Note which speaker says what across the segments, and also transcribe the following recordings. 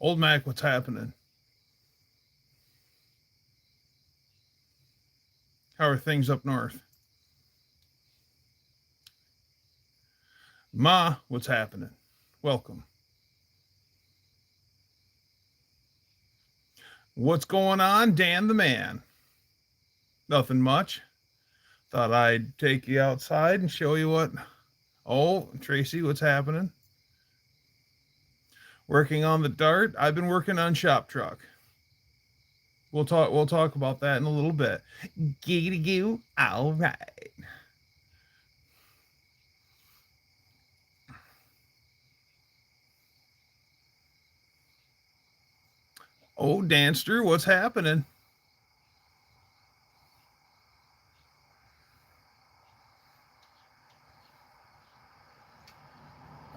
Speaker 1: Old Mac, what's happening? How are things up north? Ma, what's happening? Welcome. What's going on, Dan the man? Nothing much. Thought I'd take you outside and show you what. Oh, Tracy, what's happening? Working on the Dart. I've been working on Shop Truck. We'll talk about that in a little bit. Giggity goo. All right. Oh, Danster, what's happening?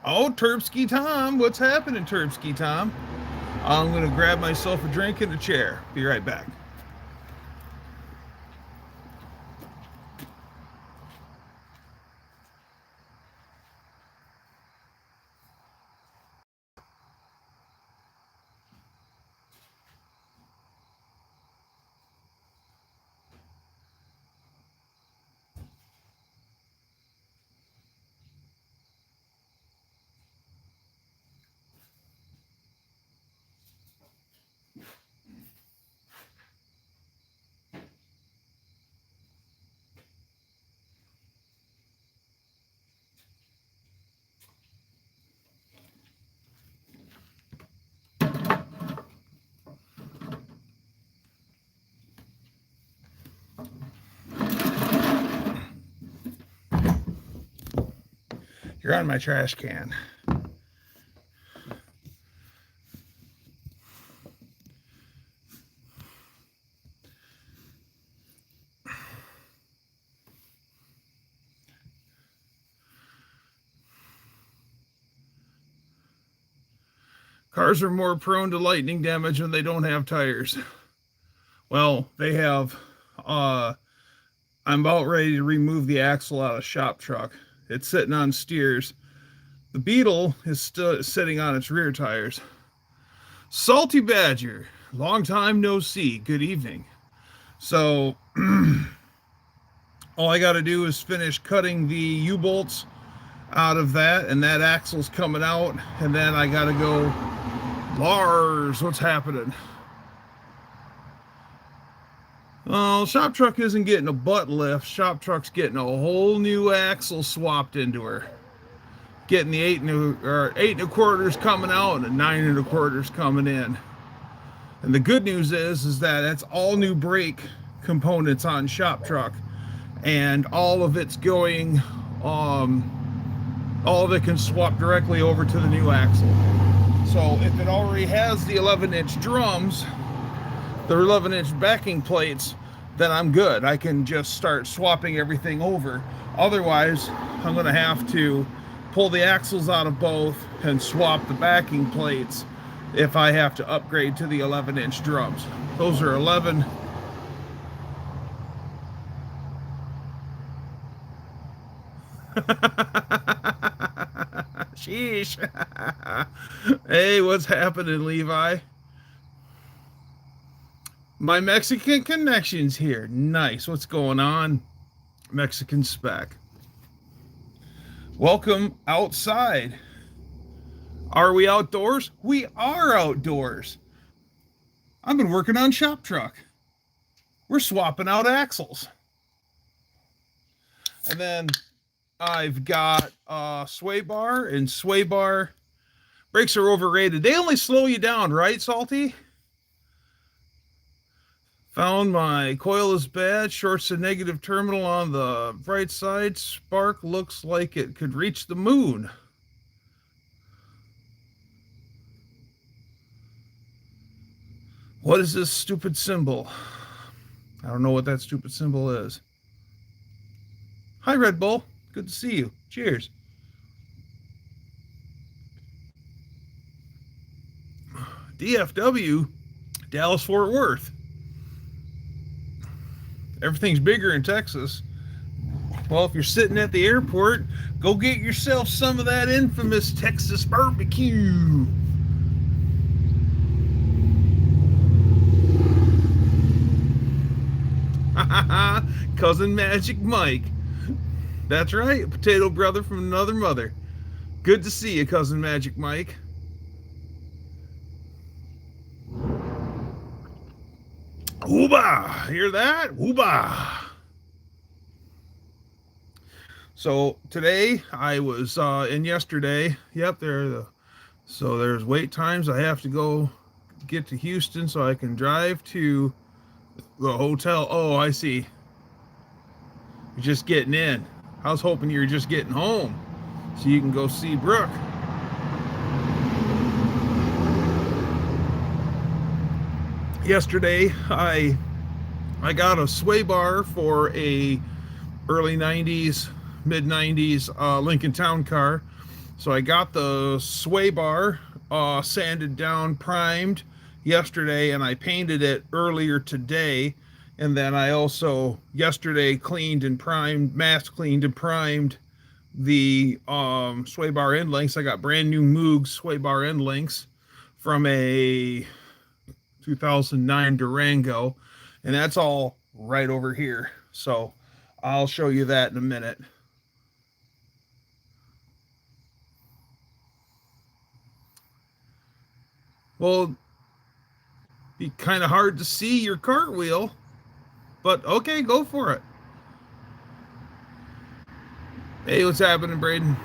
Speaker 1: Oh, Terpsky Tom, what's happening, Terpsky Tom? I'm going to grab myself a drink and a chair. Be right back. You're on my trash can. Cars are more prone to lightning damage when they don't have tires. Well, they have, I'm about ready to remove the axle out of Shop Truck. It's sitting on steers. The Beetle is still sitting on its rear tires. Salty Badger, long time no see. Good evening. So, all I got to do is finish cutting the U-bolts out of that, and that axle's coming out, and then I got to go. Lars, what's happening? Well, Shop Truck isn't getting a butt lift. Shop Truck's getting a whole new axle swapped into her. Getting the 8 1/4 coming out and the 9 1/4 coming in. And the good news is that that's all new brake components on Shop Truck, and all of it's going, all of it can swap directly over to the new axle. So if it already has the 11-inch drums, the 11-inch backing plates, then I'm good. I can just start swapping everything over. Otherwise, I'm going to have to pull the axles out of both and swap the backing plates if I have to upgrade to the 11-inch drums. Those are 11. Sheesh. Hey, what's happening, Levi? My Mexican connection's here. Nice. What's going on? Mexican spec. Welcome outside. Are we outdoors? We are outdoors. I've been working on Shop Truck. We're swapping out axles. And then I've got sway bar, and sway bar brakes are overrated. They only slow you down, right, Salty? Found my coil is bad. Shorts the negative terminal on the right side. Spark looks like it could reach the moon. What is this stupid symbol? I don't know what that stupid symbol is. Hi, Red Bull. Good to see you. Cheers. DFW, Dallas Fort Worth. Everything's bigger in Texas. Well, if you're sitting at the airport, go get yourself some of that infamous Texas barbecue. Cousin Magic Mike. That's right, a potato brother from another mother. Good to see you, Cousin Magic Mike. Wooba! Hear that? Wooba! So today I was and yesterday. Yep, so there's wait times. I have to go get to Houston so I can drive to the hotel. Oh, I see. You're just getting in. I was hoping you were just getting home so you can go see Brooke. Yesterday I got a sway bar for a early 90s, mid 90s Lincoln Town car. So I got the sway bar sanded down, primed yesterday, and I painted it earlier today. And then I also yesterday cleaned and primed, mass cleaned and primed the sway bar end links. I got brand new Moog sway bar end links from a 2009 Durango, and that's all right over here. So I'll show you that in a minute. Well, be kind of hard to see your cartwheel, but okay, go for it. Hey, what's happening, Braden?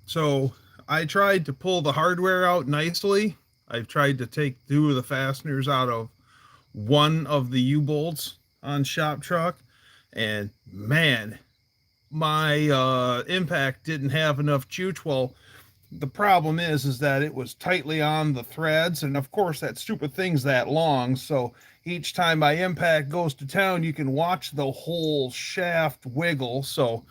Speaker 1: So I tried to pull the hardware out nicely. I've tried to take two of the fasteners out of one of the U-bolts on Shop Truck, and man, my impact didn't have enough chooch. Well, the problem is that it was tightly on the threads, and of course that stupid thing's that long, so each time my impact goes to town, you can watch the whole shaft wiggle. So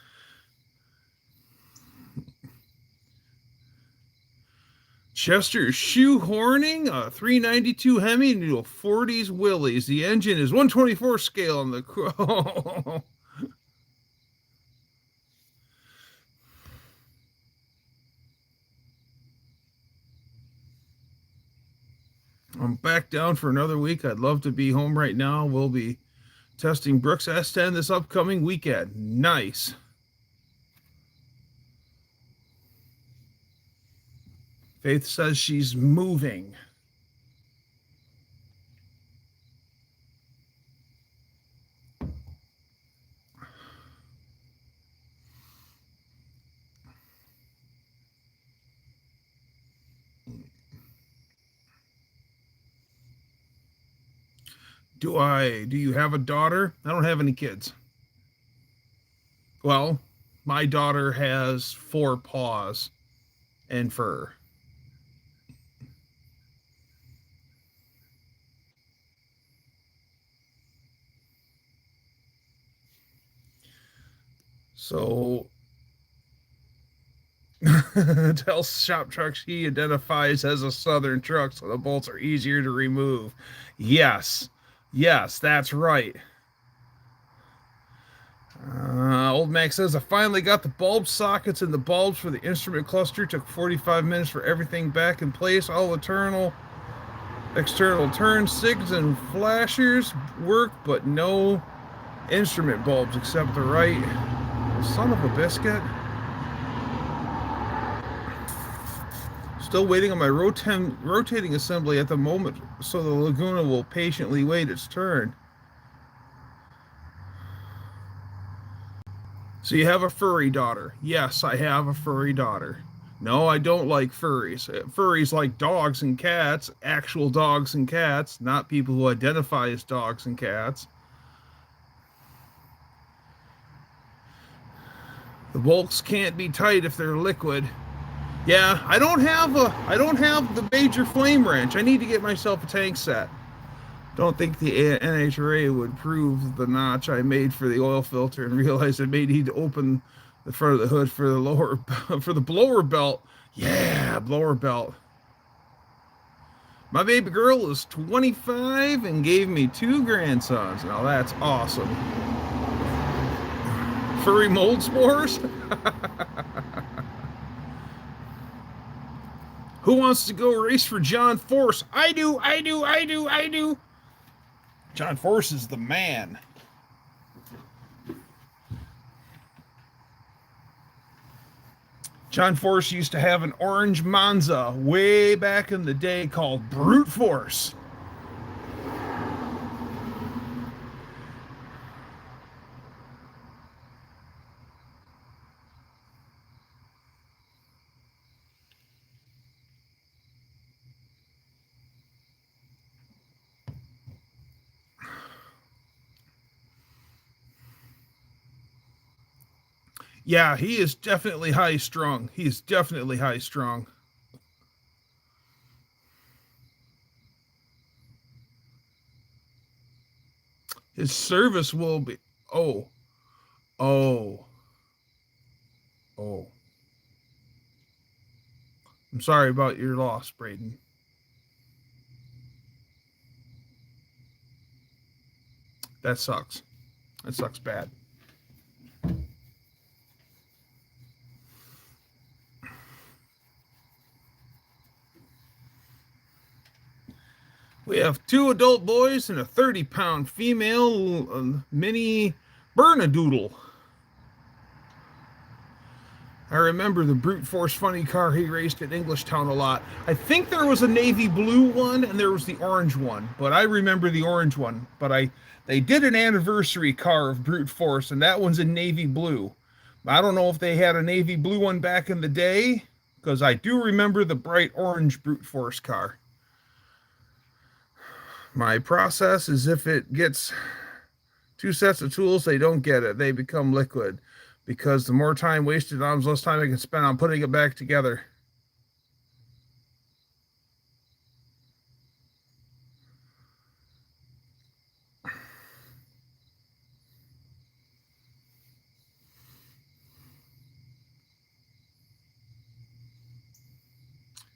Speaker 1: Chester shoehorning a 392 Hemi into a 40s Willys. The engine is 124 scale on the Crow. I'm back down for another week. I'd love to be home right now. We'll be testing Brooks S10 this upcoming weekend. Nice. Faith says she's moving. Do you have a daughter? I don't have any kids. Well, my daughter has 4 paws and fur. So tell Shop Trucks he identifies as a Southern truck, so the bolts are easier to remove. Yes, that's right. Old Mac says, I finally got the bulb sockets and the bulbs for the instrument cluster. Took 45 minutes for everything back in place. All external turn sigs and flashers work, but no instrument bulbs except the right. Son of a biscuit. Still waiting on my rotating assembly at the moment, so the Laguna will patiently wait its turn. So you have a furry daughter? Yes, I have a furry daughter. No, I don't like furries. Furries like dogs and cats, actual dogs and cats, not people who identify as dogs and cats. The bolts can't be tight if they're liquid. Yeah, I don't have the major flame wrench. I need to get myself a tank set. Don't think the NHRA would prove the notch I made for the oil filter and realize I may need to open the front of the hood for the blower belt. Yeah, blower belt. My baby girl is 25 and gave me 2 grandsons. Now that's awesome. Furry mold spores? Who wants to go race for John Force? I do. John Force is the man. John Force used to have an orange Monza way back in the day called Brute Force. Yeah, he is definitely high strung. He's definitely high strung. His service will be. Oh. I'm sorry about your loss, Braden. That sucks. That sucks bad. We have 2 adult boys and a 30-pound female mini Bernedoodle. I remember the Brute Force funny car he raced at Englishtown a lot. I think there was a navy blue one and there was the orange one, but I remember the orange one. But they did an anniversary car of Brute Force, and that one's in navy blue. I don't know if they had a navy blue one back in the day, because I do remember the bright orange Brute Force car. My process is if it gets 2 sets of tools, they don't get it. They become liquid. Because the more time wasted on them, the less time I can spend on putting it back together.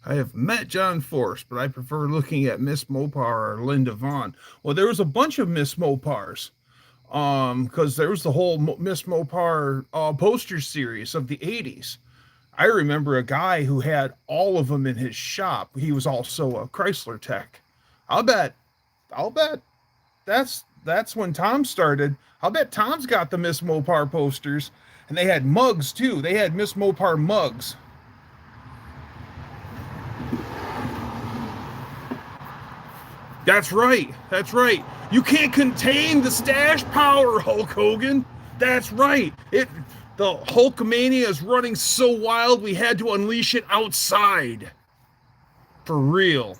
Speaker 1: I have met John Force, but I prefer looking at Miss Mopar or Linda Vaughn. Well, there was a bunch of Miss Mopars. Because there was the whole Miss Mopar poster series of the 80s. I remember a guy who had all of them in his shop. He was also a Chrysler tech. I'll bet that's when Tom started. I'll bet Tom's got the Miss Mopar posters, and they had mugs too. They had Miss Mopar mugs. That's right. You can't contain the stash power, Hulk Hogan. That's right. The Hulkamania is running so wild we had to unleash it outside. For real.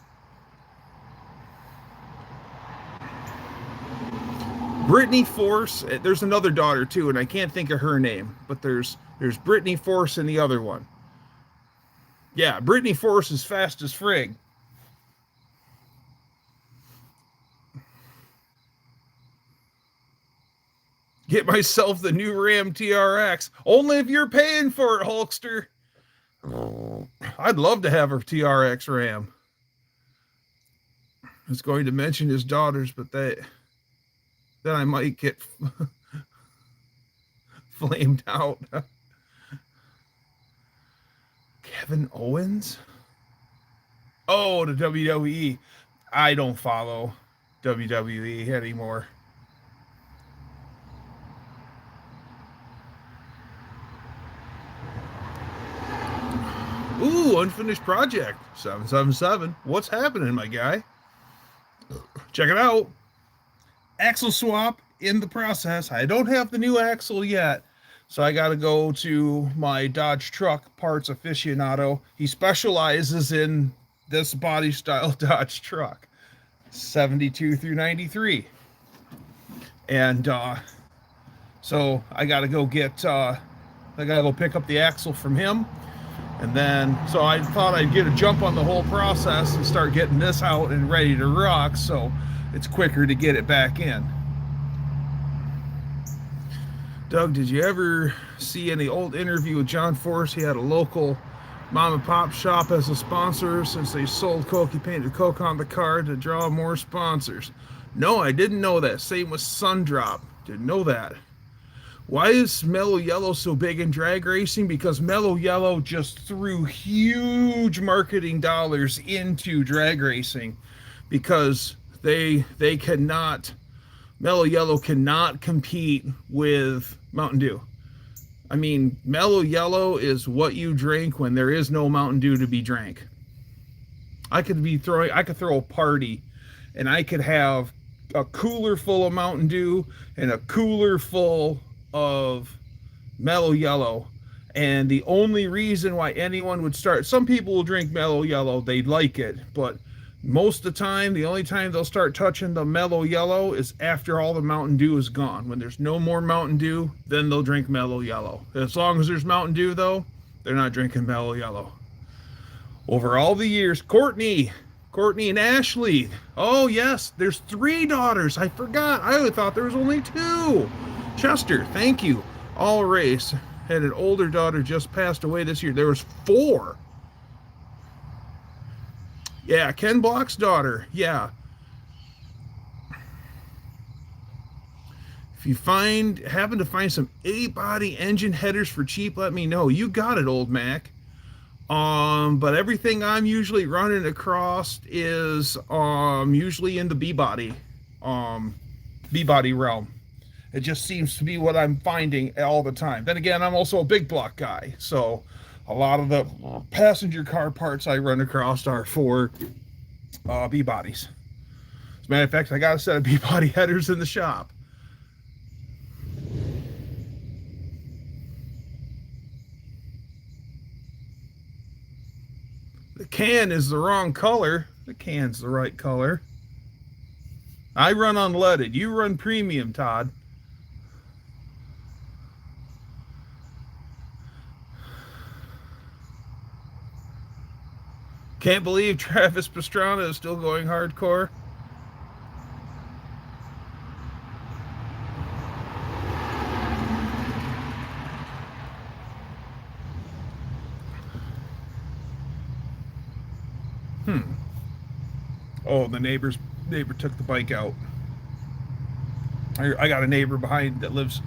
Speaker 1: Brittany Force, there's another daughter too, and I can't think of her name, but there's Brittany Force and the other one. Yeah, Brittany Force is fast as frig. Get myself the new Ram TRX. Only if you're paying for it, Hulkster. I'd love to have a TRX Ram. I was going to mention his daughters, but then I might get flamed out. Kevin Owens? Oh, the WWE. I don't follow WWE anymore. Ooh, unfinished project. 777. What's happening, my guy? Check it out. Axle swap in the process. I don't have the new axle yet, so I got to go to my Dodge truck parts aficionado. He specializes in this body style Dodge truck, 72 through 93. And so I got to go pick up the axle from him. And then, so I thought I'd get a jump on the whole process and start getting this out and ready to rock, so it's quicker to get it back in. Doug, did you ever see any old interview with John Force? He had a local Mom and Pop Shop as a sponsor since they sold Coke. He painted Coke on the card to draw more sponsors. No, I didn't know that. Same with Sundrop. Didn't know that. Why is Mellow Yellow so big in drag racing? Because Mellow Yellow just threw huge marketing dollars into drag racing because they cannot, Mellow Yellow cannot compete with Mountain Dew. I mean, Mellow Yellow is what you drink when there is no Mountain Dew to be drank. I could throw a party and I could have a cooler full of Mountain Dew and a cooler full of Mellow Yellow, and the only reason why anyone would start, some people will drink Mellow Yellow, they like it, but most of the time, the only time they'll start touching the Mellow Yellow is after all the Mountain Dew is gone. When there's no more Mountain Dew, then they'll drink Mellow Yellow. As long as there's Mountain Dew though, they're not drinking Mellow Yellow. Over all the years, Courtney and Ashley. Oh yes, there's 3 daughters. I forgot. I thought there was only 2. Chester, thank you. All race. Had an older daughter just passed away this year. There was 4. Yeah, Ken Block's daughter. Yeah. If you happen to find some 8-body engine headers for cheap, let me know. You got it, old Mac. But everything I'm usually running across is usually in the B-body realm. It just seems to be what I'm finding all the time. Then again, I'm also a big block guy, so a lot of the passenger car parts I run across are for B-bodies. As a matter of fact, I got a set of B-body headers in the shop. The can is the wrong color. The can's the right color. I run unleaded. You run premium, Todd. Can't believe Travis Pastrana is still going hardcore. Oh, the neighbor took the bike out. I got a neighbor that lives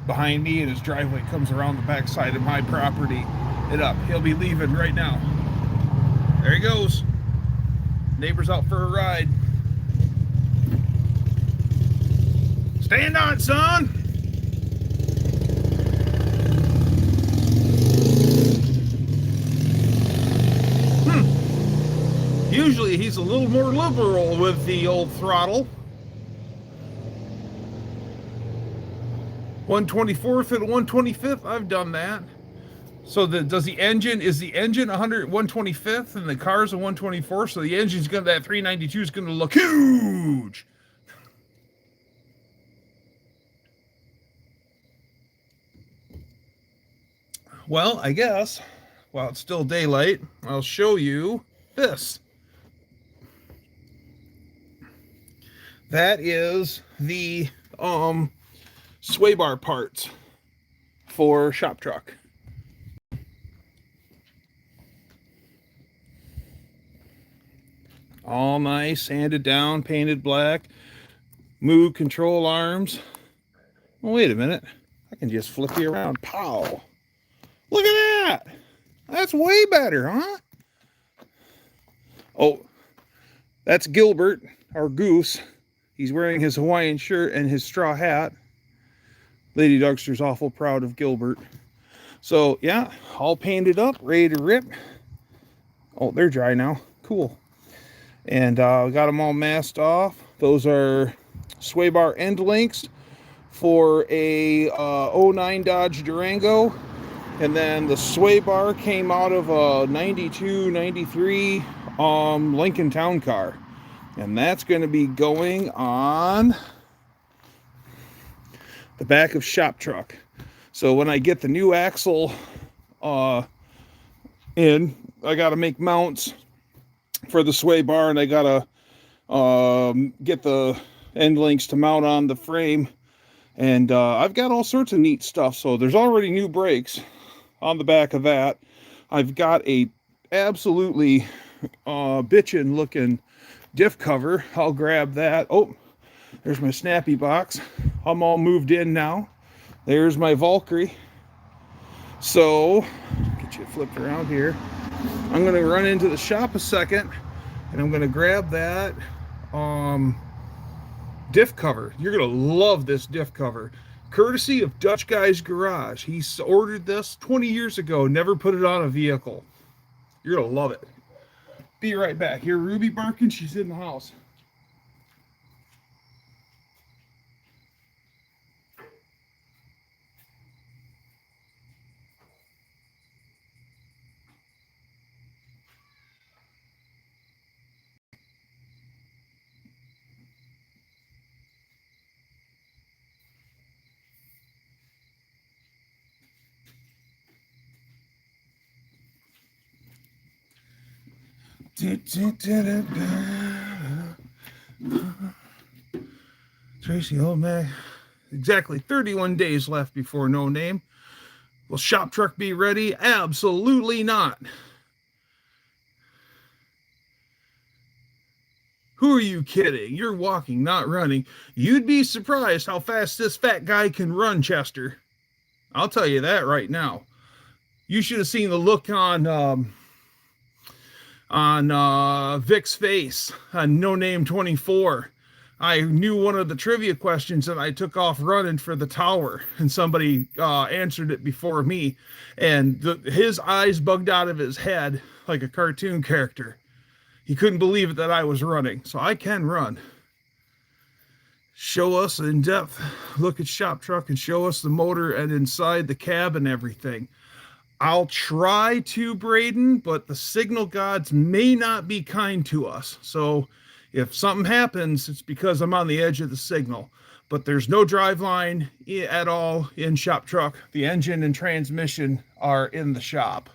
Speaker 1: behind me, and his driveway comes around the back side of my property. He'll be leaving right now. There he goes. Neighbor's out for a ride. Stand on, son. Usually he's a little more liberal with the old throttle. 124th and 125th, I've done that. So is the engine 125th and the car's a 124th, so the engine's that 392 is gonna look huge. Well, I guess while it's still daylight, I'll show you this. That is the sway bar parts for Shop Truck. All nice, sanded down, painted black. Moog control arms. Oh, wait a minute. I can just flip you around. Pow! Look at that! That's way better, huh? Oh, that's Gilbert, our goose. He's wearing his Hawaiian shirt and his straw hat. Lady Dougster's awful proud of Gilbert. So, yeah, all painted up, ready to rip. Oh, they're dry now. Cool. And got them all masked off. Those are sway bar end links for a 09 Dodge Durango. And then the sway bar came out of a 92, 93 Lincoln Town Car. And that's going to be going on the back of Shop Truck. So when I get the new axle in, I got to make mounts for the sway bar, and I got to get the end links to mount on the frame. And I've got all sorts of neat stuff. So there's already new brakes on the back of that. I've got a absolutely bitchin' looking diff cover. I'll grab that. Oh, there's my snappy box. I'm all moved in now. There's my Valkyrie. So, get you flipped around here. I'm going to run into the shop a second, and I'm going to grab that diff cover. You're going to love this diff cover. Courtesy of Dutch Guy's Garage. He ordered this 20 years ago, never put it on a vehicle. You're going to love it. Be right back. Here, Ruby barking. She's in the house. Tracy, old man. Exactly 31 days left before No Name. Will Shop Truck be ready? Absolutely not. Who are you kidding? You're walking, not running. You'd be surprised how fast this fat guy can run, Chester. I'll tell you that right now. You should have seen the look on Vic's face on No Name 24. I knew one of the trivia questions and I took off running for the tower, and somebody answered it before me, and his eyes bugged out of his head like a cartoon character. He couldn't believe it that I was running. So I can run. Show us in depth. Look at Shop Truck and show us the motor and inside the cab and everything. I'll try to, Braden, but the signal gods may not be kind to us. So if something happens, it's because I'm on the edge of the signal. But there's no drive line at all in Shop Truck. The engine and transmission are in the shop.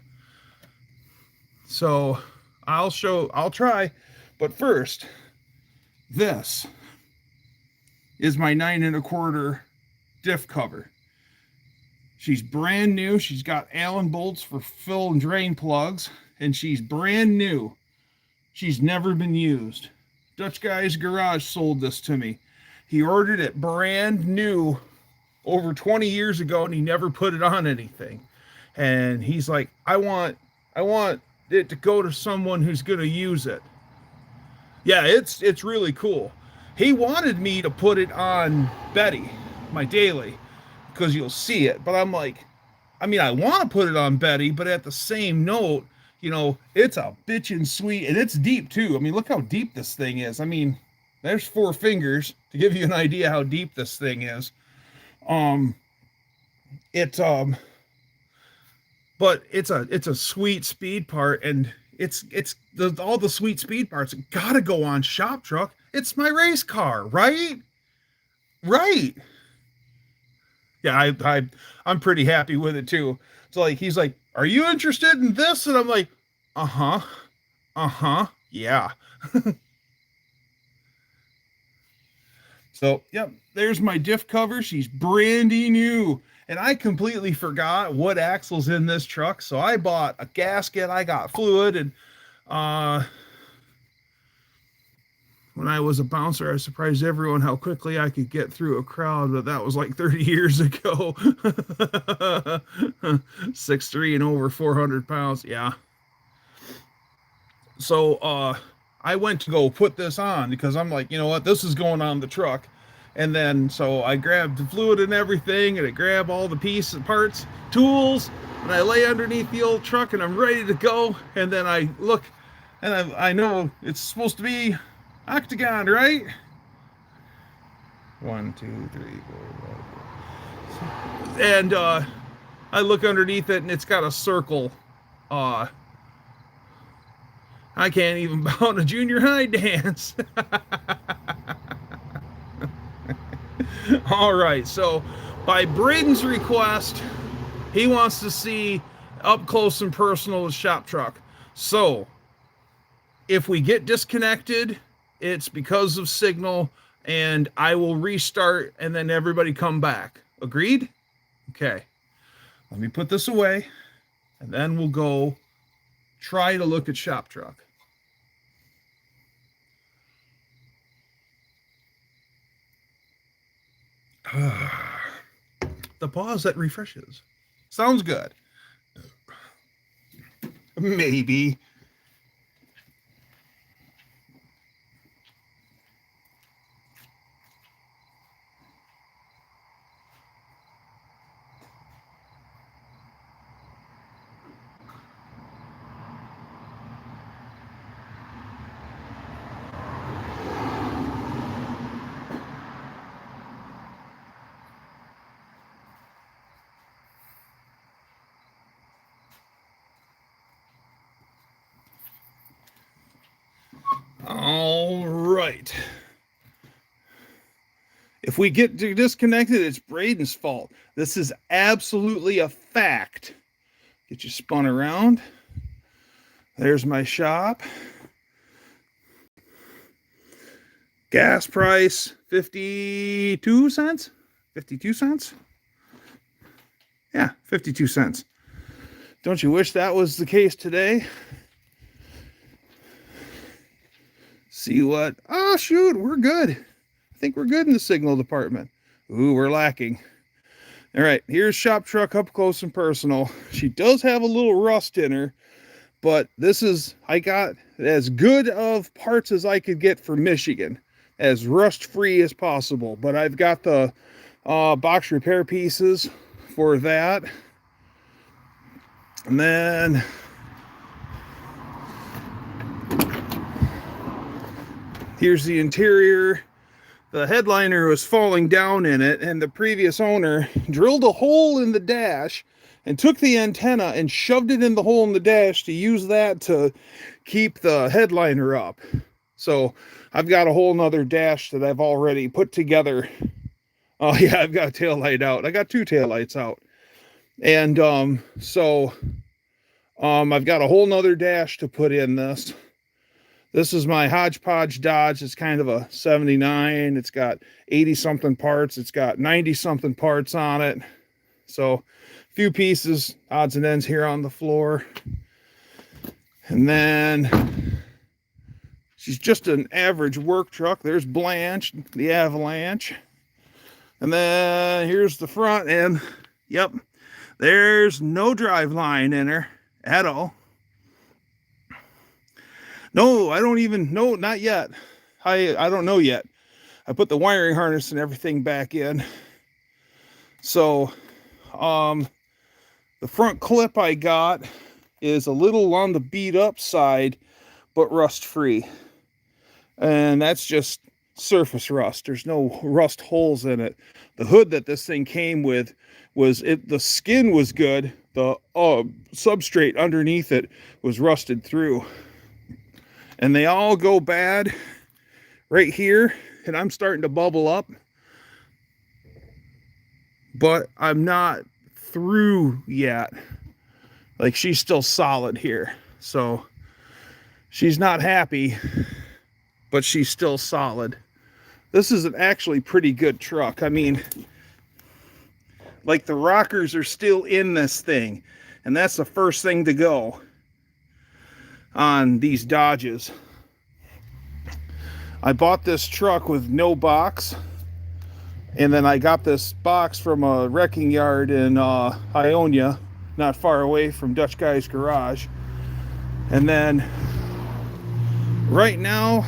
Speaker 1: So I'll try. But first, this is my 9 1/4 diff cover. She's brand new. She's got Allen bolts for fill and drain plugs, and she's brand new. She's never been used. Dutch Guy's Garage sold this to me. He ordered it brand new over 20 years ago, and he never put it on anything. And he's like, I want it to go to someone who's going to use it. Yeah, it's really cool. He wanted me to put it on Betty, my daily, because you'll see it. But I'm like, I mean, I want to put it on Betty, but at the same note, you know, it's a bitchin' sweet, and it's deep too. I mean, look how deep this thing is. I mean, there's 4 fingers to give you an idea how deep this thing is. But it's a sweet speed part, and all the sweet speed parts gotta go on Shop Truck. It's my race car, right? Right. Yeah, I'm pretty happy with it too. So like, he's like, are you interested in this? And I'm like, yeah. So, yep, there's my diff cover. She's brandy new. And I completely forgot what axle's in this truck. So I bought a gasket, I got fluid, and when I was a bouncer, I surprised everyone how quickly I could get through a crowd, but that was like 30 years ago. 6'3" and over 400 pounds. Yeah. So I went to go put this on because I'm like, you know what, this is going on the truck. And then so I grabbed the fluid and everything, and I grab all the pieces, parts, tools, and I lay underneath the old truck, and I'm ready to go. And then I look, and I know it's supposed to be octagon, right? 1, 2, 3, 4, 5. And I look underneath it, and it's got a circle. I can't even bounce a junior high dance. All right, so by Braden's request, he wants to see up close and personal with Shop Truck. So if we get disconnected, it's because of signal, and I will restart, and then everybody come back. Agreed? Okay. Let me put this away, and then we'll go try to look at Shop Truck. The pause that refreshes. Sounds good. Maybe. All right. If we get disconnected, it's Braden's fault. This is absolutely a fact. Get you spun around. There's my shop. Gas price, 52 cents? 52 cents? Yeah, 52 cents. Don't you wish that was the case today? See what? Oh, shoot, we're good. I think we're good in the signal department. Ooh, we're lacking. All right, here's Shop Truck up close and personal. She does have a little rust in her, but this is, I got as good of parts as I could get for Michigan, as rust-free as possible. But I've got the box repair pieces for that. And then here's the interior. The headliner was falling down in it, and the previous owner drilled a hole in the dash and took the antenna and shoved it in the hole in the dash to use that to keep the headliner up. So I've got a whole nother dash that I've already put together. Oh yeah, I've got a tail light out. I got two tail lights out. And I've got a whole nother dash to put in this. This is my hodgepodge Dodge. It's kind of a 79. It's got 80 something parts. It's got 90 something parts on it. So a few pieces, odds and ends here on the floor. And then she's just an average work truck. There's Blanche, the Avalanche. And then here's the front end. Yep. There's no drive line in her at all. No, I don't even know, not yet. I don't know yet. I put the wiring harness and everything back in. So, the front clip I got is a little on the beat up side, but rust free. And that's just surface rust. There's no rust holes in it. The hood that this thing came with was the skin was good. The substrate underneath it was rusted through. And they all go bad right here, and I'm starting to bubble up. But I'm not through yet. Like, she's still solid here. So she's not happy, but she's still solid. This is an actually pretty good truck. I mean, like, the rockers are still in this thing, and that's the first thing to go on these Dodges. I bought this truck with no box, and then I got this box from a wrecking yard in Ionia, not far away from Dutch Guy's Garage. And then right now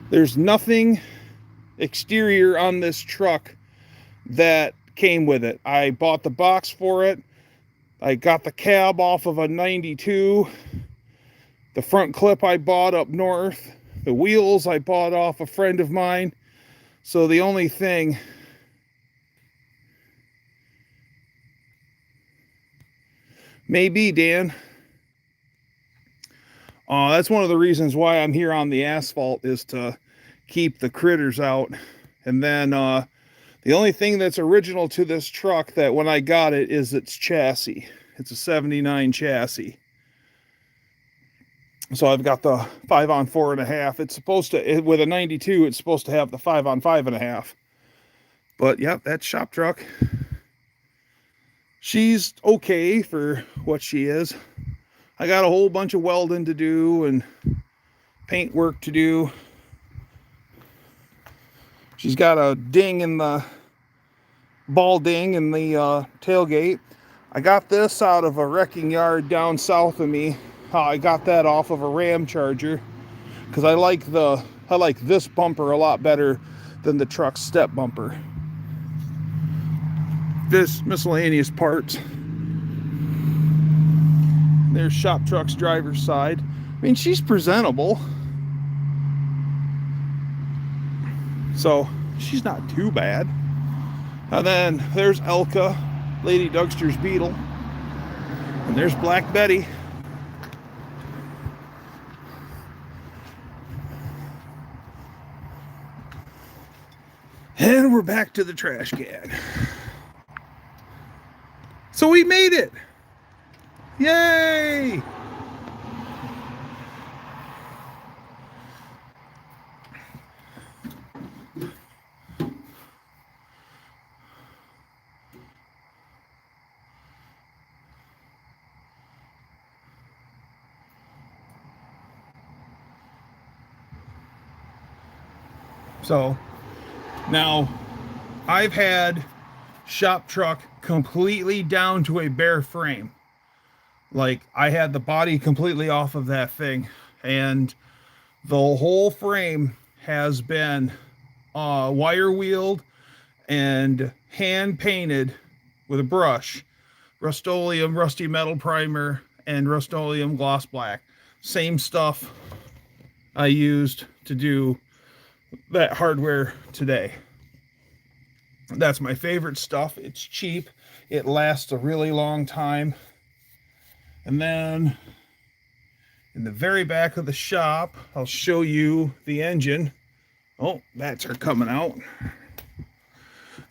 Speaker 1: there's nothing exterior on this truck that came with it. I bought the box for it. I got the cab off of a 92. The front clip I bought up north. The wheels I bought off a friend of mine. So the only thing maybe, Dan. That's one of the reasons why I'm here on the asphalt, is to keep the critters out. And then the only thing that's original to this truck that when I got it is its chassis. It's a 79 chassis. So I've got the 5 on 4.5. It's supposed to, with a 92, it's supposed to have the 5 on 5.5. But yep, that's Shop Truck. She's okay for what she is. I got a whole bunch of welding to do and paint work to do. She's got a ding in the ball ding in the tailgate. I got this out of a wrecking yard down south of me. I got that off of a Ram Charger because I like this bumper a lot better than the truck's step bumper. This miscellaneous parts. There's Shop Truck's driver's side. I mean, she's presentable. So she's not too bad. And then there's Elka, Lady Dougster's Beetle. And there's Black Betty. And we're back to the trash can. So we made it! Yay! So now I've had Shop Truck completely down to a bare frame. Like, I had the body completely off of that thing, and the whole frame has been wire wheeled and hand painted with a brush, Rust-Oleum rusty metal primer and Rust-Oleum gloss black. Same stuff I used to do that hardware today. That's my favorite stuff. It's cheap. It lasts a really long time. And then in the very back of the shop, I'll show you the engine. Oh, bats are coming out.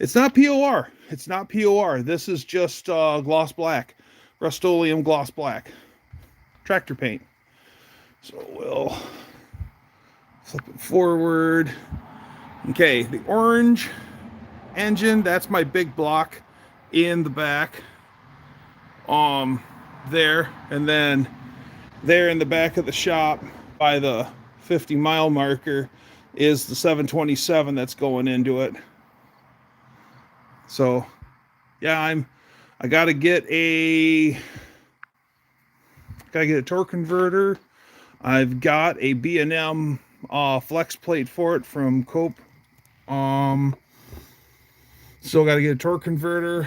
Speaker 1: It's not POR. It's not POR. This is just gloss black, Rust-Oleum gloss black, tractor paint. So we'll flip it forward. Okay, the orange engine, that's my big block in the back. There, and then there in the back of the shop by the 50-mile marker is the 727 that's going into it. So yeah, I gotta get a torque converter. I've got a B&M flex plate for it from Cope. Still got to get a torque converter.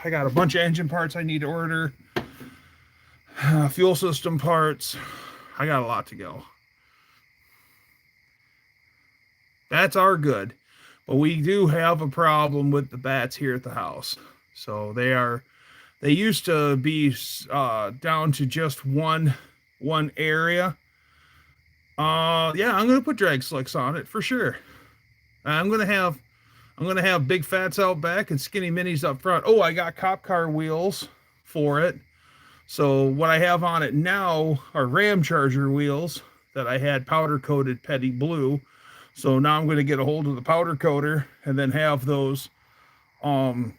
Speaker 1: I got a bunch of engine parts I need to order. Fuel system parts. I got a lot to go. Bats are good, but we do have a problem with the bats here at the house. So they used to be down to just one area. Yeah, I'm gonna put drag slicks on it for sure. I'm gonna have big fats out back and skinny minis up front. Oh, I got cop car wheels for it. So what I have on it now are Ram Charger wheels that I had powder coated petty blue. So now I'm going to get a hold of the powder coater and then have those cop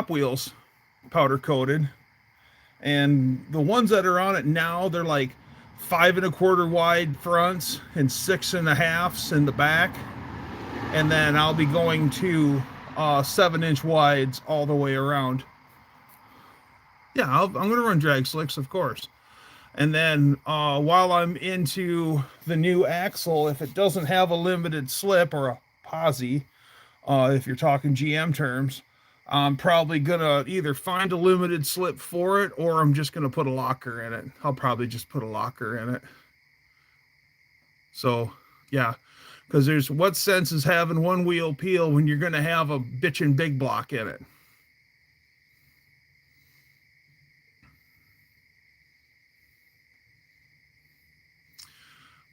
Speaker 1: wheels powder coated. And the ones that are on it now, they're like 5 1/4 wide fronts and 6 1/2 in the back. And then I'll be going to 7-inch wides all the way around. Yeah, I'm going to run drag slicks, of course. And then while I'm into the new axle, if it doesn't have a limited slip or a posi, if you're talking GM terms, I'm probably going to either find a limited slip for it, or I'm just going to put a locker in it. I'll probably just put a locker in it. So, yeah, because there's what sense is having one wheel peel when you're going to have a bitchin' big block in it.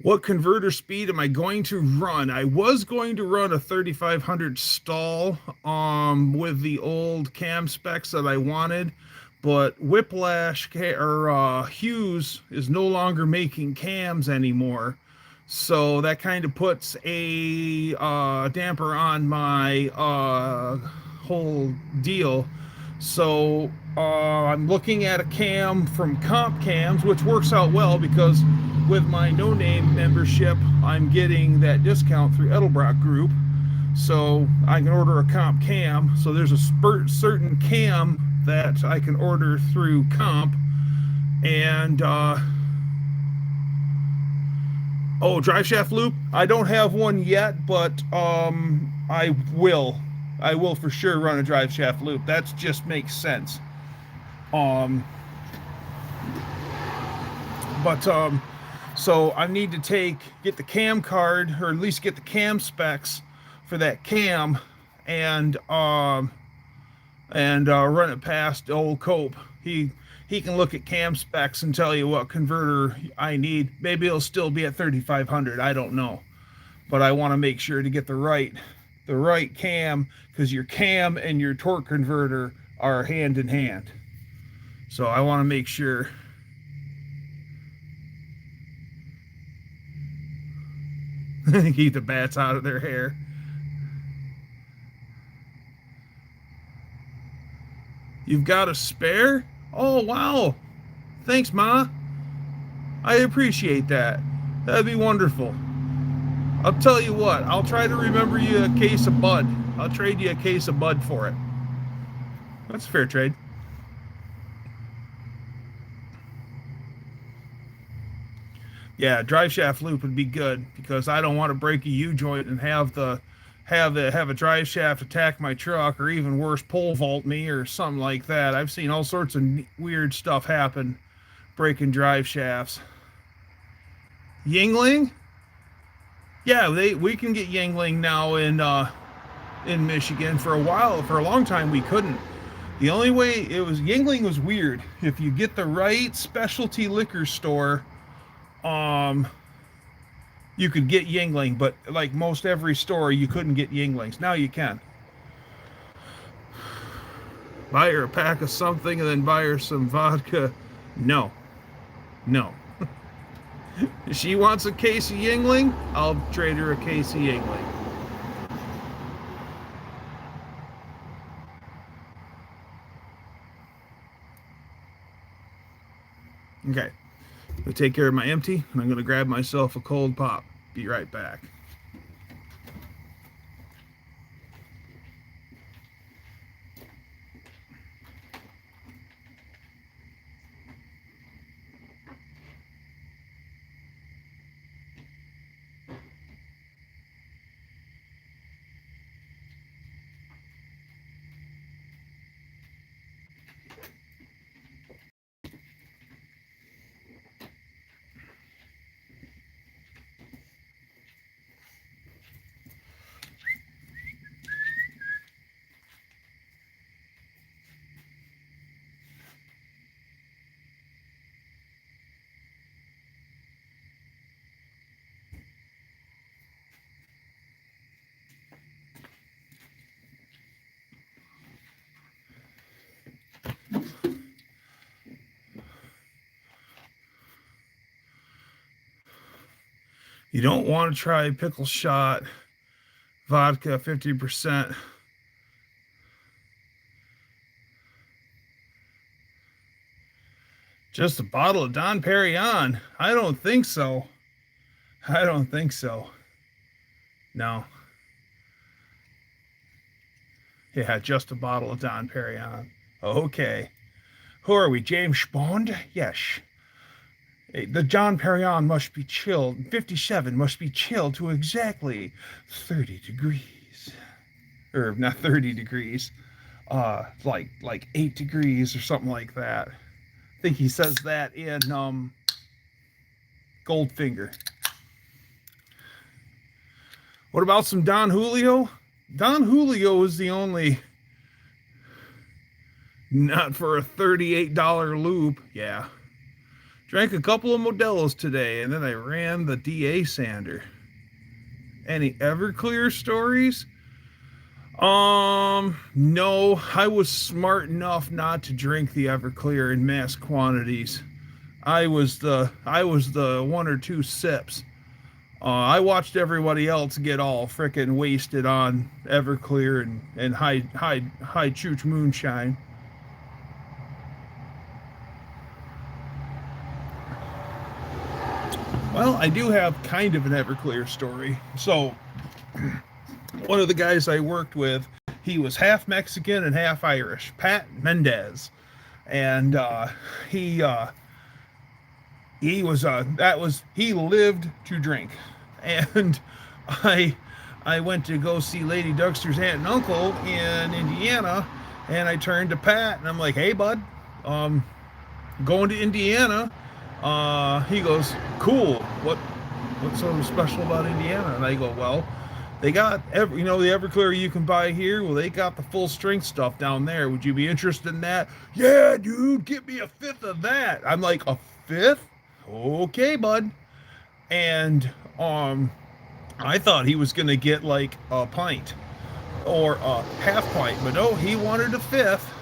Speaker 1: What converter speed am I going to run? I was going to run a 3500 stall with the old cam specs that I wanted, but Whiplash or Hughes is no longer making cams anymore. So that kind of puts a damper on my whole deal. So I'm looking at a cam from Comp Cams, which works out well because with my No Name membership, I'm getting that discount through Edelbrock Group. So I can order a Comp Cam. So there's a certain cam that I can order through Comp. And oh, drive shaft loop. I don't have one yet, but I will. I will for sure run a drive shaft loop. That just makes sense. Um, but so I need to get the cam card, or at least get the cam specs for that cam, and run it past old Cope. He can look at cam specs and tell you what converter I need. Maybe it'll still be at 3500. I don't know, but I want to make sure to get the right cam, because your cam and your torque converter are hand in hand. So I want to make sure. Keep the bats out of their hair. You've got a spare? Oh, wow. Thanks, Ma. I appreciate that. That'd be wonderful. I'll tell you what, I'll try to remember you a case of Bud. I'll trade you a case of Bud for it. That's a fair trade. Yeah, drive shaft loop would be good, because I don't want to break a U-joint and have a drive shaft attack my truck, or even worse, pole vault me or something like that. I've seen all sorts of weird stuff happen breaking drive shafts. Yingling? Yeah, we can get Yingling now in Michigan. For a long time we couldn't. The only way Yingling was weird. If you get the right specialty liquor store, you could get Yingling, but like most every store, you couldn't get Yinglings. Now you can. Buy her a pack of something and then buy her some vodka. No. If she wants a case of Yingling, I'll trade her a case of Yingling. Okay. I'm going to take care of my empty, and I'm going to grab myself a cold pop. Be right back. You don't want to try pickle shot vodka 50%. Just a bottle of Dom Perignon? I don't think so. No. Yeah, just a bottle of Dom Perignon. Okay. Who are we, James Bond? Yes. The John Perignon must be chilled. 57 must be chilled to exactly 30 degrees. Or not 30 degrees. Like 8 degrees or something like that. I think he says that in Goldfinger. What about some Don Julio? Don Julio is the only, not for a $38 loop. Yeah. Drank a couple of Modelos today, and then I ran the DA sander. Any Everclear stories? No, I was smart enough not to drink the Everclear in mass quantities. I was the 1 or 2 sips. I watched everybody else get all frickin' wasted on Everclear and high chooch moonshine. Well, I do have kind of an Everclear story. So, one of the guys I worked with, he was half Mexican and half Irish, Pat Mendez, and he was he lived to drink, and I I went to go see Lady Dougster's aunt and uncle in Indiana, and I turned to Pat and I'm like, "Hey, bud, going to Indiana." He goes, "Cool. What's so special about Indiana?" And I go, "Well, they got the Everclear you can buy here. Well, they got the full strength stuff down there. Would you be interested in that?" "Yeah, dude, get me a fifth of that." I'm like, "A fifth? Okay, bud." And I thought he was gonna get like a pint or a half pint, but no, he wanted a fifth.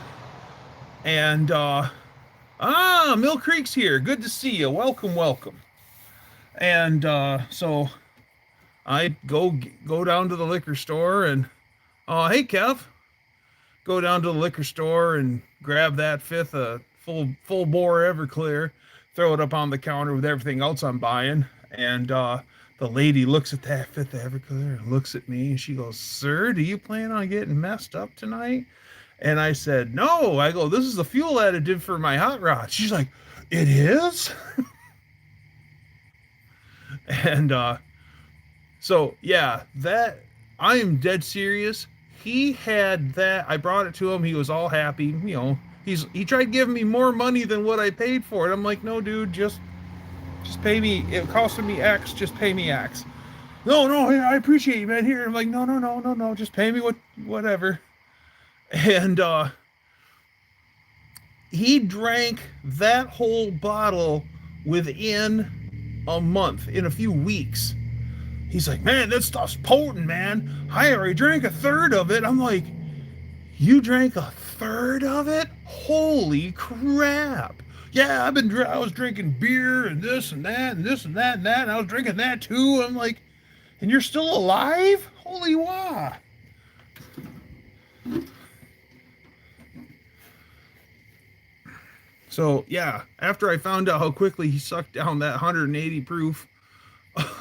Speaker 1: And Mill Creek's here. Good to see you. Welcome, welcome. And so I go down to the liquor store and, hey, Kev, go down to the liquor store and grab that fifth of full bore Everclear, throw it up on the counter with everything else I'm buying. And the lady looks at that fifth of Everclear and looks at me and she goes, "Sir, do you plan on getting messed up tonight?" And I said, "No." I go, "This is the fuel additive for my hot rod." She's like, "It is?" And so yeah, that I am dead serious. He had that. I brought it to him. He was all happy. He tried giving me more money than what I paid for it. I'm like, "No, dude, just pay me. It costed me X. Just pay me X." "No, I appreciate you, man. Here." I'm like, no. Just pay me whatever. And he drank that whole bottle within a month, in a few weeks. He's like, "Man, this stuff's potent, man. I already drank a third of it." I'm like, "You drank a third of it? Holy crap." "Yeah, I was drinking beer and this and that and this and that and that, and I was drinking that too." I'm like, "And you're still alive? Holy wow." So yeah, after I found out how quickly he sucked down that 180 proof,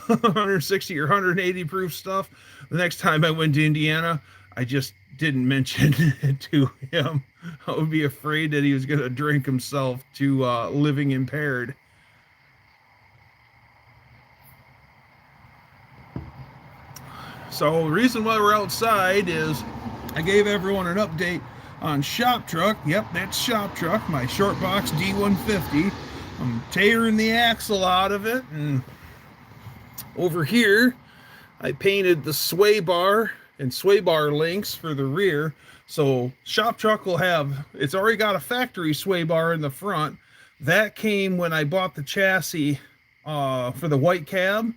Speaker 1: 160 or 180 proof stuff, the next time I went to Indiana, I just didn't mention it to him. I would be afraid that he was going to drink himself to living impaired. So the reason why we're outside is I gave everyone an update on Shop Truck. Yep, that's Shop Truck, my short box D150. I'm tearing the axle out of it, and over here I painted the sway bar and sway bar links for the rear. So Shop Truck will have, it's already got a factory sway bar in the front. That came when I bought the chassis for the white cab.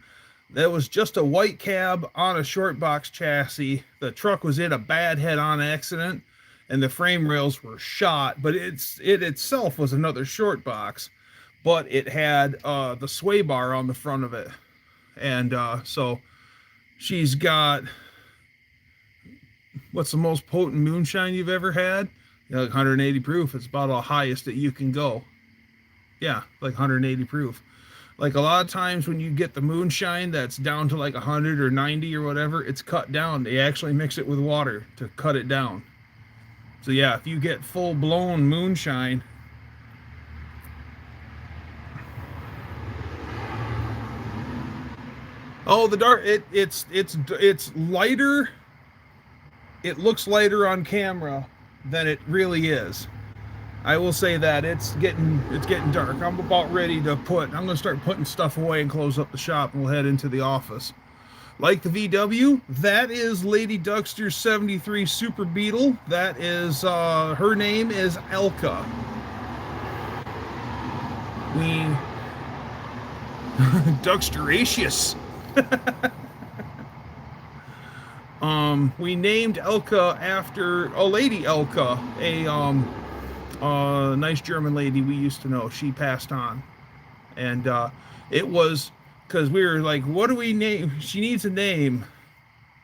Speaker 1: That was just a white cab on a short box chassis. The truck was in a bad head-on accident and the frame rails were shot, but it itself was another short box, but it had the sway bar on the front of it. And so she's got, what's the most potent moonshine you've ever had? Like 180 proof. It's about the highest that you can go. Yeah, like 180 proof. Like a lot of times when you get the moonshine that's down to like 100 or 90 or whatever, it's cut down. They actually mix it with water to cut it down. So yeah, if you get full blown moonshine, oh, the dark, it's lighter. It looks lighter on camera than it really is. I will say that it's getting dark. I'm about ready to I'm going to start putting stuff away and close up the shop, and we'll head into the office. Like the VW, that is Lady Dougster's 73 Super Beetle. That is, her name is Elka. Dougsteraceous. We named Elka after a Lady Elka, a nice German lady we used to know. She passed on, and it was because we were like, "What do we name?" She needs a name,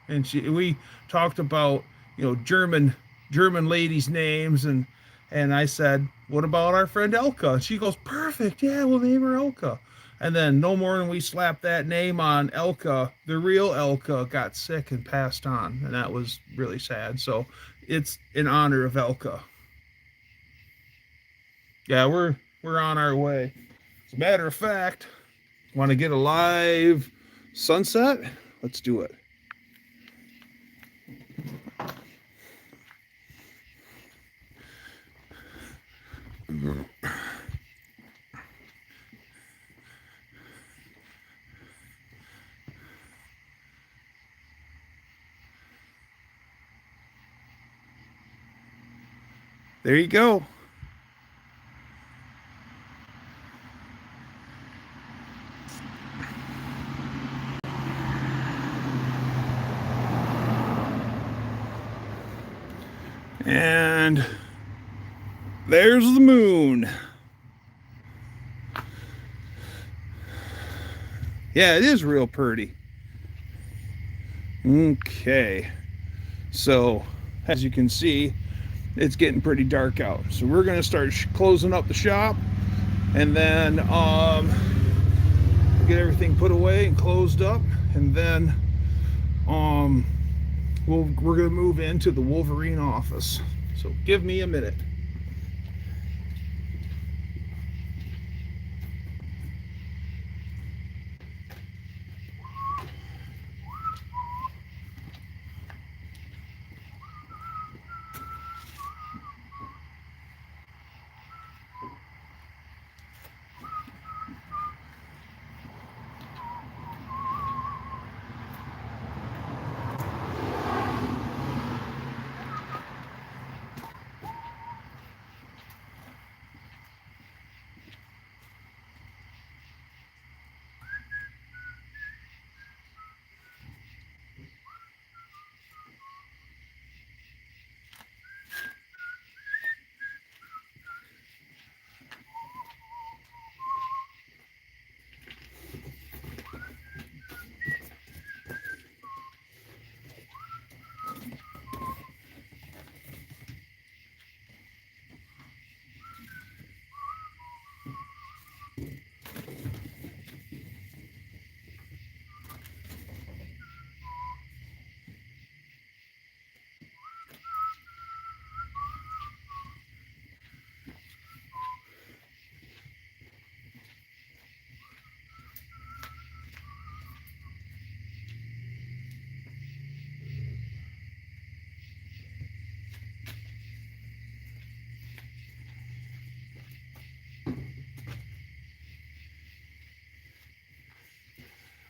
Speaker 1: and we talked about German ladies' names, and I said, "What about our friend Elka?" And she goes, "Perfect, yeah, we'll name her Elka." And then no more than we slapped that name on, Elka, the real Elka, got sick and passed on, and that was really sad. So it's in honor of Elka. Yeah, we're on our way. As a matter of fact, want to get a live sunset? Let's do it. There you go. And there's the moon. Yeah, it is real pretty. Okay. So, as you can see, it's getting pretty dark out. So we're going to start closing up the shop, and then get everything put away and closed up, and then we're going to move into the Wolverine office. So give me a minute.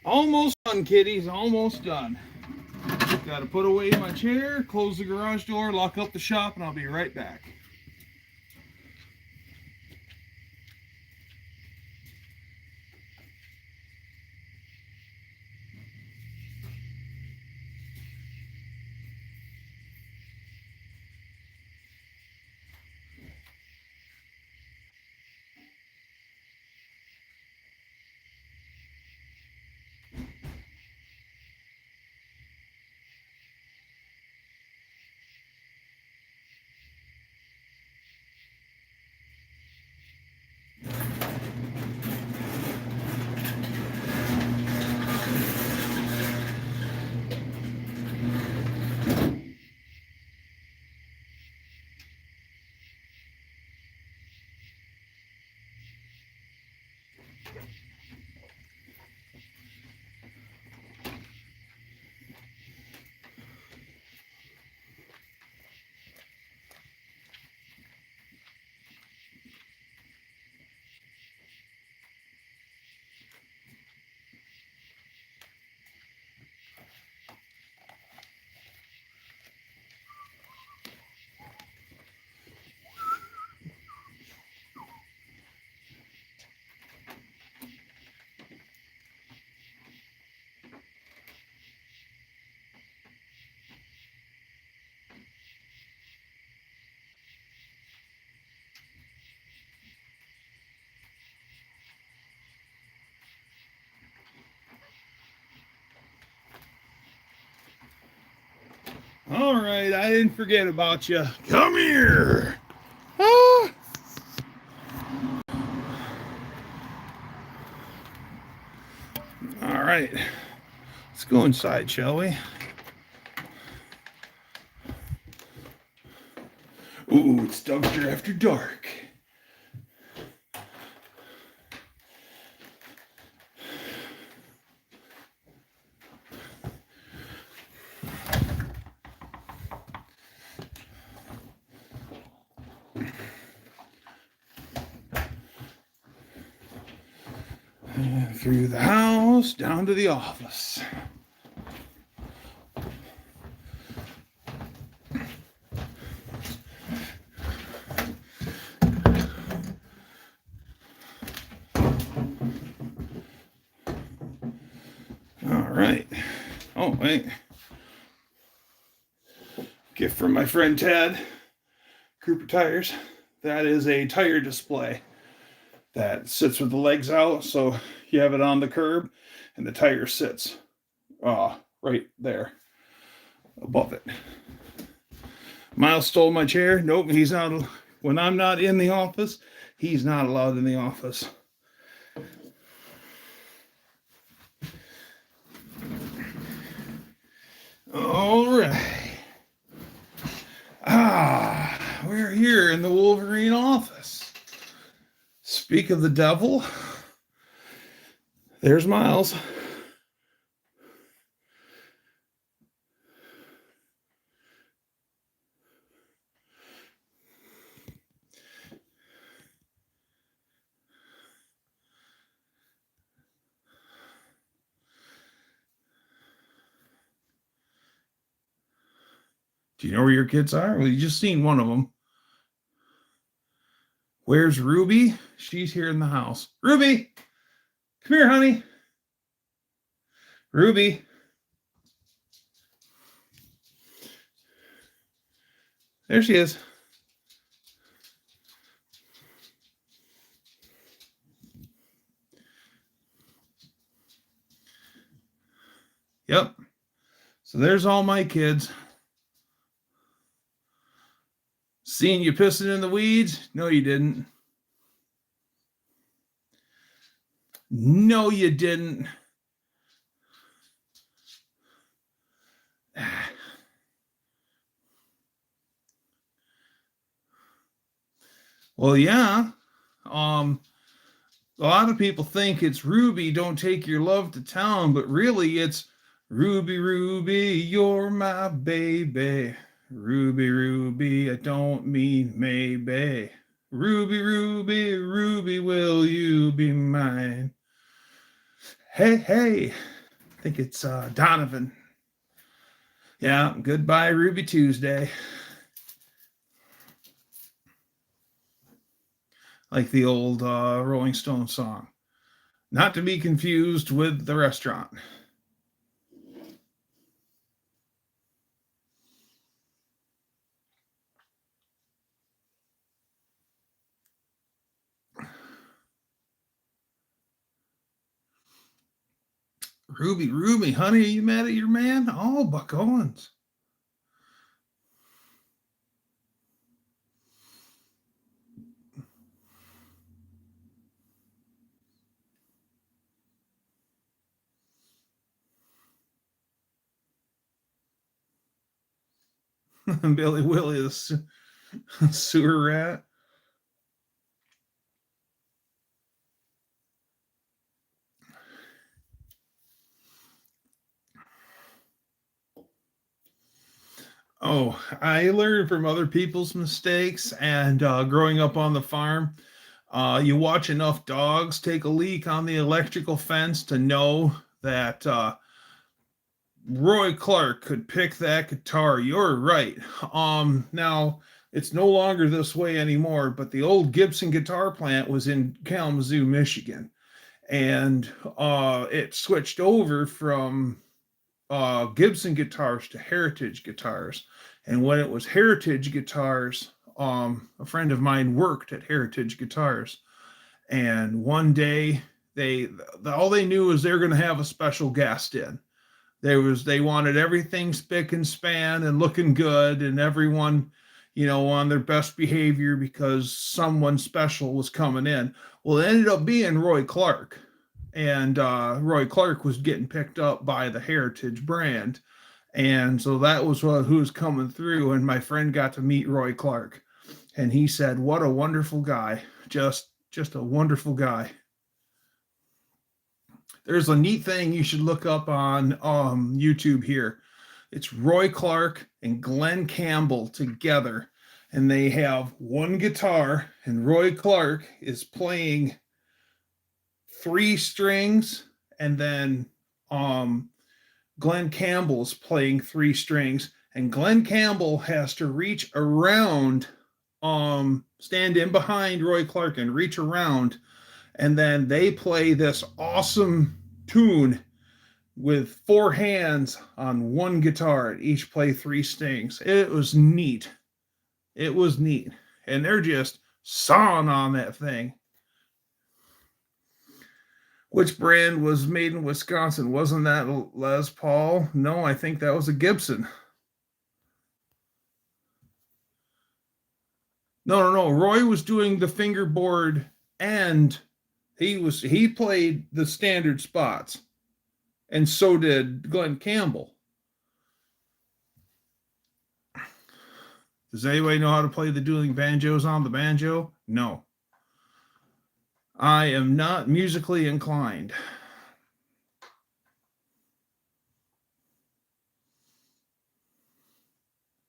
Speaker 1: Almost done, kiddies. Almost done. Got to put away my chair, close the garage door, lock up the shop, and I'll be right back. All right, I didn't forget about you. Come here. Ah. All right, let's go inside, shall we? Ooh, it's Dumpster After Dark. And through the house, down to the office. All right. Oh, wait. Gift from my friend Ted. Cooper Tires. That is a tire display that sits with the legs out, so you have it on the curb and the tire sits right there above it. Miles stole my chair. Nope, he's not. When I'm not in the office, he's not allowed in the office. All right. We're here in the Wolverine office. Speak of the devil. There's Miles. Do you know where your kids are? Well, you just seen one of them. Where's Ruby? She's here in the house. Ruby, come here, honey. Ruby. There she is. Yep. So there's all my kids. Seen you pissing in the weeds? No, you didn't. No, you didn't. Well, yeah. A lot of people think it's Ruby, don't take your love to town, but really it's Ruby, Ruby, you're my baby. Ruby, Ruby, I don't mean maybe. Ruby, Ruby, Ruby, will you be mine? Hey, hey, I think it's Donovan. Yeah, goodbye, Ruby Tuesday. Like the old Rolling Stone song. Not to be confused with the restaurant. Ruby, Ruby, honey, are you mad at your man? Oh, Buck Owens. Billy Willie, the sewer rat. Oh, I learned from other people's mistakes, and growing up on the farm, you watch enough dogs take a leak on the electrical fence to know that Roy Clark could pick that guitar. You're right. Now it's no longer this way anymore, but the old Gibson guitar plant was in Kalamazoo, Michigan, and it switched over from Gibson guitars to Heritage guitars. And when it was Heritage guitars, a friend of mine worked at Heritage Guitars, and one day all they knew was they're going to have a special guest in. They wanted everything spick and span and looking good, and everyone, on their best behavior because someone special was coming in. Well, it ended up being Roy Clark. and Roy Clark was getting picked up by the Heritage brand. And so that was who was coming through. And my friend got to meet Roy Clark. And he said, what a wonderful guy. Just a wonderful guy. There's a neat thing you should look up on YouTube here. It's Roy Clark and Glenn Campbell together. And they have one guitar, and Roy Clark is playing 3 strings, and then Glenn Campbell's playing 3 strings, and Glenn Campbell has to reach around, stand in behind Roy Clark and reach around, and then they play this awesome tune with 4 hands on one guitar, each play 3 strings. It was neat. It was neat. And they're just sawing on that thing. Which brand was made in Wisconsin? Wasn't that Les Paul? No, I think that was a Gibson. No. Roy was doing the fingerboard, and he played the standard spots, and so did Glenn Campbell. Does anybody know how to play the dueling banjos on the banjo? No. I am not musically inclined.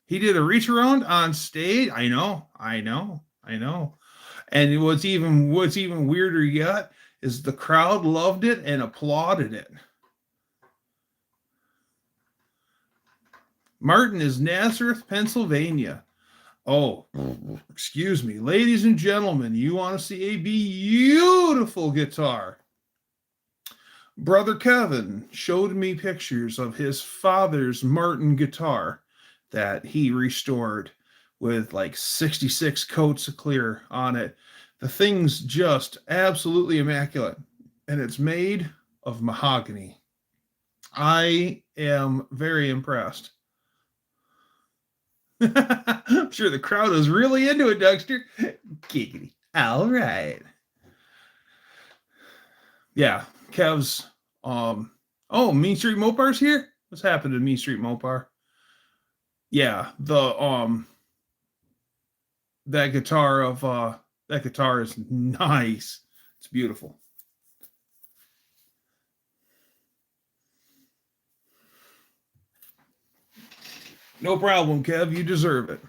Speaker 1: He did a reach around on stage. I know. And what's even weirder yet is the crowd loved it and applauded it. Martin is Nazareth, Pennsylvania. Oh, excuse me. Ladies and gentlemen, you want to see a beautiful guitar? Brother Kevin showed me pictures of his father's Martin guitar that he restored with like 66 coats of clear on it. The thing's just absolutely immaculate, and it's made of mahogany. I am very impressed. I'm sure the crowd is really into it, Dougster. Giggity. All right. Yeah, Kev's Mean Street Mopar's here? What's happened to Mean Street Mopar? Yeah, that guitar is nice. It's beautiful. No problem, Kev. You deserve it.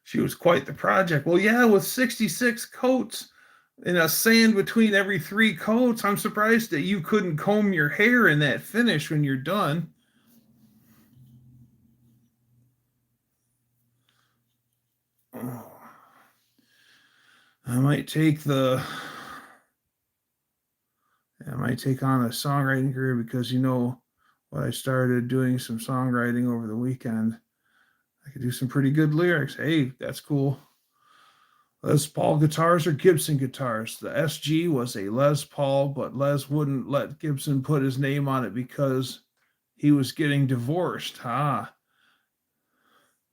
Speaker 1: She was quite the project. Well, yeah, with 66 coats and a sand between every 3 coats, I'm surprised that you couldn't comb your hair in that finish when you're done. Oh. I might take on a songwriting career because, what I started doing some songwriting over the weekend. I could do some pretty good lyrics. Hey, that's cool. Les Paul guitars or Gibson guitars? The SG was a Les Paul, but Les wouldn't let Gibson put his name on it because he was getting divorced. That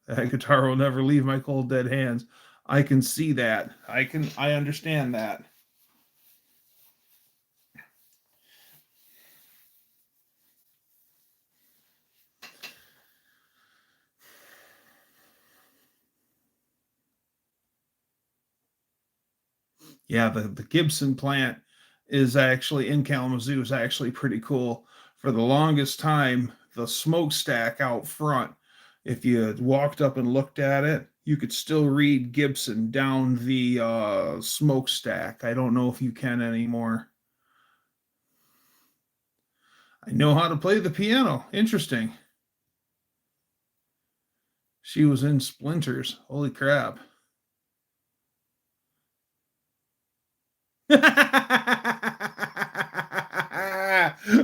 Speaker 1: guitar will never leave my cold dead hands. I can see that. I understand that. Yeah, the Gibson plant is actually in Kalamazoo is actually pretty cool. For the longest time, the smokestack out front, if you walked up and looked at it, you could still read Gibson down the smokestack. I don't know if you can anymore. I know how to play the piano. Interesting. She was in Splinters. Holy crap.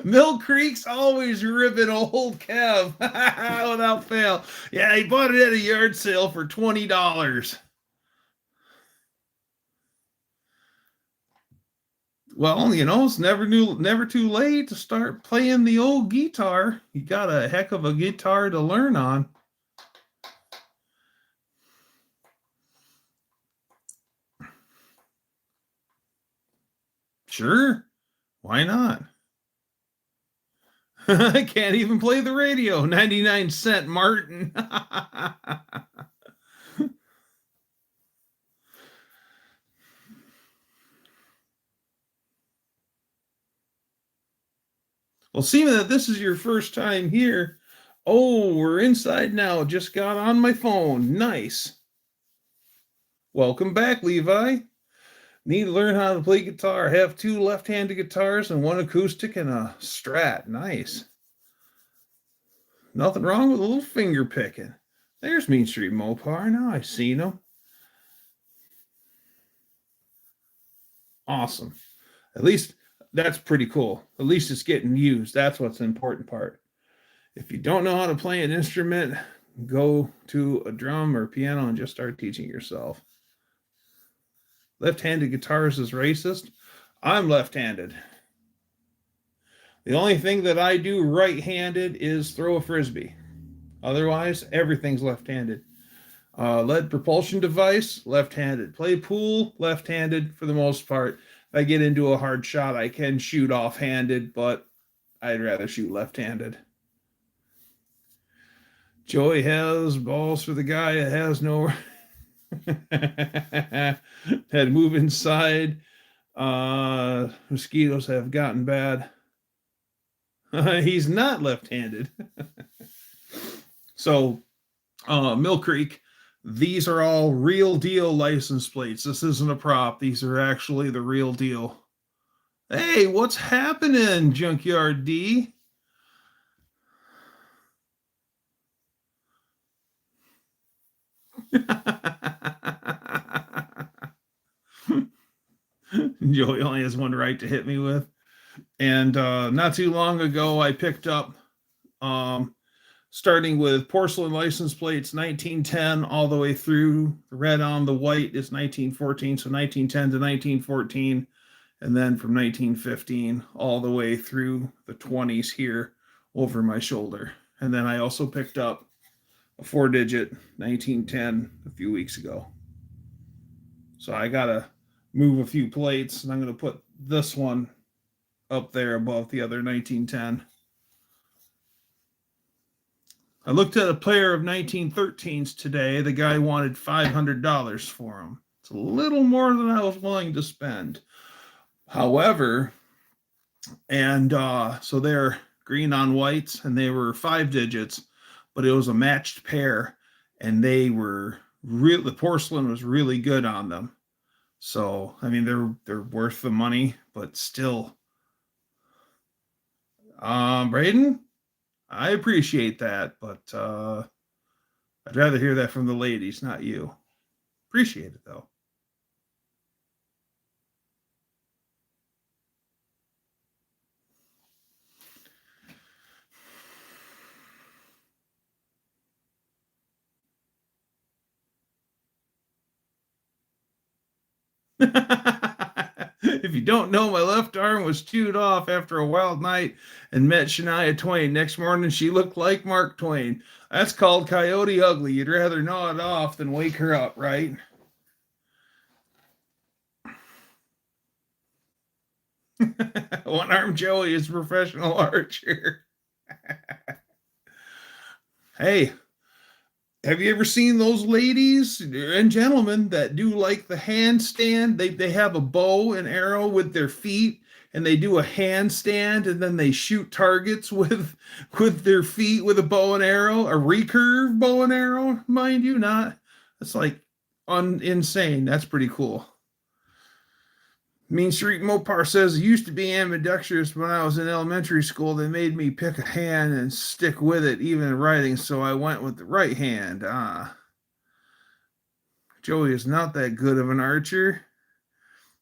Speaker 1: Mill Creek's always ripping old Kev without fail. Yeah, he bought it at a yard sale for $20. Well, you know, it's never too late to start playing the old guitar. You got a heck of a guitar to learn on. Sure. Why not? I can't even play the radio. 99-cent Martin. Well, seeing that this is your first time here, oh, we're inside now. Just got on my phone. Nice. Welcome back, Levi. Need to learn how to play guitar. Have 2 left-handed guitars and 1 acoustic and a Strat. Nice. Nothing wrong with a little finger picking. There's Mean Street Mopar. Now I've seen him. Awesome. At least that's pretty cool. At least it's getting used. That's what's the important part. If you don't know how to play an instrument, go to a drum or piano and just start teaching yourself. Left-handed guitars is racist. I'm left-handed. The only thing that I do right-handed is throw a frisbee. Otherwise, everything's left-handed. Lead propulsion device, left-handed. Play pool, left-handed for the most part. If I get into a hard shot, I can shoot off-handed, but I'd rather shoot left-handed. Joey has balls for the guy that has no... Had to move inside. Mosquitoes have gotten bad. He's not left-handed. So, Mill Creek, these are all real deal license plates. This isn't a prop. These are actually the real deal. Hey, what's happening, Junkyard D? Joey only has one right to hit me with. And not too long ago, I picked up, starting with porcelain license plates, 1910 all the way through. The red on the white is 1914, so 1910 to 1914. And then from 1915 all the way through the 20s here over my shoulder. And then I also picked up a 4-digit 1910 a few weeks ago. So I got to move a few plates, and I'm going to put this one up there above the other 1910. I looked at a pair of 1913s today. The guy wanted $500 for them. It's a little more than I was willing to spend. However, and so they're green on whites, and they were 5 digits, but it was a matched pair, and they were real. The porcelain was really good on them. So, I mean, they're worth the money, but still. Braden, I appreciate that, but I'd rather hear that from the ladies, not you. Appreciate it, though. If you don't know, my left arm was chewed off after a wild night and met Shania Twain. Next morning, she looked like Mark Twain. That's called Coyote Ugly. You'd rather gnaw it off than wake her up, right? One arm Joey is a professional archer. Hey, have you ever seen those ladies and gentlemen that do like the handstand? They have a bow and arrow with their feet, and they do a handstand, and then they shoot targets with their feet with a bow and arrow, a recurve bow and arrow, mind you, not. It's like insane. That's pretty cool. Mean Street Mopar says, it used to be ambidextrous when I was in elementary school. They made me pick a hand and stick with it, even in writing, so I went with the right hand. Joey is not that good of an archer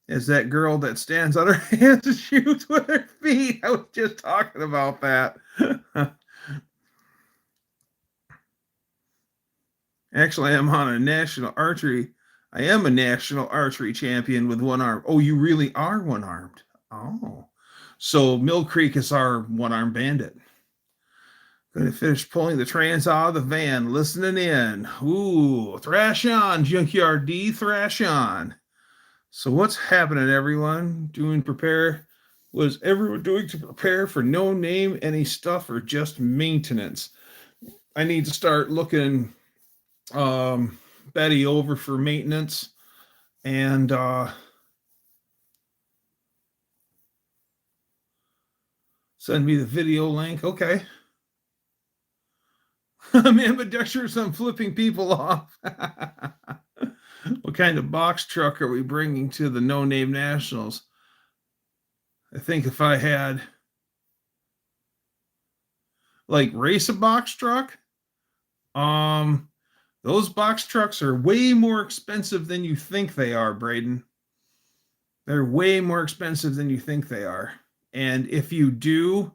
Speaker 1: as that girl that stands on her hands and shoots with her feet. I was just talking about that. Actually, I'm on a national archery. I am a national archery champion with one arm. Oh, you really are one-armed. Oh. So Mill Creek is our one-armed bandit. Going to finish pulling the trans out of the van, listening in. Ooh, thrash on, Junkyard D, thrash on. So what's happening, everyone? What is everyone doing to prepare for no name, any stuff, or just maintenance? I need to start looking Betty over for maintenance, and send me the video link. Okay. Man, but Dexter's I'm flipping people off. What kind of box truck are we bringing to the No Name Nationals? I think if I had like race a box truck, those box trucks are way more expensive than you think they are, Braden. They're way more expensive than you think they are. And if you do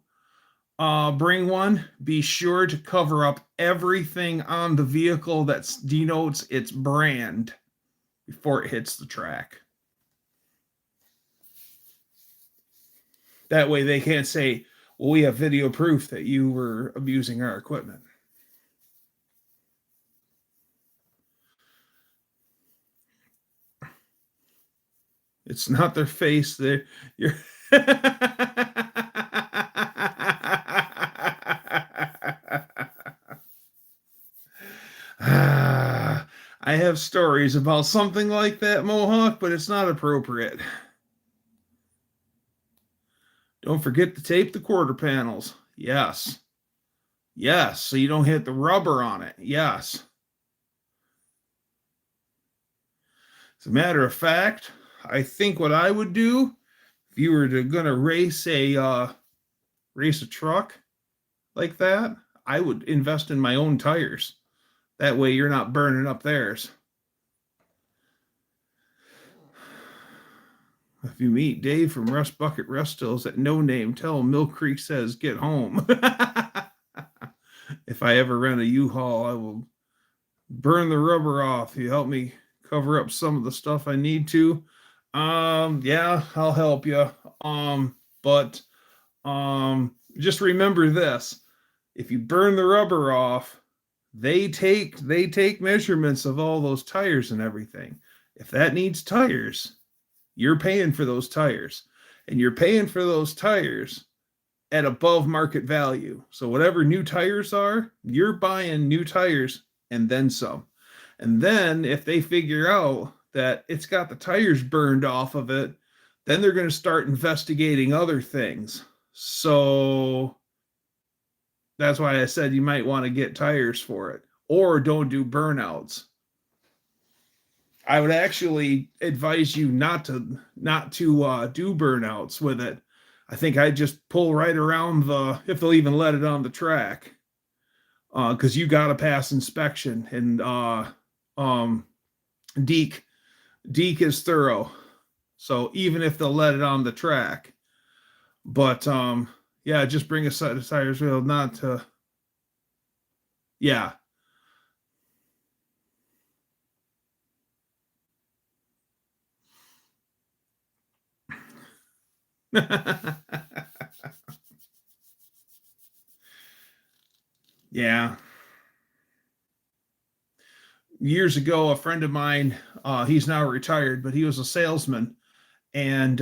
Speaker 1: bring one, be sure to cover up everything on the vehicle that denotes its brand before it hits the track. That way they can't say, well, we have video proof that you were abusing our equipment. It's not their face. You're I have stories about something like that, Mohawk, but it's not appropriate. Don't forget to tape the quarter panels. Yes. Yes, so you don't hit the rubber on it. Yes. As a matter of fact, I think what I would do if you were gonna race a truck like that, I would invest in my own tires. That way you're not burning up theirs. If you meet Dave from Rust Bucket Rustills at No Name, tell him Mill Creek says get home. If I ever rent a U-Haul, I will burn the rubber off. You help me cover up some of the stuff I need to. Yeah, I'll help you. But just remember this. If you burn the rubber off, they take measurements of all those tires and everything. If that needs tires, you're paying for those tires. And you're paying for those tires at above market value. So whatever new tires are, you're buying new tires and then some. And then if they figure out that it's got the tires burned off of it, then they're going to start investigating other things. So that's why I said you might want to get tires for it, or don't do burnouts. I would actually advise you not to do burnouts with it. I think I'd just pull right around if they'll even let it on the track, because you got to pass inspection, and Deke is thorough. So even if they'll let it on the track, but yeah, just bring a set of tires. Well, not to, yeah. Yeah. Years ago, a friend of mine, he's now retired, but he was a salesman, and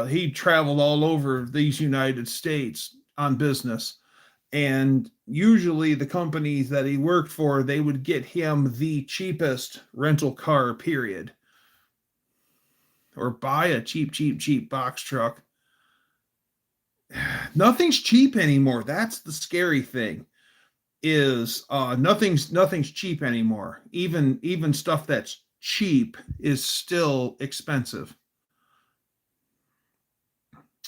Speaker 1: he traveled all over these United States on business. And usually the companies that he worked for, they would get him the cheapest rental car, period. Or buy a cheap box truck. Nothing's cheap anymore. That's the scary thing. Is nothing's cheap anymore. Even stuff that's cheap is still expensive.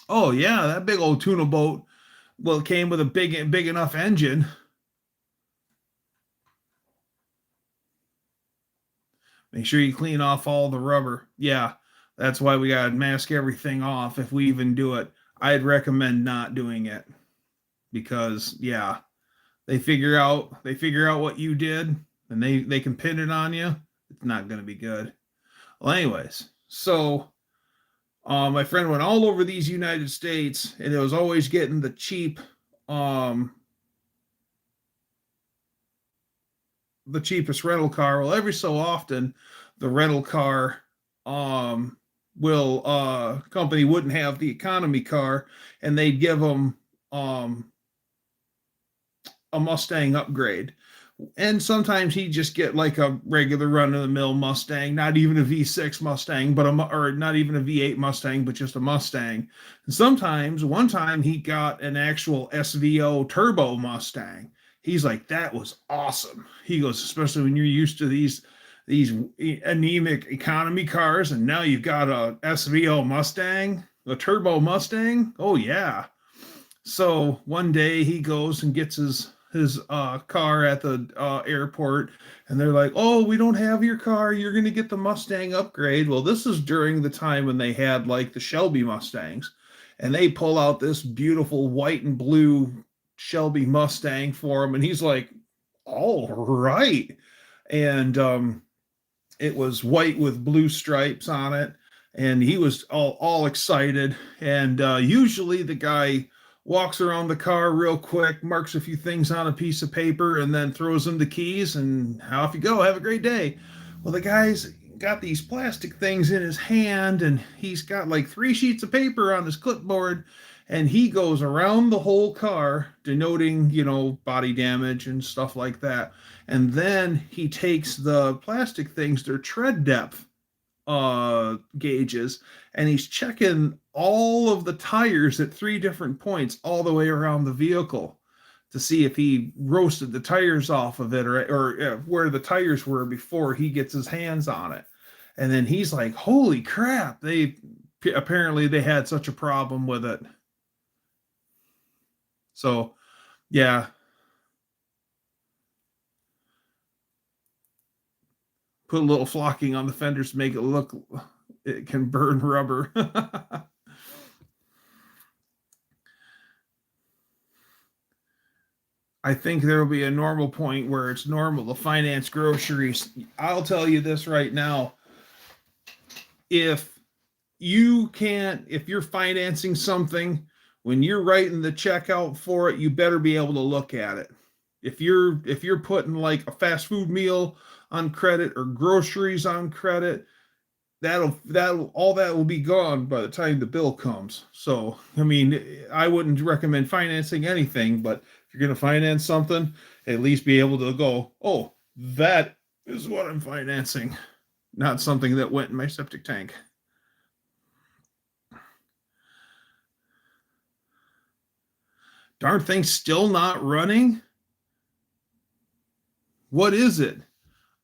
Speaker 1: Oh yeah, that big old tuna boat. Well, it came with a big enough engine. Make sure you clean off all the rubber. Yeah, that's why we gotta mask everything off if we even do it. I'd recommend not doing it, because yeah, they figure out what you did, and they can pin it on you. It's not going to be good. Well, anyways, so My friend went all over these United States, and it was always getting the cheapest rental car. Well, every so often, the rental car will company wouldn't have the economy car, and they'd give them a Mustang upgrade. And sometimes he'd just get like a regular run-of-the-mill Mustang, not even a V6 Mustang, but or not even a V8 Mustang, but just a Mustang. And sometimes, one time, he got an actual SVO turbo Mustang. He's like, that was awesome. He goes, especially when you're used to these anemic economy cars, and now you've got a SVO Mustang, a turbo Mustang. Oh yeah. So one day he goes and gets his car at the airport, and they're like, oh, we don't have your car, you're going to get the Mustang upgrade. Well, this is during the time when they had like the Shelby Mustangs, and they pull out this beautiful white and blue Shelby Mustang for him, and he's like, all right. And it was white with blue stripes on it, and he was all excited. And usually the guy walks around the car real quick, marks a few things on a piece of paper, and then throws him the keys, and off you go. Have a great day. Well, the guy's got these plastic things in his hand, and he's got like 3 sheets of paper on his clipboard, and he goes around the whole car denoting, body damage and stuff like that. And then he takes the plastic things, their tread depth gauges, and he's checking all of the tires at 3 different points all the way around the vehicle to see if he roasted the tires off of it, or where the tires were before he gets his hands on it. And then he's like, holy crap, apparently they had such a problem with it. So yeah, put a little flocking on the fenders to make it look, it can burn rubber. I think there will be a normal point where it's normal to finance groceries. I'll tell you this right now. If you're financing something, when you're writing the check out for it, you better be able to look at it. If you're putting like a fast food meal on credit or groceries on credit, that'll all that will be gone by the time the bill comes. So, I mean, I wouldn't recommend financing anything, but if you're going to finance something, at least be able to go, oh, that is what I'm financing, not something that went in my septic tank. Darn thing's still not running? What is it?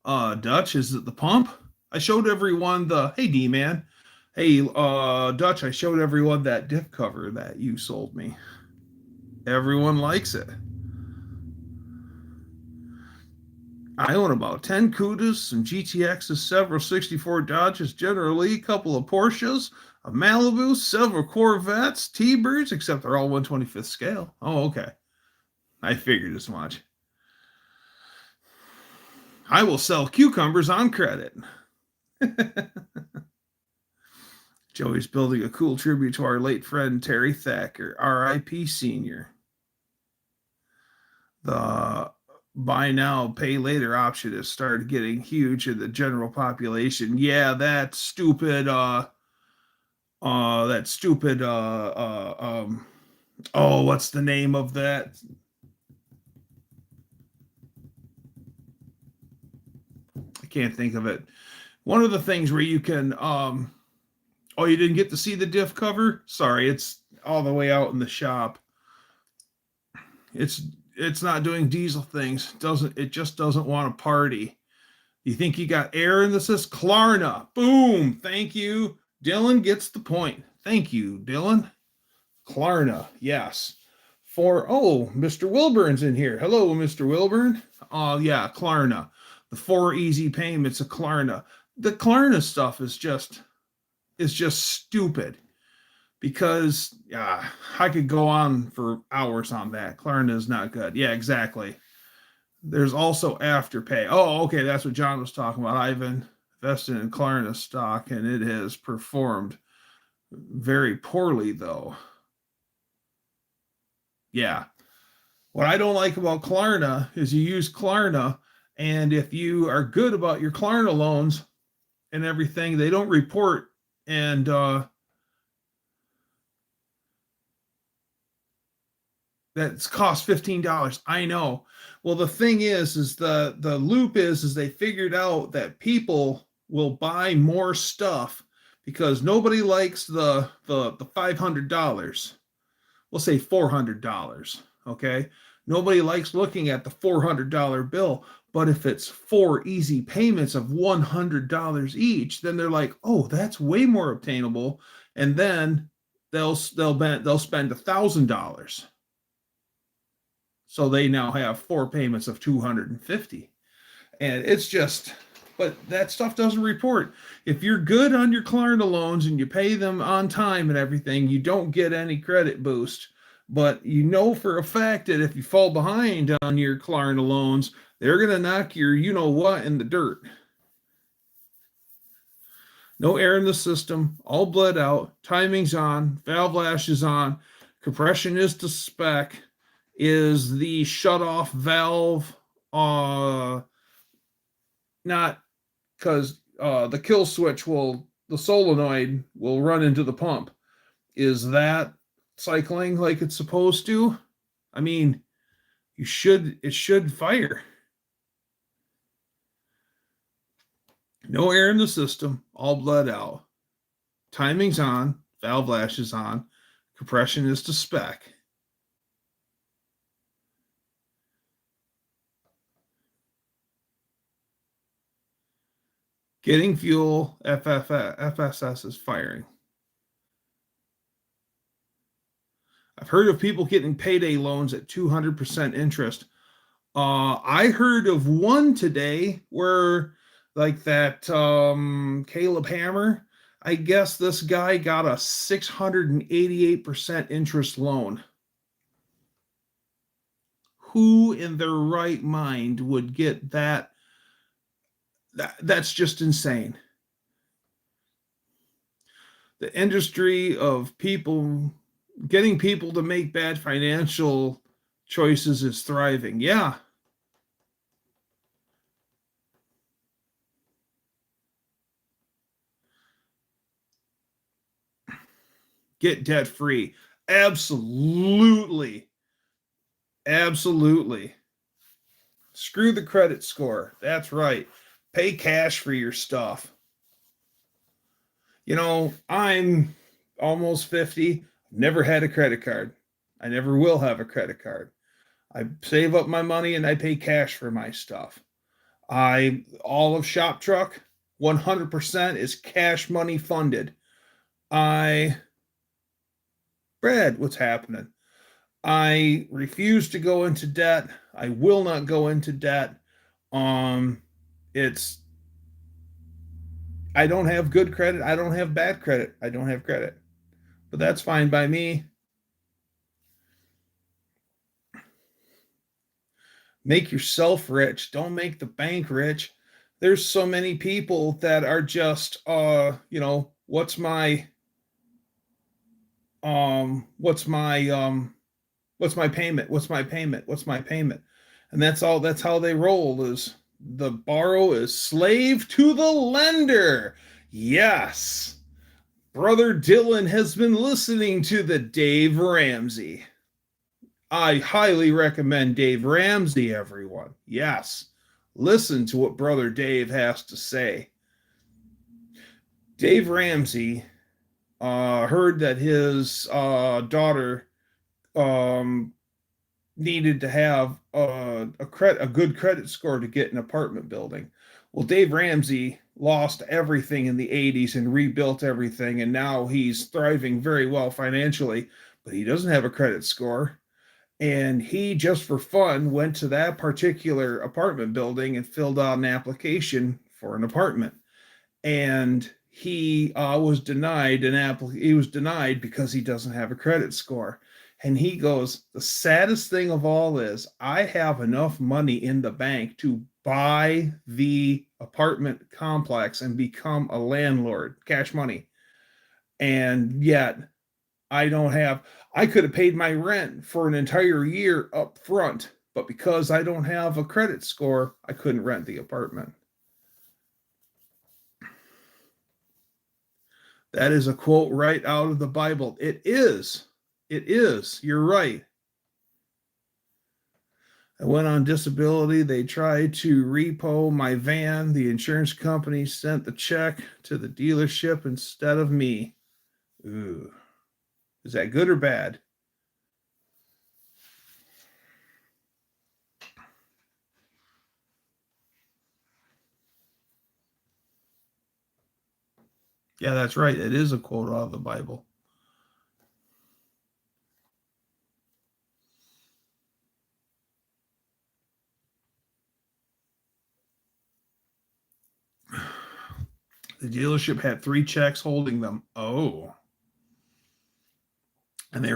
Speaker 1: Dutch, is it the pump? I showed everyone hey D-Man. Hey, Dutch, I showed everyone that diff cover that you sold me. Everyone likes it. I own about 10 Cudas, some GTXs, several 64 Dodges, generally a couple of Porsches, a Malibu, several Corvettes, T-Birds, except they're all 1/25th scale. Oh, okay. I figured as much. I will sell cucumbers on credit. Joey's building a cool tribute to our late friend Terry Thacker, R.I.P. Senior. The buy now, pay later option has started getting huge in the general population. Yeah, that stupid what's the name of that? I can't think of it. One of the things where you can you didn't get to see the diff cover? Sorry, it's all the way out in the shop. It's not doing diesel things. It just doesn't want to party. You think you got air in this? Is Klarna. Boom. Thank you. Dylan gets the point. Thank you, Dylan. Klarna. Yes. Mr. Wilburn's in here. Hello, Mr. Wilburn. Yeah, Klarna. The 4 easy payments of Klarna. The Klarna stuff is just stupid, because I could go on for hours on that. Klarna is not good. Yeah, exactly. There's also Afterpay. Oh, okay, that's what John was talking about. I've invested in Klarna stock, and it has performed very poorly, though. Yeah. What I don't like about Klarna is you use Klarna, and if you are good about your Klarna loans and everything, they don't report, and that's cost $15. I know. Well, the thing is the loop is they figured out that people will buy more stuff because nobody likes the $500. We'll say $400. Okay. Nobody likes looking at the $400 bill. But if it's 4 easy payments of $100 each, then they're like, oh, that's way more obtainable. And then they'll spend $1,000. So they now have 4 payments of $250. And it's just, but that stuff doesn't report. If you're good on your Klarna loans and you pay them on time and everything, you don't get any credit boost. But you know for a fact that if you fall behind on your Klarna loans, they're going to knock your you know what in the dirt. No air in the system, all bled out, timing's on, valve lash is on, compression is to spec. Is the shutoff valve not because the kill switch the solenoid will run into the pump? Is that cycling like it's supposed to? I mean, it should fire. No air in the system, all bled out. Timing's on, valve lash is on, compression is to spec. Getting fuel, FSS is firing. I've heard of people getting payday loans at 200% interest. I heard of one today where, like that Caleb Hammer, I guess this guy got a 688% interest loan. Who in their right mind would get that? That's just insane. The industry of people getting people to make bad financial choices is thriving. Yeah. Get debt free. Absolutely. Absolutely. Screw the credit score. That's right. Pay cash for your stuff. You know, I'm almost 50. Never had a credit card. I never will have a credit card. I save up my money and I pay cash for my stuff. All of Shop Truck, 100% is cash money funded. Brad, what's happening? I refuse to go into debt. I will not go into debt. I don't have good credit. I don't have bad credit. I don't have credit. But that's fine by me. Make yourself rich. Don't make the bank rich. There's so many people that are just what's my payment? What's my payment? And that's how they roll. Is the borrow is slave to the lender. Yes. Brother Dylan has been listening to the Dave Ramsey. I highly recommend Dave Ramsey, everyone. Yes. Listen to what Brother Dave has to say. Dave Ramsey heard that his daughter needed to have a good credit score to get an apartment building. Well, Dave Ramsey lost everything in the 80s and rebuilt everything, and now he's thriving very well financially, but he doesn't have a credit score. And he, just for fun, went to that particular apartment building and filled out an application for an apartment. And he was denied he was denied because he doesn't have a credit score. And he goes, the saddest thing of all is I have enough money in the bank to buy the apartment complex and become a landlord, cash money. And yet I could have paid my rent for an entire year up front, but because I don't have a credit score, I couldn't rent the apartment. That is a quote right out of the Bible. It is. It is. You're right. I went on disability. They tried to repo my van. The insurance company sent the check to the dealership instead of me. Ooh. Is that good or bad? Yeah, that's right. It is a quote out of the Bible. The dealership had 3 checks holding them. Oh. And they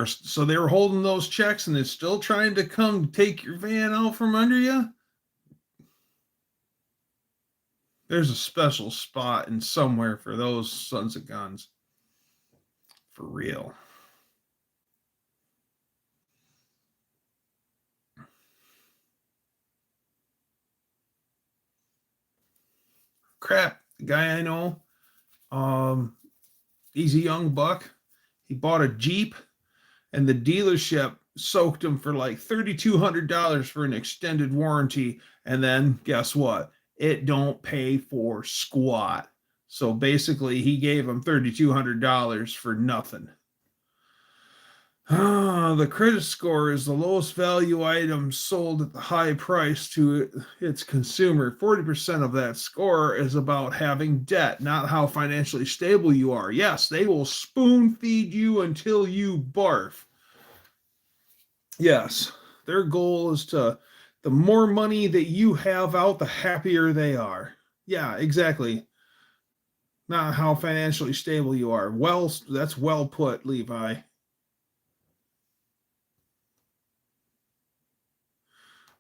Speaker 1: were holding those checks and they're still trying to come take your van out from under you. There's a special spot in somewhere for those sons of guns. For real. Crap. The guy I know, he's a young buck. He bought a Jeep and the dealership soaked him for like $3,200 for an extended warranty. And then guess what? It don't pay for squat. So basically, he gave him $3,200 for nothing. The credit score is the lowest value item sold at the high price to its consumer. 40% of that score is about having debt, not how financially stable you are. Yes, they will spoon feed you until you barf. Yes, their goal is the more money that you have out, the happier they are. Yeah, exactly. Not how financially stable you are. Well, that's well put, Levi.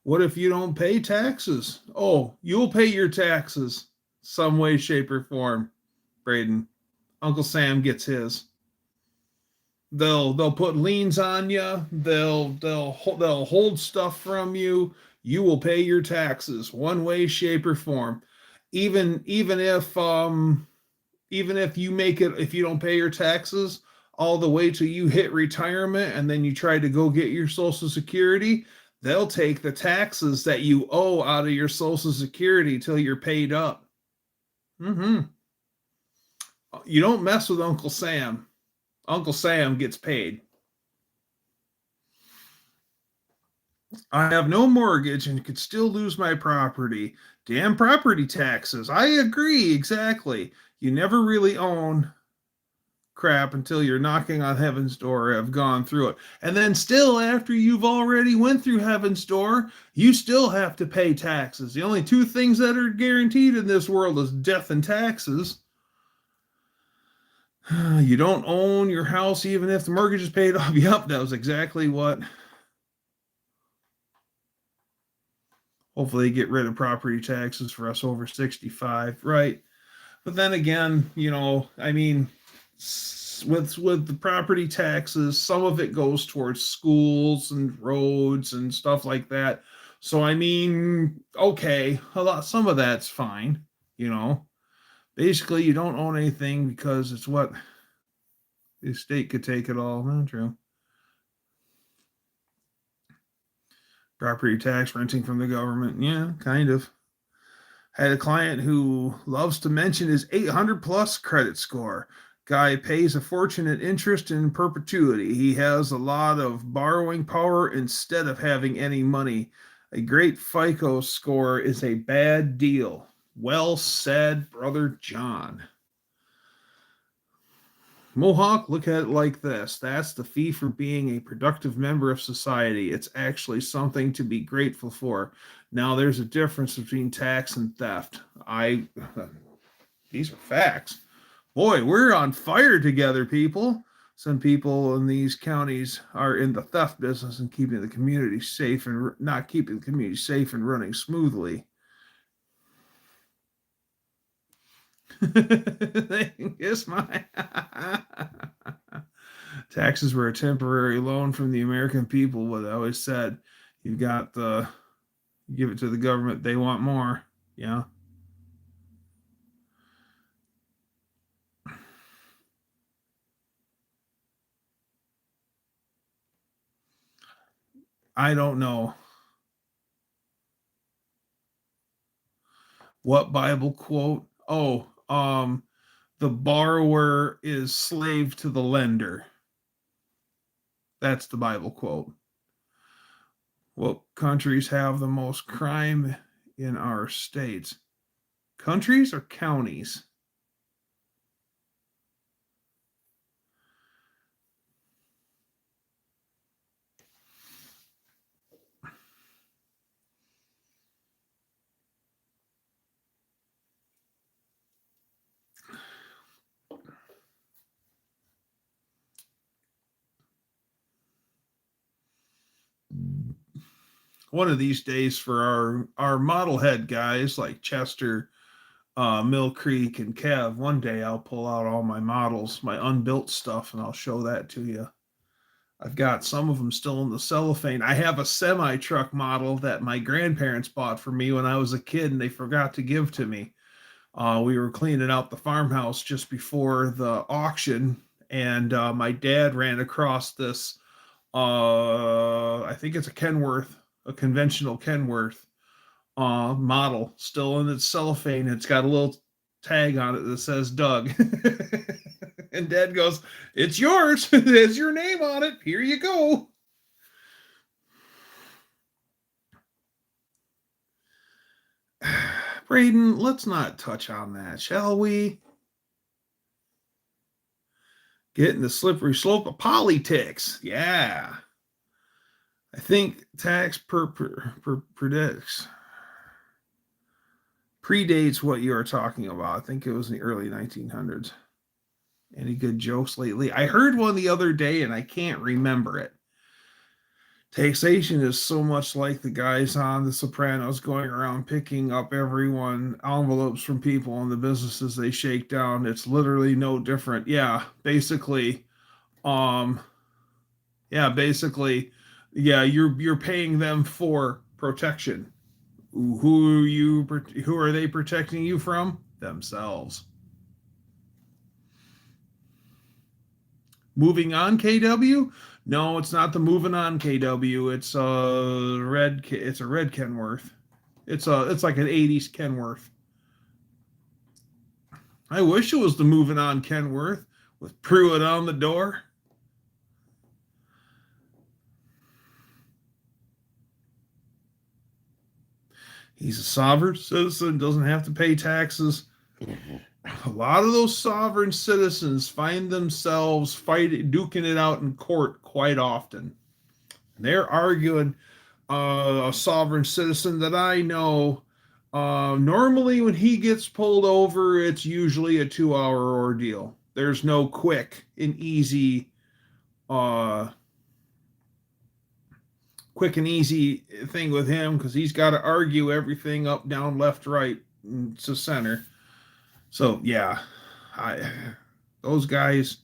Speaker 1: What if you don't pay taxes? Oh, you'll pay your taxes some way, shape, or form, Braden. Uncle Sam gets his. They'll put liens on you. They'll hold stuff from you. You will pay your taxes one way, shape, or form. Even if you make it, if you don't pay your taxes all the way till you hit retirement and then you try to go get your Social Security, they'll take the taxes that you owe out of your Social Security till you're paid up. Mm-hmm. You don't mess with Uncle Sam. Uncle Sam gets paid. I have no mortgage and could still lose my property. Damn property taxes. I agree, exactly. You never really own crap until you're knocking on heaven's door or have gone through it. And then still, after you've already went through heaven's door, you still have to pay taxes. The only 2 things that are guaranteed in this world is death and taxes. You don't own your house even if the mortgage is paid off. Yep, that was exactly what. Hopefully get rid of property taxes for us over 65, right? But then again, I mean, with the property taxes, some of it goes towards schools and roads and stuff like that. So I mean, okay, some of that's fine, Basically, you don't own anything because it's what the state could take it all. Not true. Property tax, renting from the government. Yeah, kind of. Had a client who loves to mention his 800 plus credit score. Guy pays a fortune in interest in perpetuity. He has a lot of borrowing power instead of having any money. A great FICO score is a bad deal. Well said, Brother John. Mohawk, look at it like this. That's the fee for being a productive member of society. It's actually something to be grateful for. Now, there's a difference between tax and theft. These are facts. Boy, we're on fire together, people. Some people in these counties are in the theft business and keeping the community safe and not keeping the community safe and running smoothly. They can kiss my. Taxes were a temporary loan from the American people. What I always said, you got the, you give it to the government, they want more. Yeah. I don't know what Bible quote. Oh, the borrower is slave to the lender. That's the Bible quote. What countries have the most crime in our states? Countries or counties? One of these days for our model head guys like Chester, Mill Creek, and Kev, one day I'll pull out all my models, my unbuilt stuff, and I'll show that to you. I've got some of them still in the cellophane. I have a semi truck model that my grandparents bought for me when I was a kid and they forgot to give to me. We were cleaning out the farmhouse just before the auction, and my dad ran across this. I think it's a Kenworth, a conventional Kenworth model, still in its cellophane. It's got a little tag on it that says Doug. And Dad goes, "It's yours. There's your name on it. Here you go." Braden, let's not touch on that, shall we? Getting the slippery slope of politics. Yeah. I think tax predicts predates what you are talking about. I think it was in the early 1900s. Any good jokes lately? I heard one the other day and I can't remember it. Taxation is so much like the guys on The Sopranos going around picking up everyone envelopes from people and the businesses they shake down. It's literally no different. Yeah, basically, you're paying them for protection. Who are they protecting you from? Themselves. Moving on, KW? No, it's not the moving on KW. It's a red Kenworth. It's like an 80s Kenworth. I wish it was the moving on Kenworth with Pruitt on the door. He's a sovereign citizen, doesn't have to pay taxes. A lot of those sovereign citizens find themselves duking it out in court quite often. They're arguing. A sovereign citizen that I know, normally when he gets pulled over, it's usually a 2-hour ordeal. There's no quick and easy thing with him because he's got to argue everything up, down, left, right, to center. So yeah, those guys,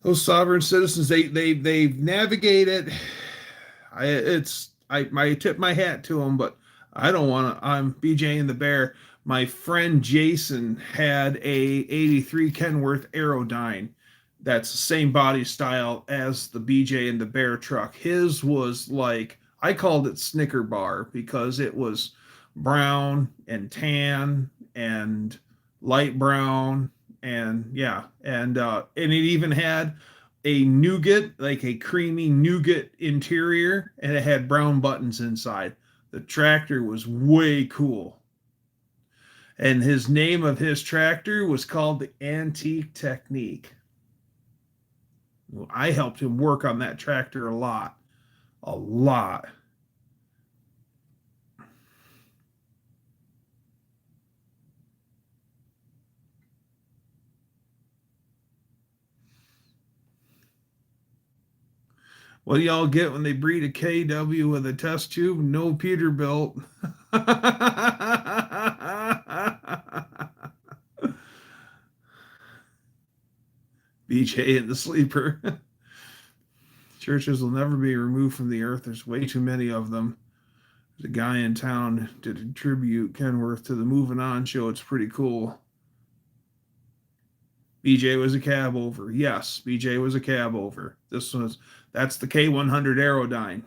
Speaker 1: those sovereign citizens, they navigate it. I tip my hat to them, but I don't want to. I'm BJ and the Bear. My friend Jason had a 83 Kenworth Aerodyne. That's the same body style as the BJ and the Bear truck. His was like, I called it Snicker Bar because it was brown and tan and light brown, and yeah, and it even had a nougat, like a creamy nougat interior, and it had brown buttons inside. The tractor was way cool. And his name of his tractor was called the Antique Technique. I helped him work on that tractor a lot. A lot. What do y'all get when they breed a KW with a test tube? No Peterbilt. BJ and the sleeper. Churches will never be removed from the earth. There's way too many of them. There's a guy in town did a tribute Kenworth to the Moving On show. It's pretty cool. BJ was a cab over. Yes, BJ was a cab over. That's the K100 Aerodyne.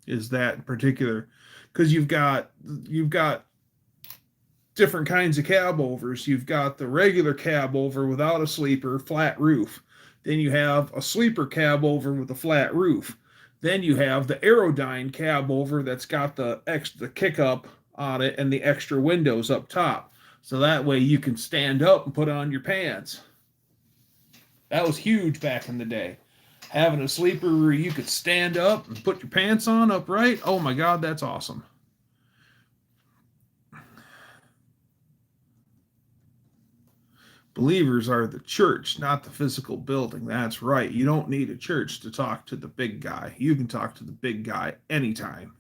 Speaker 1: Is that particular? Because you've got different kinds of cab overs. You've got the regular cab over without a sleeper, flat roof. Then you have a sleeper cab over with a flat roof. Then you have the Aerodyne cab over that's got the kick up on it and the extra windows up top. So that way you can stand up and put on your pants. That was huge back in the day. Having a sleeper where you could stand up and put your pants on upright. Oh my God, that's awesome. Believers are the church, not the physical building. That's right. You don't need a church to talk to the big guy. You can talk to the big guy anytime.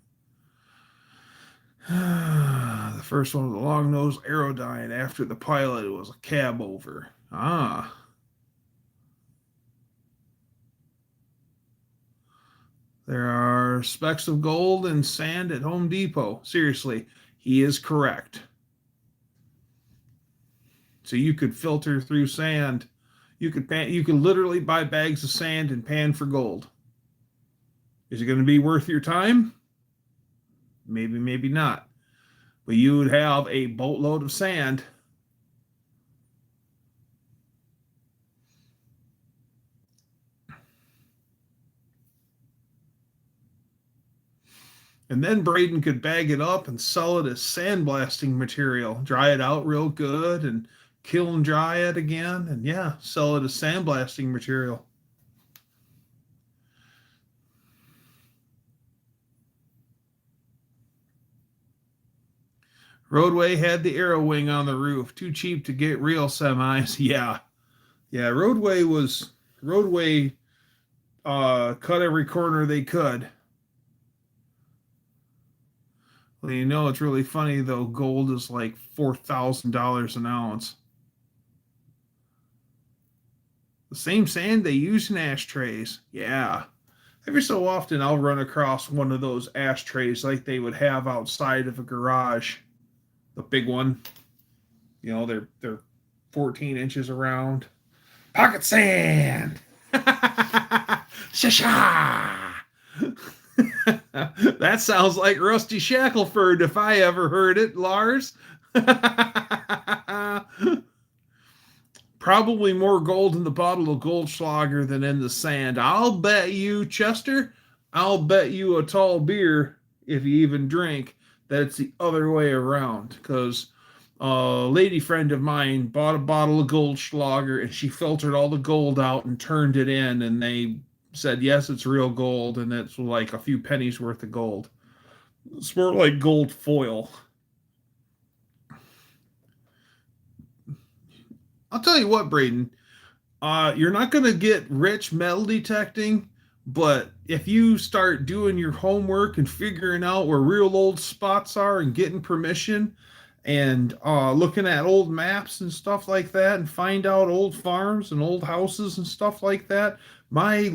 Speaker 1: The first one was a long-nosed Aerodyne. After the pilot, it was a cab over. Ah. There are specks of gold and sand at Home Depot. Seriously, he is correct. So you could filter through sand. You could literally buy bags of sand and pan for gold. Is it going to be worth your time? Maybe, maybe not. But you would have a boatload of sand. And then Braden could bag it up and sell it as sandblasting material. Dry it out real good and kiln dry it again. And yeah, sell it as sandblasting material. Roadway had the arrow wing on the roof. Too cheap to get real semis. Yeah. Yeah, Roadway cut every corner they could. Well, you know, it's really funny though. Gold is like $4,000 an ounce. The same sand they use in ashtrays. Yeah. Every so often I'll run across one of those ashtrays like they would have outside of a garage. The big one. You know, they're 14 inches around. Pocket sand. Sha-sha. That sounds like Rusty Shackelford if I ever heard it, Lars. Probably more gold in the bottle of Goldschlager than in the sand. I'll bet you, Chester, I'll bet you a tall beer, if you even drink, that it's the other way around. Because a lady friend of mine bought a bottle of Goldschlager and she filtered all the gold out and turned it in, and they said, yes, it's real gold, and it's like a few pennies worth of gold. It's more like gold foil. I'll tell you what, Braden, you're not going to get rich metal detecting, but if you start doing your homework and figuring out where real old spots are and getting permission and looking at old maps and stuff like that and find out old farms and old houses and stuff like that, my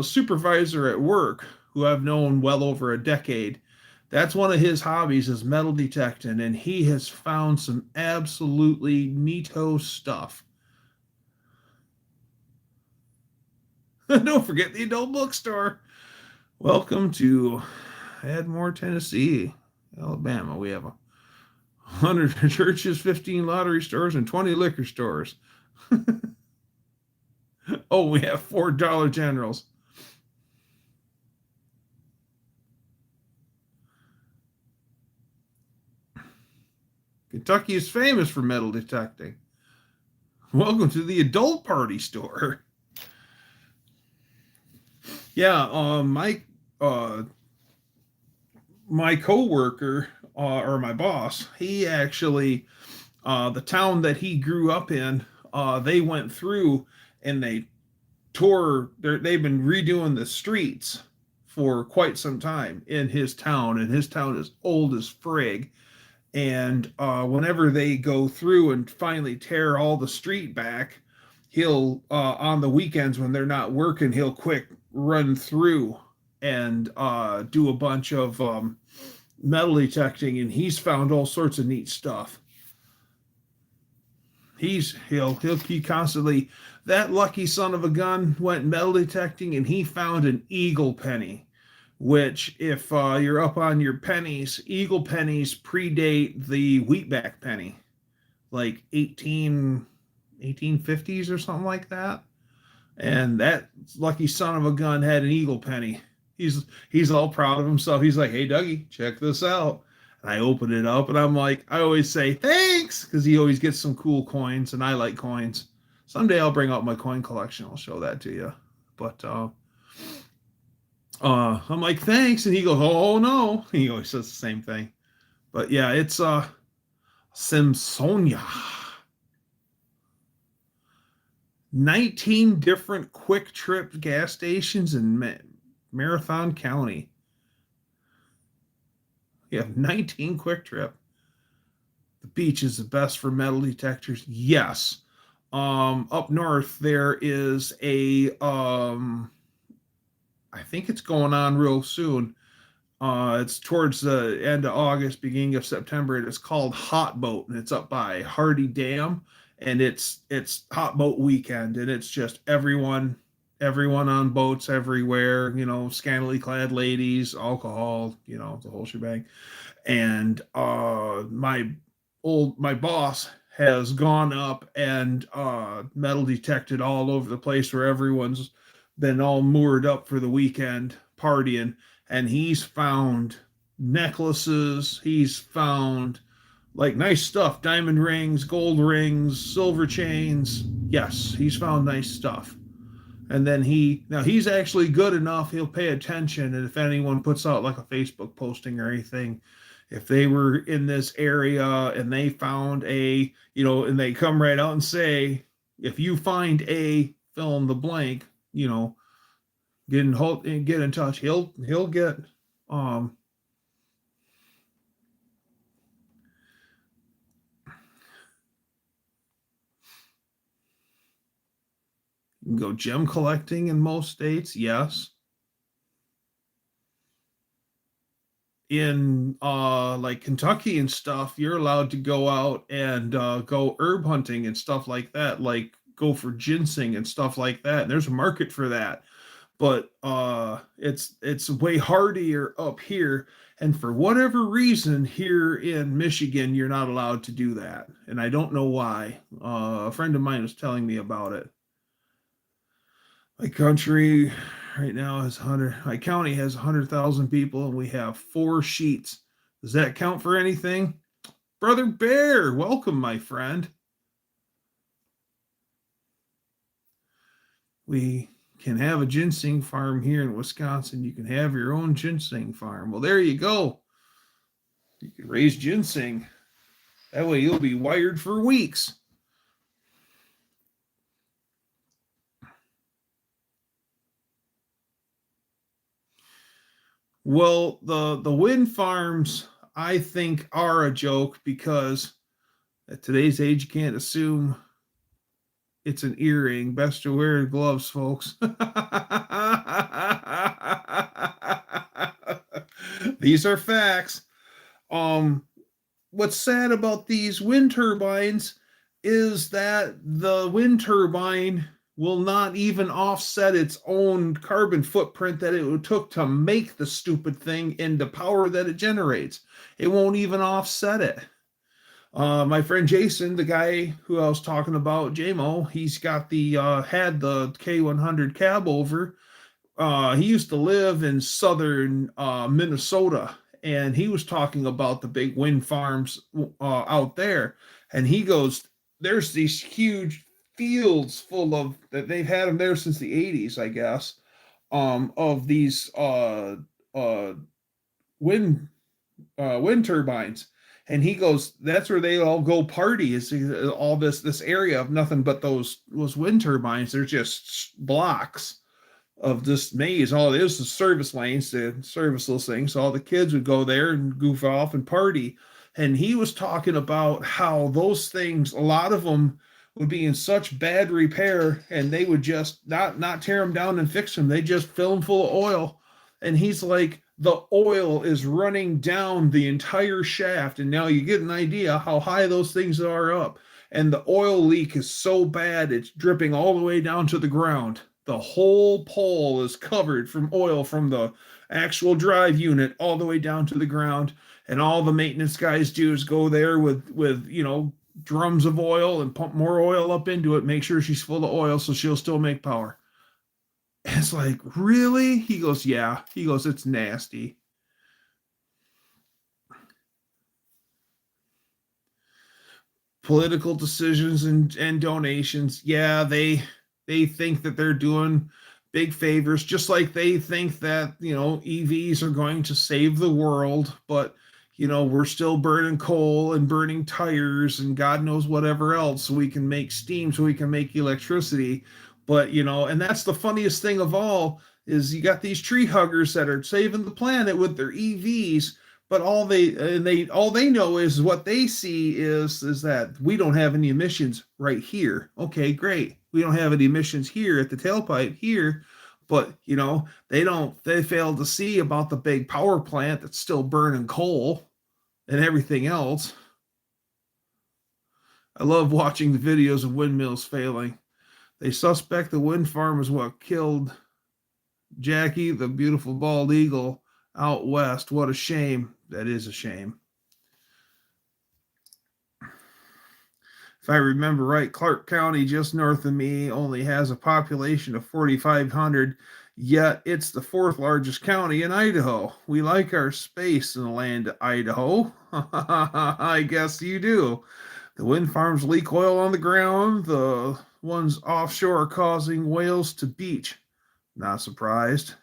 Speaker 1: supervisor at work, who I've known well over a decade, that's one of his hobbies is metal detecting, and he has found some absolutely neato stuff. Don't forget the adult bookstore. Welcome to Admore, Tennessee, Alabama. We have 100 churches, 15 lottery stores, and 20 liquor stores. Oh, we have 4 Dollar Generals. Kentucky is famous for metal detecting. Welcome to the adult party store. Yeah, my coworker or my boss, he actually, the town that he grew up in, they went through and they've been redoing the streets for quite some time in his town, and his town is old as frig. And whenever they go through and finally tear all the street back, he'll on the weekends when they're not working, he'll quick run through and do a bunch of metal detecting, and he's found all sorts of neat stuff. He'll he constantly, that lucky son of a gun went metal detecting and he found an eagle penny, which if you're up on your pennies, eagle pennies predate the wheatback penny, like 1850s or something like that. And that lucky son of a gun had an eagle penny. He's all proud of himself. He's like, "Hey Dougie, check this out." And I open it up and I'm like, I always say thanks because he always gets some cool coins and I like coins. Someday I'll bring out my coin collection. I'll show that to you. But I'm like, thanks, and he goes, "Oh no." He always says the same thing. But yeah, it's Simsonia. 19 different quick trip gas stations in Marathon County. You have 19 quick trip. The beach is the best for metal detectors. Yes. Up north there is a I think it's going on real soon. It's towards the end of August, beginning of September. It's called Hot Boat, and it's up by Hardy Dam, and it's Hot Boat weekend, and it's just everyone on boats everywhere. You know, scantily clad ladies, alcohol, you know, the whole shebang. And my boss has gone up and metal detected all over the place where everyone's been all moored up for the weekend partying, and he's found necklaces, he's found like nice stuff, diamond rings, gold rings, silver chains. Yes, he's found nice stuff. And then he's actually good enough, he'll pay attention, and if anyone puts out like a Facebook posting or anything, if they were in this area and they found a, you know, and they come right out and say, if you find a fill in the blank, you know, get in touch. He'll get you can go gem collecting in most states, yes. In like Kentucky and stuff, you're allowed to go out and go herb hunting and stuff like that, like go for ginseng and stuff like that. And there's a market for that. But it's way hardier up here, and for whatever reason here in Michigan you're not allowed to do that, and I don't know why. A friend of mine was telling me about it. My country right now has 100, my county has 100,000 people and we have 4 sheets. Does that count for anything? Brother Bear, welcome, my friend. We can have a ginseng farm here in Wisconsin. You can have your own ginseng farm. Well, there you go. You can raise ginseng. That way you'll be wired for weeks. Well, the wind farms, I think, are a joke because at today's age, you can't assume it's an earring. Best to wear gloves, folks. These are facts. What's sad about these wind turbines is that the wind turbine will not even offset its own carbon footprint that it took to make the stupid thing into power that it generates. It won't even offset it. My friend Jason, the guy who I was talking about, JMO, he's got had the K100 cab over. He used to live in southern Minnesota, and he was talking about the big wind farms out there. And he goes, there's these huge fields full of, that they've had them there since the 80s, I guess, of these wind turbines. And he goes, that's where they all go party, is all this area of nothing but those wind turbines. They're just blocks of this maze. All it is service lanes to service those things. So all the kids would go there and goof off and party. And he was talking about how those things, a lot of them would be in such bad repair, and they would just not tear them down and fix them. They just fill them full of oil. And he's like, the oil is running down the entire shaft. And now you get an idea how high those things are up. And the oil leak is so bad, it's dripping all the way down to the ground. The whole pole is covered from oil from the actual drive unit all the way down to the ground. And all the maintenance guys do is go there with drums of oil and pump more oil up into it, make sure she's full of oil so she'll still make power. And it's like, really? He goes, yeah. He goes, it's nasty. Political decisions and donations, yeah, they think that they're doing big favors, just like they think that EVs are going to save the world, but we're still burning coal and burning tires and God knows whatever else so we can make steam, so we can make electricity. But and that's the funniest thing of all, is you got these tree huggers that are saving the planet with their EVs, but all they know is what they see is that we don't have any emissions right here. Okay, great. We don't have any emissions here at the tailpipe here, but they fail to see about the big power plant that's still burning coal and everything else. I love watching the videos of windmills failing. They suspect the wind farm is what killed Jackie, the beautiful bald eagle, out west. What a shame. That is a shame. If I remember right, Clark County, just north of me, only has a population of 4,500, yet it's the fourth largest county in Idaho. We like our space in the land of Idaho. I guess you do. The wind farms leak oil on the ground. The ones offshore are causing whales to beach. Not surprised.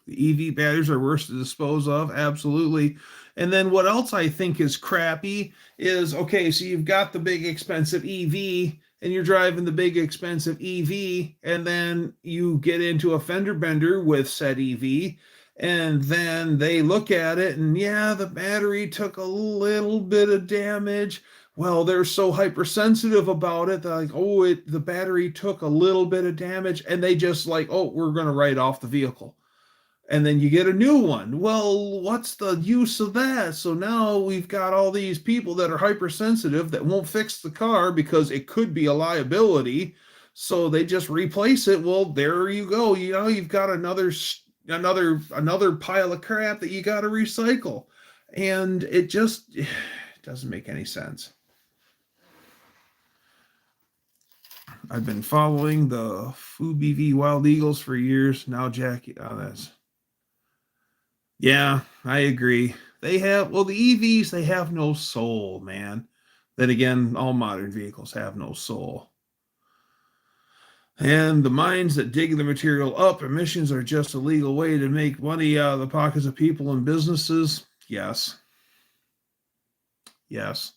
Speaker 1: The EV batteries are worse to dispose of, absolutely. And then what else I think is crappy is, okay, so you've got the big expensive EV and you're driving the big expensive EV, and then you get into a fender bender with said EV, and then they look at it and yeah, the battery took a little bit of damage. Well, they're so hypersensitive about it. They're like, oh, the battery took a little bit of damage, and they just like, oh, we're going to write off the vehicle. And then you get a new one. Well, what's the use of that? So now we've got all these people that are hypersensitive that won't fix the car because it could be a liability. So they just replace it. Well, there you go. You've got another pile of crap that you got to recycle. And it just doesn't make any sense. I've been following the FUBV Wild Eagles for years. Now Jackie, yeah, I agree. The EVs, they have no soul, man. Then again, all modern vehicles have no soul. And the mines that dig the material up, emissions are just a legal way to make money out of the pockets of people and businesses. Yes. Yes.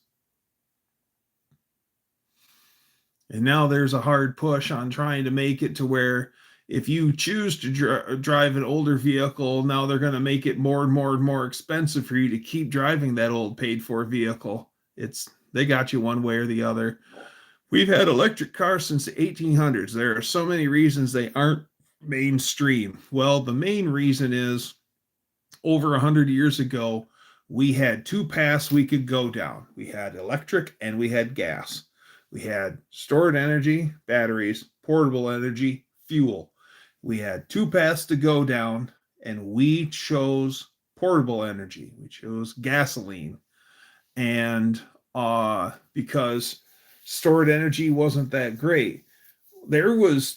Speaker 1: And now there's a hard push on trying to make it to where if you choose to drive an older vehicle, now they're going to make it more and more and more expensive for you to keep driving that old paid-for vehicle. They got you one way or the other. We've had electric cars since the 1800s. There are so many reasons they aren't mainstream. Well, the main reason is over 100 years ago, we had two paths we could go down. We had electric and we had gas. We had stored energy, batteries, portable energy, fuel. We had two paths to go down, and we chose portable energy. We chose gasoline. And because stored energy wasn't that great, there was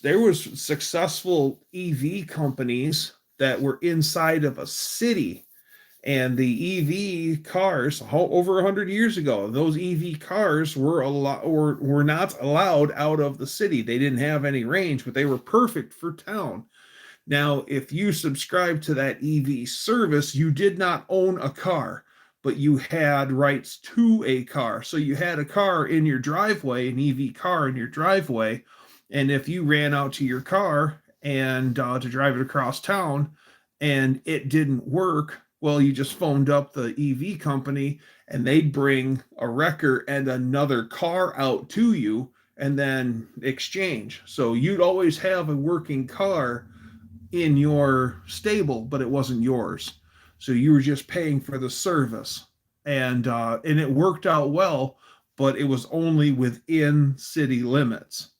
Speaker 1: successful EV companies that were inside of a city, and the EV cars over 100 years ago, those EV cars were not allowed out of the city. They didn't have any range, but they were perfect for town. Now, if you subscribe to that EV service, you did not own a car, but you had rights to a car. So you had a car in your driveway, an EV car in your driveway, and if you ran out to your car and to drive it across town, and it didn't work. Well, you just phoned up the EV company and they'd bring a wrecker and another car out to you and then exchange. So you'd always have a working car in your stable, but it wasn't yours. So you were just paying for the service, and it worked out well, but it was only within city limits.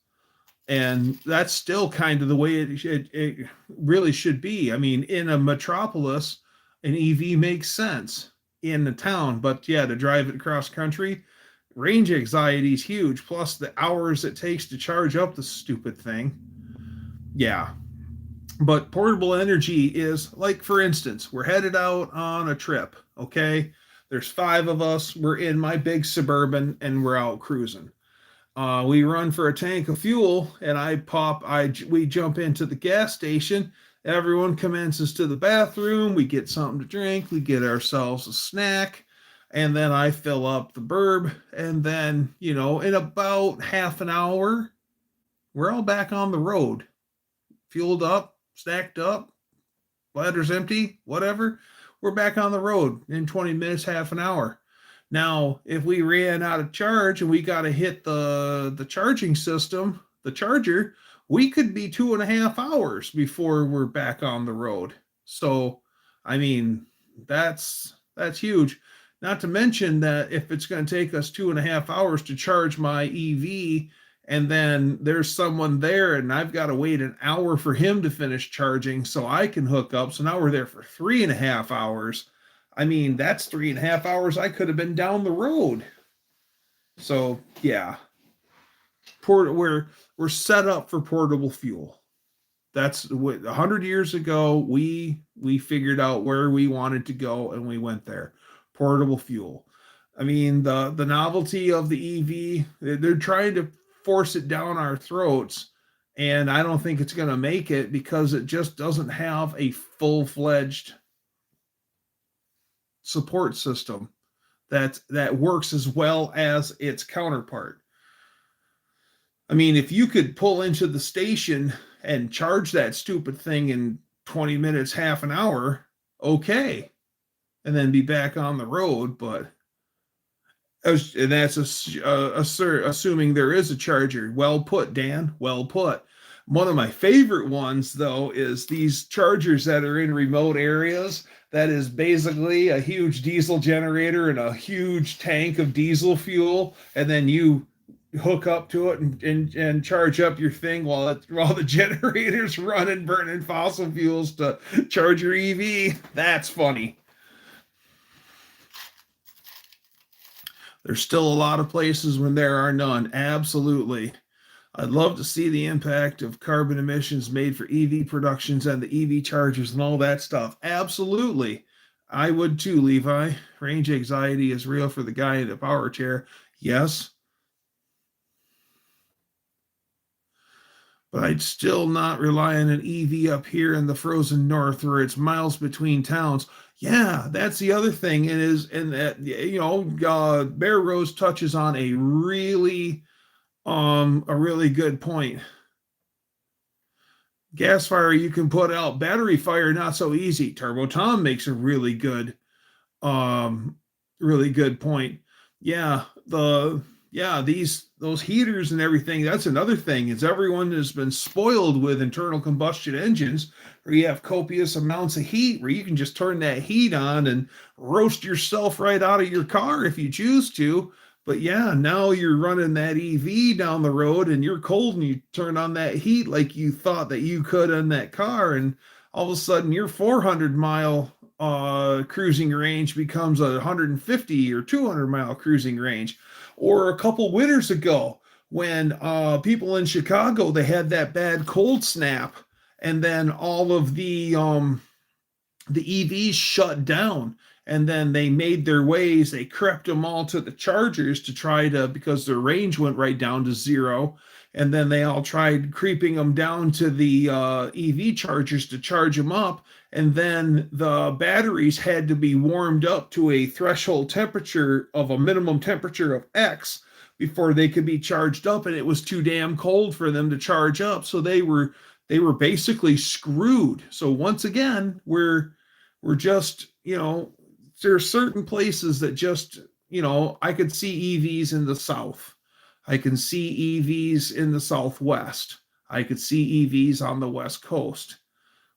Speaker 1: And that's still kind of the way it really should be. I mean, in a metropolis, an EV makes sense in the town, but yeah, to drive it across country, range anxiety is huge. Plus the hours it takes to charge up the stupid thing. Yeah, but portable energy is like, for instance, we're headed out on a trip. Okay, there's 5 of us. We're in my big Suburban and we're out cruising. We run for a tank of fuel, and we jump into the gas station. Everyone commences to the bathroom. We get something to drink. We get ourselves a snack, and then I fill up the burb. And then, in about half an hour, we're all back on the road, fueled up, stacked up, bladder's empty, whatever. We're back on the road in 20 minutes, half an hour. Now, if we ran out of charge and we got to hit the charging system, the charger, we could be 2.5 hours before we're back on the road. So, I mean, that's huge. Not to mention that if it's going to take us 2.5 hours to charge my EV, and then there's someone there and I've got to wait an hour for him to finish charging so I can hook up. So now we're there for 3.5 hours. I mean, that's 3.5 hours I could have been down the road. So yeah, we're set up for portable fuel. That's what 100 years ago we figured out where we wanted to go and we went there. Portable fuel. I mean, the novelty of the EV, they're trying to force it down our throats, and I don't think it's going to make it because it just doesn't have a full-fledged support system that works as well as its counterpart. I mean, if you could pull into the station and charge that stupid thing in 20 minutes, half an hour, okay, and then be back on the road, but and that's assuming there is a charger. Well put, Dan. Well put. One of my favorite ones, though, is these chargers that are in remote areas. That is basically a huge diesel generator and a huge tank of diesel fuel, and then you hook up to it and charge up your thing while the generator's running, burning fossil fuels to charge your EV. That's funny. There's still a lot of places when there are none. Absolutely. I'd love to see the impact of carbon emissions made for EV productions and the EV chargers and all that stuff. Absolutely. I would too, Levi. Range anxiety is real for the guy in the power chair. Yes. But I'd still not rely on an EV up here in the frozen north where it's miles between towns. Yeah, that's the other thing. Bear Rose touches on a really good point. Gas fire you can put out, battery fire not so easy. Turbo Tom makes a really good point. Yeah, those heaters and everything, that's another thing, is everyone has been spoiled with internal combustion engines where you have copious amounts of heat where you can just turn that heat on and roast yourself right out of your car if you choose to. But yeah, now you're running that EV down the road and you're cold and you turn on that heat like you thought that you could on that car, and all of a sudden your 400-mile cruising range becomes a 150 or 200-mile cruising range. Or a couple winters ago when people in Chicago, they had that bad cold snap, and then all of the EVs shut down, and then they made their ways, they crept them all to the chargers to try to, because their range went right down to zero, and then they all tried creeping them down to the EV chargers to charge them up, and then the batteries had to be warmed up to a threshold temperature of a minimum temperature of X before they could be charged up, and it was too damn cold for them to charge up, so they were they were basically screwed. So once again, we're just, there are certain places that just, I could see EVs in the south. I can see EVs in the southwest. I could see EVs on the west coast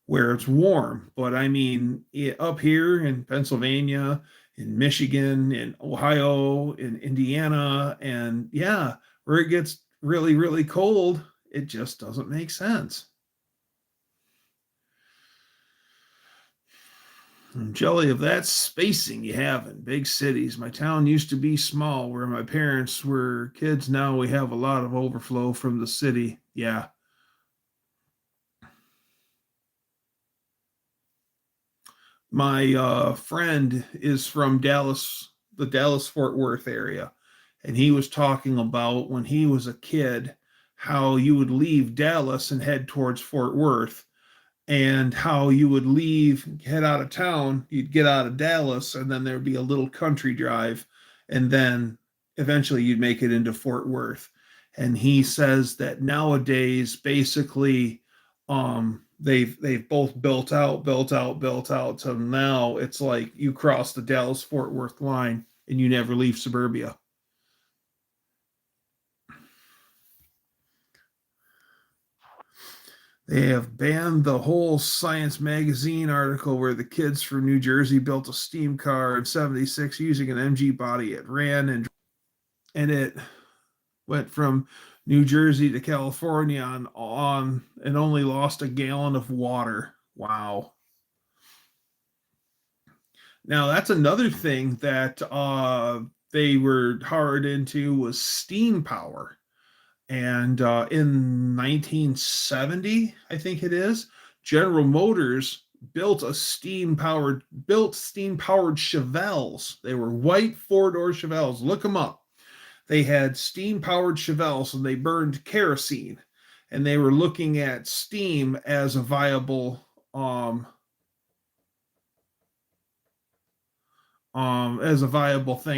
Speaker 1: where it's warm. But I mean, up here in Pennsylvania, in Michigan, in Ohio, in Indiana, and yeah, where it gets really, really cold, it just doesn't make sense. I'm jelly of that spacing you have in big cities. My town used to be small where my parents were kids. Now we have a lot of overflow from the city. Yeah. My friend is from Dallas, the Dallas Fort Worth area, and he was talking about when he was a kid how you would leave Dallas and head towards Fort Worth, and how you would head out of town, you'd get out of Dallas, and then there'd be a little country drive, and then eventually you'd make it into Fort Worth. And he says that nowadays, basically, they've both built out. So now it's like you cross the Dallas Fort Worth line and you never leave suburbia. They have banned the whole Science Magazine article where the kids from New Jersey built a steam car in '76 using an MG body. It ran and it went from New Jersey to California on and only lost a gallon of water. Wow. Now that's another thing that they were hard into was steam power. And in 1970, I think it is, General Motors built steam powered Chevelles. They were white 4-door Chevelles. Look them up. They had steam powered Chevelles and they burned kerosene, and they were looking at steam as a viable thing,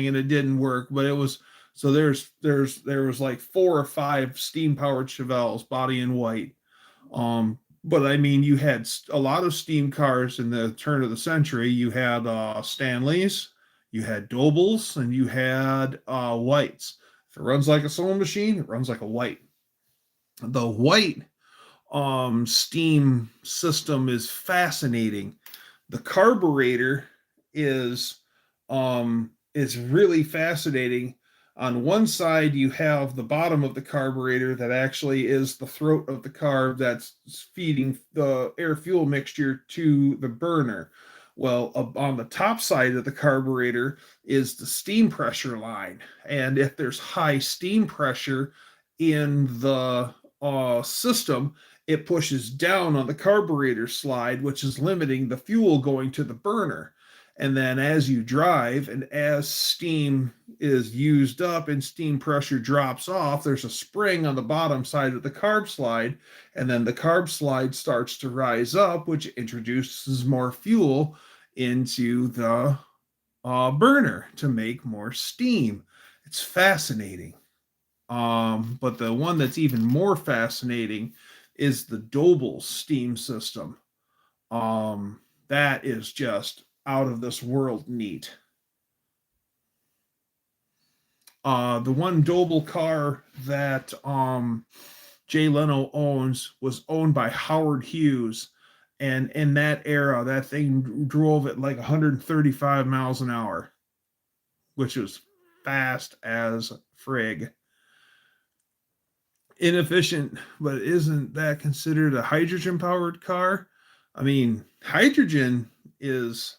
Speaker 1: and it didn't work. But it was so there was like 4 or 5 steam powered Chevelles, body in white. But I mean, you had a lot of steam cars in the turn of the century. You had Stanleys, you had Dobles, and you had Whites. If it runs like a sewing machine, it runs like a White. The White steam system is fascinating. The carburetor is really fascinating. On one side, you have the bottom of the carburetor that actually is the throat of the carb that's feeding the air fuel mixture to the burner. Well, on the top side of the carburetor is the steam pressure line. And if there's high steam pressure in the system, it pushes down on the carburetor slide, which is limiting the fuel going to the burner. And then as you drive and as steam is used up and steam pressure drops off, there's a spring on the bottom side of the carb slide. And then the carb slide starts to rise up, which introduces more fuel into the burner to make more steam. It's fascinating. But the one that's even more fascinating is the Doble steam system. That is just out of this world neat. The one Doble car that Jay Leno owns was owned by Howard Hughes. And in that era, that thing drove at like 135 miles an hour, which was fast as frig. Inefficient, but isn't that considered a hydrogen powered car? I mean, hydrogen is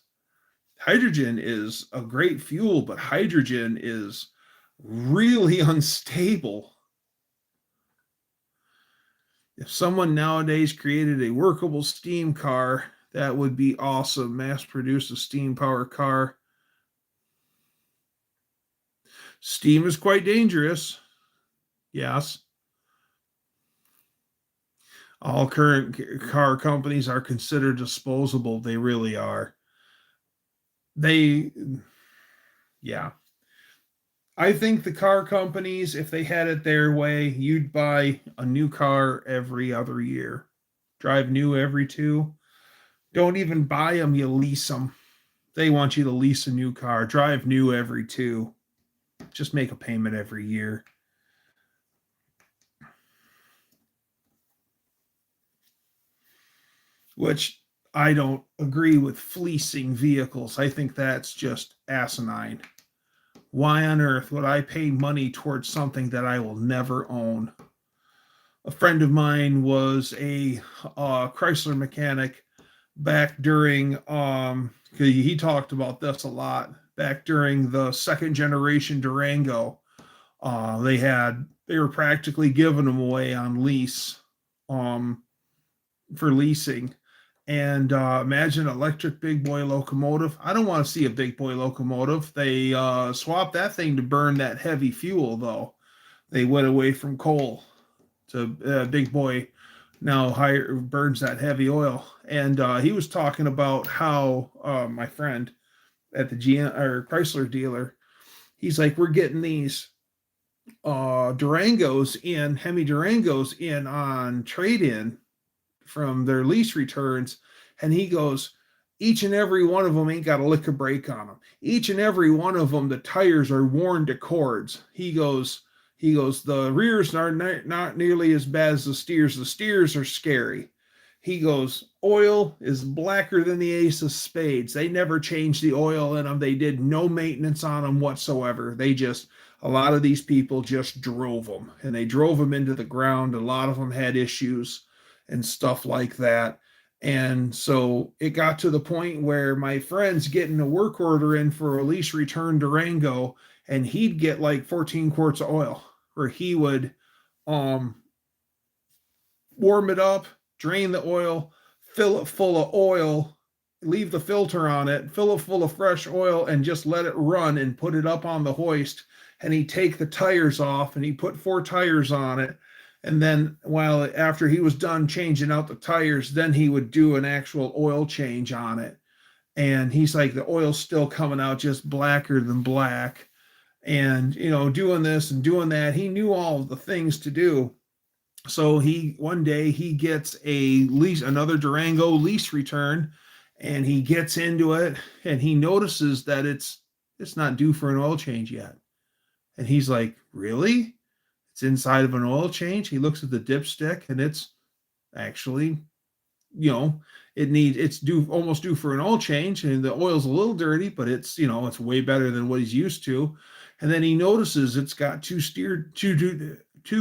Speaker 1: a great fuel, but hydrogen is really unstable. If someone nowadays created a workable steam car, that would be awesome. Mass produce a steam power car. Steam is quite dangerous. Yes. All current car companies are considered disposable. They really are. Yeah. I think the car companies, if they had it their way, you'd buy a new car every other year. Drive new every 2. Don't even buy them, you lease them. They want you to lease a new car. Drive new every 2. Just make a payment every year. Which I don't agree with fleecing vehicles. I think that's just asinine. Why on earth would I pay money towards something that I will never own? A friend of mine was a Chrysler mechanic back during, he talked about this a lot, back during the second generation Durango. They were practically giving them away on lease for leasing. And imagine an electric big boy locomotive. I don't want to see a big boy locomotive. They swapped that thing to burn that heavy fuel, though. They went away from coal to big boy now burns that heavy oil. And he was talking about how my friend at the GM or Chrysler dealer, he's like, we're getting these Durangos in, Hemi Durangos in on trade-in from their lease returns, and he goes, each and every one of them ain't got a lick of brake on them. Each and every one of them, the tires are worn to cords. He goes, the rears are not nearly as bad as the steers. The steers are scary. He goes, oil is blacker than the ace of spades. They never changed the oil in them. They did no maintenance on them whatsoever. A lot of these people just drove them, and they drove them into the ground. A lot of them had issues and stuff like that. And so it got to the point where my friend's getting a work order in for a lease return Durango, and he'd get like 14 quarts of oil, where he would warm it up, drain the oil, fill it full of oil, leave the filter on it, fill it full of fresh oil, and just let it run and put it up on the hoist. And he'd take the tires off, and he put 4 tires on it. And then after he was done changing out the tires, then he would do an actual oil change on it. And he's like, the oil's still coming out just blacker than black. And, doing this and doing that, he knew all of the things to do. So one day he gets another Durango lease return, and he gets into it, and he notices that it's not due for an oil change yet. And he's like, really? It's inside of an oil change. He looks at the dipstick, and it's actually, it's almost due for an oil change, and the oil's a little dirty, but it's way better than what he's used to. And then he notices it's got two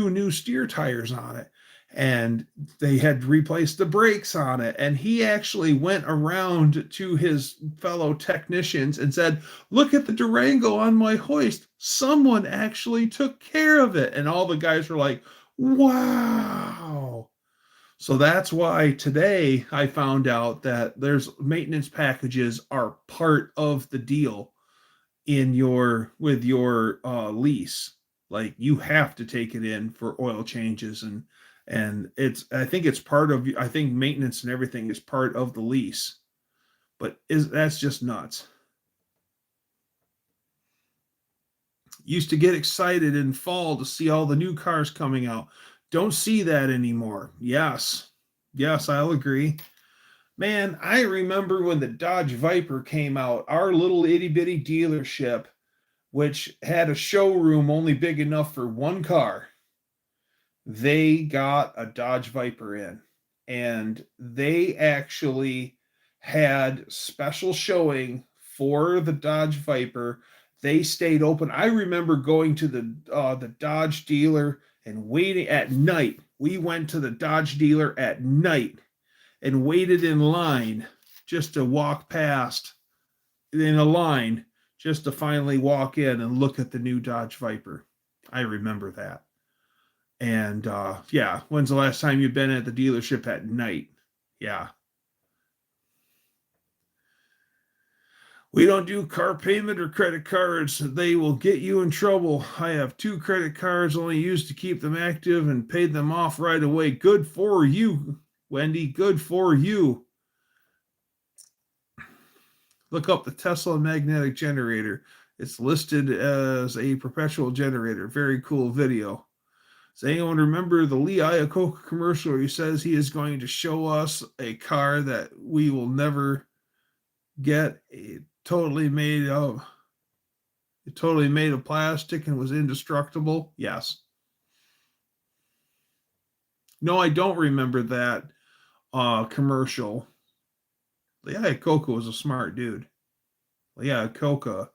Speaker 1: new steer tires on it, and they had replaced the brakes on it. And he actually went around to his fellow technicians and said, look at the Durango on my hoist. Someone actually took care of it. And all the guys were like, wow. So that's why today I found out that there's maintenance packages are part of the deal with your lease. Like, you have to take it in for oil changes, and I think maintenance and everything is part of the lease. But that's just nuts. Used to get excited in fall to see all the new cars coming out. Don't see that anymore. Yes, I'll agree. Man, I remember when the Dodge Viper came out, our little itty bitty dealership, which had a showroom only big enough for one car, they got a Dodge Viper in, and they actually had special showing for the Dodge Viper. They stayed open. I remember going to the Dodge dealer and waiting at night. We went to the Dodge dealer at night and waited in line just to walk past in a line just to finally walk in and look at the new Dodge Viper. I remember that. And when's the last time you've been at the dealership at night? Yeah. We don't do car payment or credit cards. They will get you in trouble. I have 2 credit cards, only used to keep them active, and paid them off right away. Good for you, Wendy. Good for you. Look up the Tesla magnetic generator. It's listed as a perpetual generator. Very cool video. Does anyone remember the Lee Iacocca commercial where he says he is going to show us a car that we will never get? Totally made of plastic and was indestructible. Yes. No, I don't remember that commercial. Lee Iacocca was a smart dude. Lee Iacocca.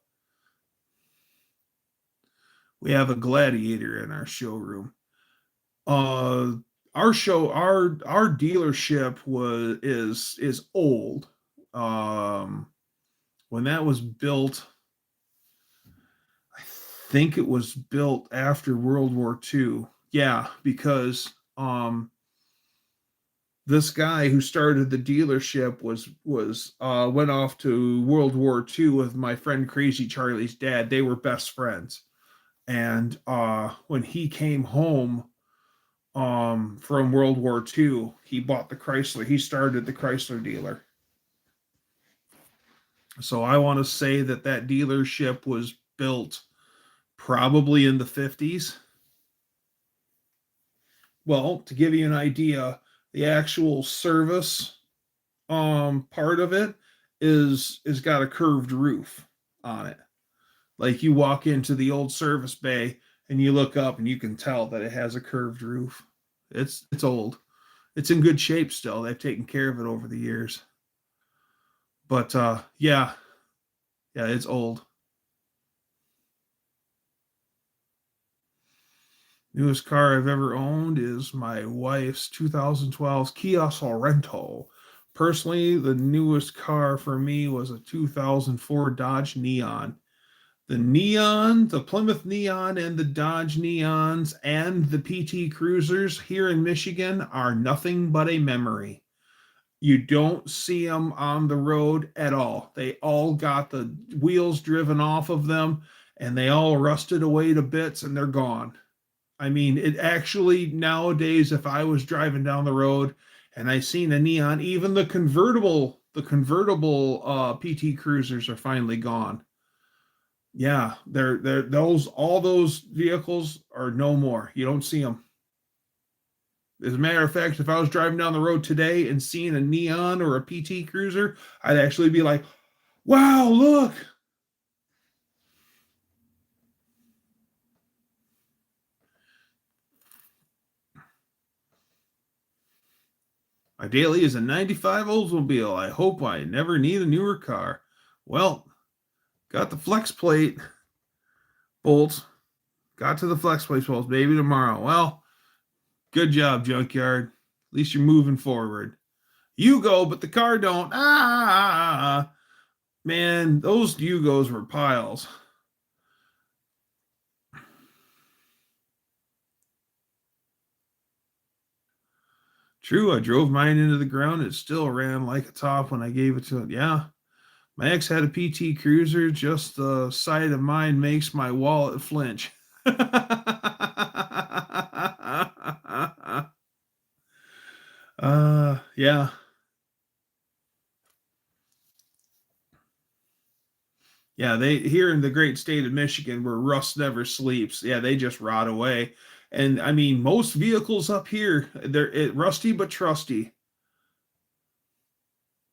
Speaker 1: We have a gladiator in our showroom. Our dealership is old. When that was built, I think it was built after World War II. Yeah, because this guy who started the dealership was went off to World War II with my friend Crazy Charlie's dad. They were best friends. And when he came home from World War II, he bought the Chrysler. He started the Chrysler dealer. So I want to say that dealership was built probably in the 50s. Well, to give you an idea, the actual service part of it is got a curved roof on it. Like you walk into the old service bay and you look up and you can tell that it has a curved roof. It's old. It's in good shape still. They've taken care of it over the years. But yeah, it's old. Newest car I've ever owned is my wife's 2012 Kia Sorento. Personally, the newest car for me was a 2004 Dodge Neon. The Plymouth Neon and the Dodge Neons and the PT Cruisers here in Michigan are nothing but a memory. You don't see them on the road at all. They all got the wheels driven off of them and they all rusted away to bits and they're gone. I mean, it actually nowadays, if I was driving down the road and I seen a Neon, even the convertible PT Cruisers are finally gone. Yeah, all those vehicles are no more. You don't see them. As a matter of fact, if I was driving down the road today and seeing a Neon or a PT Cruiser, I'd actually be like, wow, look. My daily is a 95 Oldsmobile. I hope I never need a newer car. Well, got the flex plate bolts. Got to the flex plate bolts, maybe tomorrow. Well, good job, junkyard. At least you're moving forward. You go, but the car don't. Man, those Yugos were piles. True, I drove mine into the ground. It still ran like a top when I gave it to it. Yeah. My ex had a PT Cruiser. Just the sight of mine makes my wallet flinch. Yeah. Yeah, they here in the great state of Michigan where rust never sleeps. Yeah, they just rot away. And I mean, most vehicles up here, they're rusty but trusty.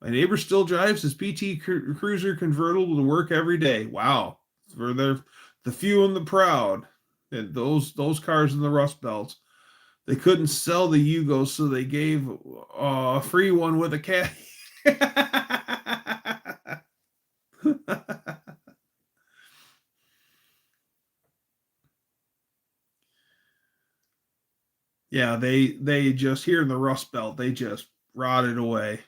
Speaker 1: My neighbor still drives his PT Cruiser convertible to work every day. Wow, for the few and the proud. And those cars in the Rust Belts, they couldn't sell the Yugos, so they gave a free one with a cat. Yeah, they just here in the Rust Belt, they just rotted away.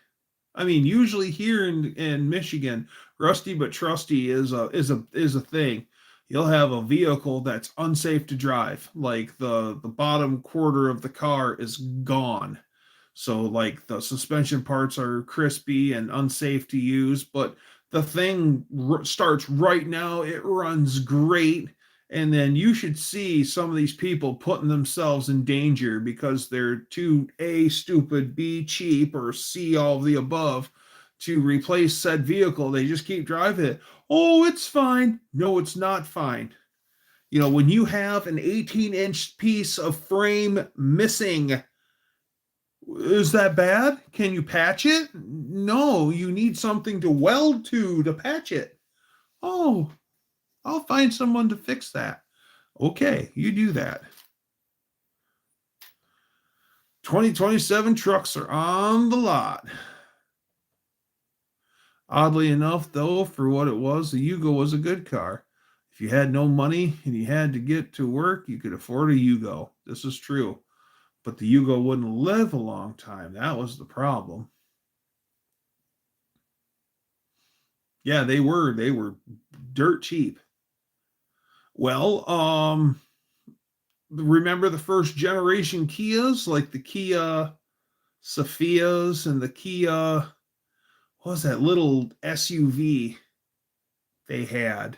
Speaker 1: I mean, usually here in Michigan, rusty but trusty is a thing. You'll have a vehicle that's unsafe to drive, like the bottom quarter of the car is gone. So like the suspension parts are crispy and unsafe to use, but the thing starts right now. It runs great. And then you should see some of these people putting themselves in danger because they're too A, stupid, B, cheap, or C, all of the above to replace said vehicle. They just keep driving it. Oh, it's fine. No, it's not fine. You know, when you have an 18-inch piece of frame missing, is that bad? Can you patch it? No, you need something to weld to patch it. Oh, I'll find someone to fix that. Okay, you do that. 2027 trucks are on the lot. Oddly enough, though, for what it was, the Yugo was a good car. If you had no money and you had to get to work, you could afford a Yugo. This is true. But the Yugo wouldn't live a long time. That was the problem. Yeah, they were dirt cheap. Well, remember the first generation Kias, like the Kia Sophias and the Kia, what was that little SUV they had?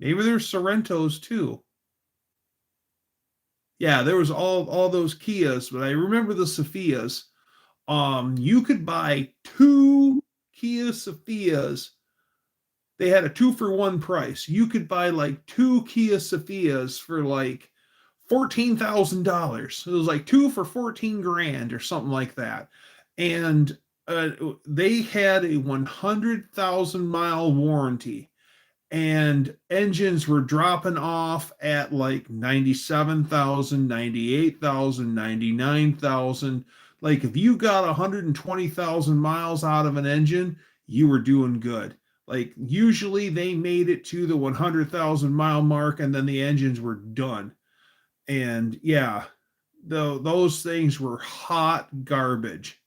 Speaker 1: Maybe there's Sorrentos too. Yeah, there was all those Kias, but I remember the Sophias. You could buy 2 Kia Sophias. They had a 2-for-1 price. You could buy like 2 Kia Sophias for like $14,000. It was like 2 for 14 grand or something like that. And they had a 100,000 mile warranty, and engines were dropping off at like 97,000, 98,000, 99,000. Like if you got 120,000 miles out of an engine, you were doing good. Like usually they made it to the 100,000 mile mark and then the engines were done. And yeah, those things were hot garbage.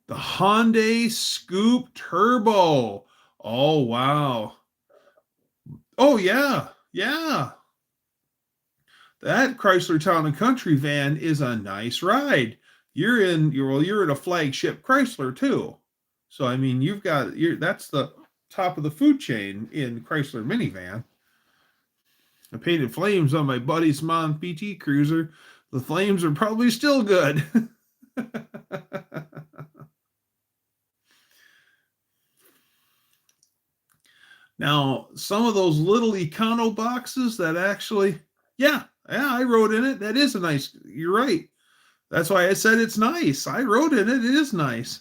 Speaker 1: The Hyundai Scoop Turbo. Oh, wow. Oh, yeah. Yeah. That Chrysler Town and Country van is a nice ride. You're in a flagship Chrysler too. So I mean, that's the top of the food chain in Chrysler minivan. I painted flames on my buddy's Mon PT Cruiser. The flames are probably still good. Now, some of those little Econo boxes that actually, yeah, I rode in it. That is a nice, you're right. That's why I said it's nice. I rode in it. It is nice.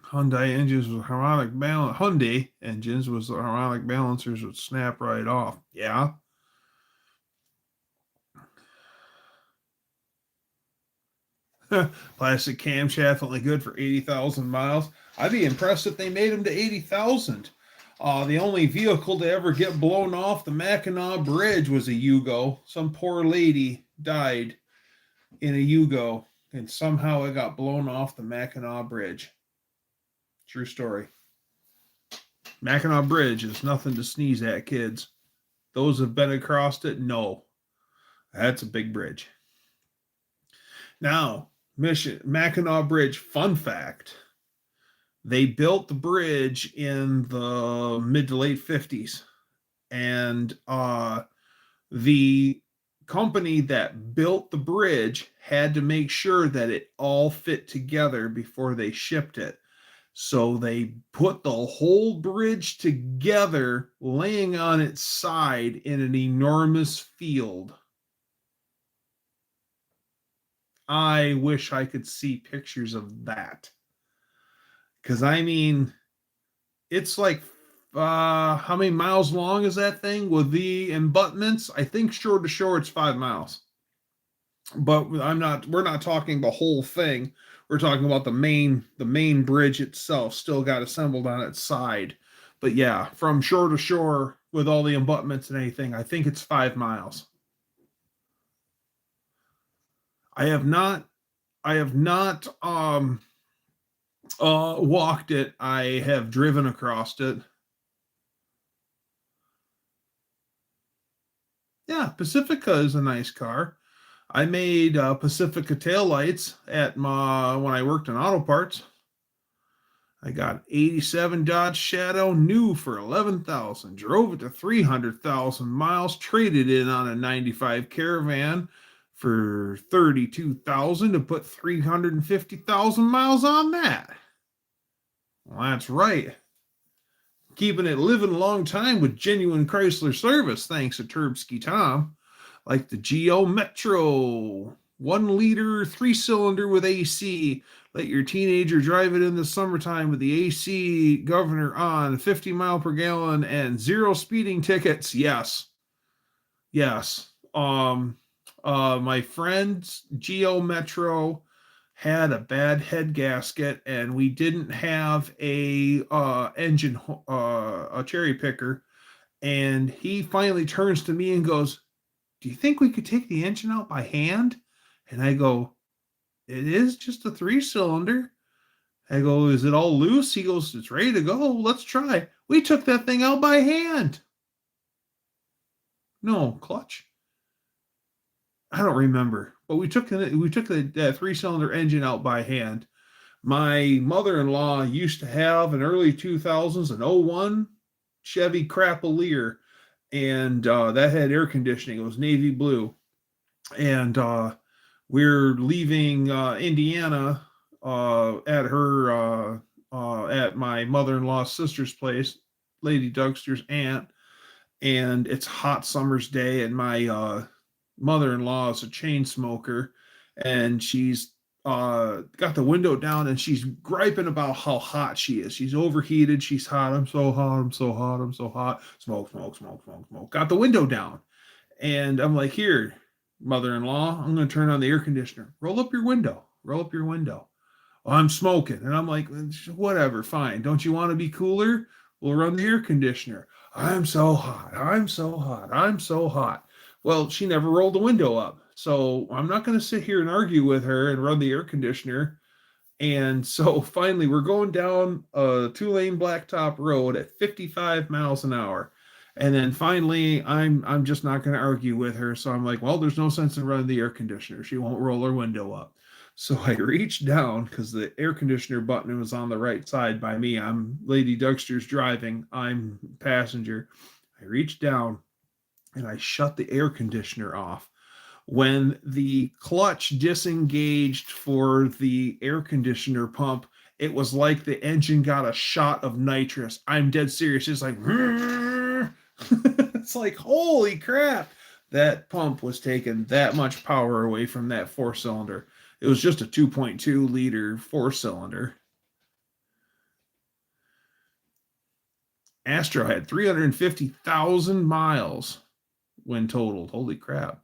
Speaker 1: Hyundai engines with harmonic balance. Hyundai engines with harmonic balancers would snap right off. Yeah. Plastic camshaft only good for 80,000 miles. I'd be impressed if they made them to 80,000. The only vehicle to ever get blown off the Mackinac Bridge was a Yugo. Some poor lady died in a Yugo, and somehow it got blown off the Mackinac Bridge. True story. Mackinac Bridge is nothing to sneeze at, kids. Those have been across it? No. That's a big bridge. Now, Mackinac Bridge, fun fact. They built the bridge in the mid to late 50s. And the company that built the bridge had to make sure that it all fit together before they shipped it. So they put the whole bridge together, laying on its side in an enormous field. I wish I could see pictures of that. Because, I mean, it's like, how many miles long is that thing with the embutments? I think shore to shore it's 5 miles. But we're not talking the whole thing. We're talking about the main bridge itself still got assembled on its side. But yeah, from shore to shore with all the embutments and anything, I think it's 5 miles. I have not Walked it. I have driven across it. Yeah, Pacifica is a nice car. I made Pacifica taillights at my when I worked in auto parts. I got 87 Dodge Shadow new for 11,000. Drove it to 300,000 miles. Traded in on a 95 Caravan for 32,000 to put 350,000 miles on that. Well, that's right. Keeping it living a long time with genuine Chrysler service, thanks to Turbsky Tom. Like the Geo Metro, 1 liter, 3-cylinder with AC. Let your teenager drive it in the summertime with the AC governor on, 50 mile per gallon, and 0 speeding tickets. Yes. Yes. My friend's Geo Metro had a bad head gasket, and we didn't have a engine a cherry picker. And he finally turns to me and goes, "Do you think we could take the engine out by hand?" And I go, "It is just a 3-cylinder." I go, "Is it all loose?" He goes, "It's ready to go. Let's try." We took that thing out by hand. No, clutch. I don't remember, but we took the 3-cylinder engine out by hand. My mother-in-law used to have an early 2000s, an '01 Chevy Crapalier, and that had air conditioning. It was navy blue. And we're leaving Indiana at my mother-in-law's sister's place, Lady Dougster's aunt, and it's a hot summer's day, and my mother-in-law is a chain smoker, and she's got the window down, and she's griping about how hot she is. She's overheated. She's hot. I'm so hot. I'm so hot. I'm so hot. Smoke, smoke, smoke, smoke, smoke. Got the window down. And I'm like, "Here, mother-in-law, I'm going to turn on the air conditioner. Roll up your window. Roll up your window." "Oh, I'm smoking." And I'm like, "Whatever, fine. Don't you want to be cooler? We'll run the air conditioner." "I'm so hot. I'm so hot. I'm so hot." Well, she never rolled the window up. So I'm not going to sit here and argue with her and run the air conditioner. And so finally, we're going down a 2-lane blacktop road at 55 miles an hour. And then finally, I'm just not going to argue with her. So I'm like, well, there's no sense in running the air conditioner. She won't roll her window up. So I reached down because the air conditioner button was on the right side by me. I'm Lady Dougster's driving. I'm passenger. I reached down and I shut the air conditioner off. When the clutch disengaged for the air conditioner pump, it was like the engine got a shot of nitrous. I'm dead serious. It's like, it's like, holy crap. That pump was taking that much power away from that 4-cylinder. It was just a 2.2 liter 4-cylinder. Astro had 350,000 miles when totaled. Holy crap.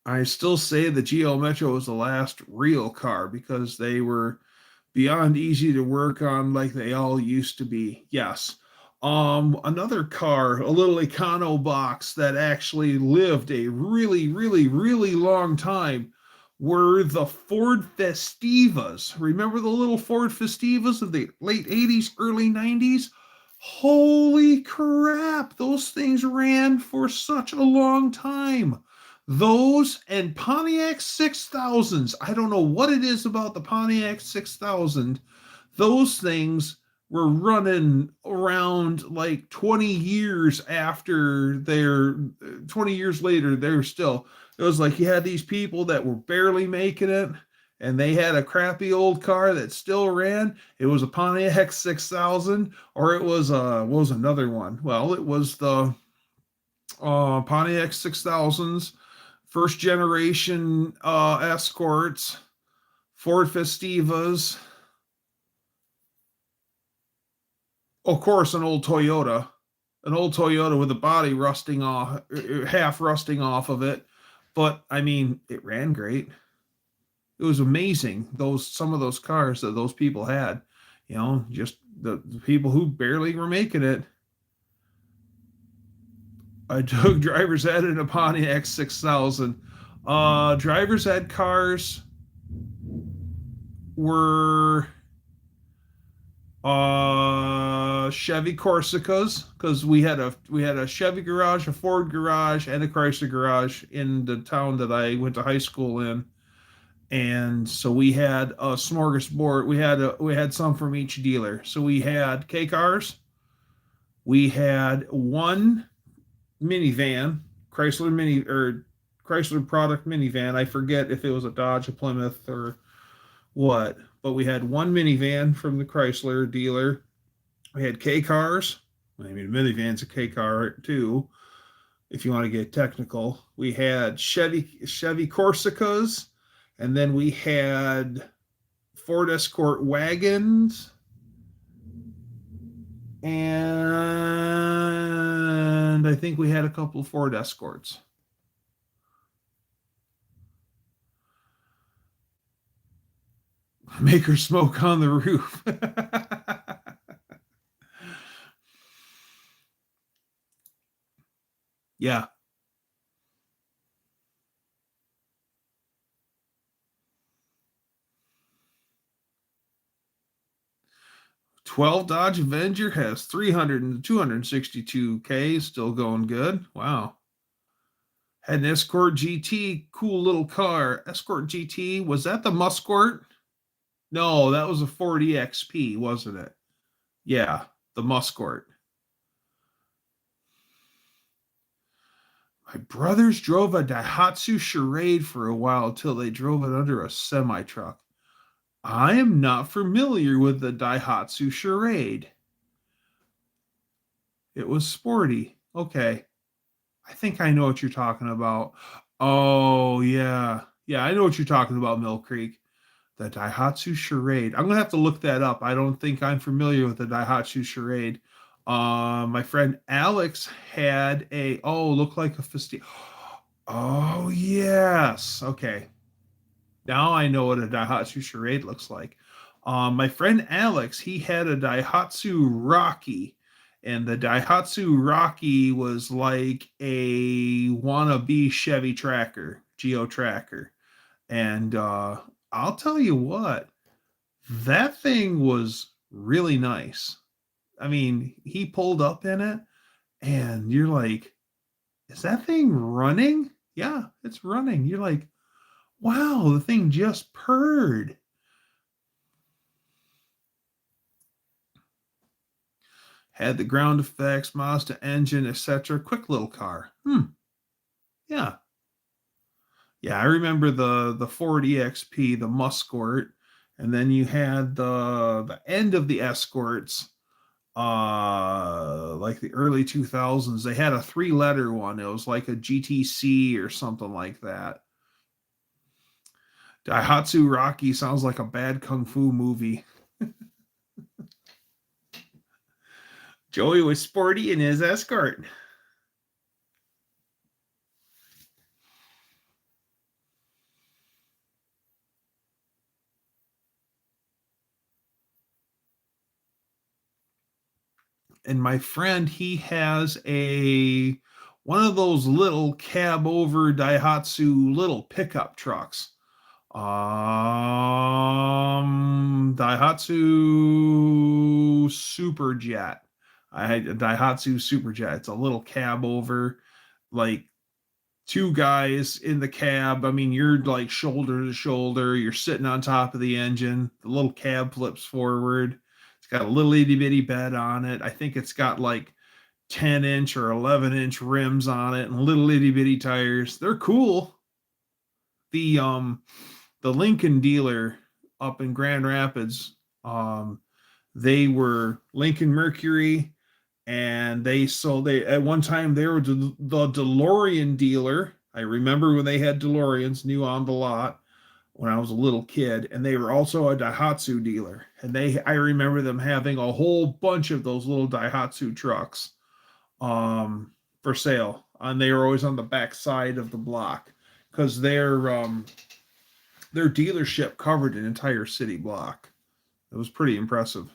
Speaker 1: I still say the Geo Metro was the last real car because they were beyond easy to work on like they all used to be. Yes. Another car, a little Econo box that actually lived a really, really, really long time were the Ford Festivas. Remember the little Ford Festivas of the late 80s, early 90s? Holy crap, those things ran for such a long time. Those and Pontiac 6000s. I don't know what it is about the Pontiac 6000. Those things were running around like 20 years after 20 years later, they're still, it was like you had these people that were barely making it and they had a crappy old car that still ran. It was a Pontiac 6000, or it was what was another one? Well, it was the Pontiac 6000s, first generation Escorts, Ford Festivas, of course, an old Toyota with the body rusting off, half rusting off of it. But I mean, it ran great. It was amazing. Some of those cars that those people had, just the people who barely were making it. I took driver's ed in a Pontiac 6000. Driver's ed cars were Chevy Corsicas, because we had a Chevy garage, a Ford garage, and a Chrysler garage in the town that I went to high school in. And so we had a smorgasbord. We had some from each dealer. So we had K cars. We had one minivan, Chrysler mini or Chrysler product minivan. I forget if it was a Dodge, a Plymouth, or what, but we had one minivan from the Chrysler dealer. We had K cars. I mean, minivan's a K car too, if you want to get technical. We had Chevy Corsicas, and then we had Ford Escort wagons, and I think we had a couple of Ford Escorts. Make her smoke on the roof. Yeah. 12 Dodge Avenger has 300 and 262K, still going good. Wow. Had an Escort GT, cool little car. Escort GT, was that the Musquart? No, that was a Ford EXP, wasn't it? Yeah, the Musquart. My brothers drove a Daihatsu Charade for a while till they drove it under a semi truck. I am not familiar with the Daihatsu Charade. It was sporty. Okay. I think I know what you're talking about. Oh, yeah. Yeah, I know what you're talking about, Mill Creek. The Daihatsu Charade. I'm gonna have to look that up. I don't think I'm familiar with the Daihatsu Charade. My friend Alex had look like a Fiesta. Oh yes. Okay. Now I know what a Daihatsu Charade looks like. My friend Alex, he had a Daihatsu Rocky, and the Daihatsu Rocky was like a wannabe Chevy Tracker, Geo Tracker. And I'll tell you what, that thing was really nice. I mean, he pulled up in it, and you're like, is that thing running? Yeah, it's running. You're like, wow, the thing just purred. Had the ground effects, Mazda engine, etc. Quick little car. Yeah. Yeah, I remember the Ford EXP, the Musquart, and then you had the end of the Escorts, like the early 2000s. They had a three-letter one. It was like a GTC or something like that. Daihatsu Rocky sounds like a bad kung fu movie. Joey was sporty in his Escort. And my friend, he has a one of those little cab over Daihatsu little pickup trucks. Daihatsu Superjet. I had a Daihatsu Superjet. It's a little cab over, like two guys in the cab. I mean, you're like shoulder to shoulder. You're sitting on top of the engine. The little cab flips forward. It's got a little itty bitty bed on it. I think it's got like 10-inch or 11-inch rims on it and little itty bitty tires. They're cool. The Lincoln dealer up in Grand Rapids, they were Lincoln Mercury, and they at one time they were the DeLorean dealer. I remember when they had DeLoreans new on the lot when I was a little kid, and they were also a Daihatsu dealer. And I remember them having a whole bunch of those little Daihatsu trucks for sale, and they were always on the back side of the block because their dealership covered an entire city block. It was pretty impressive.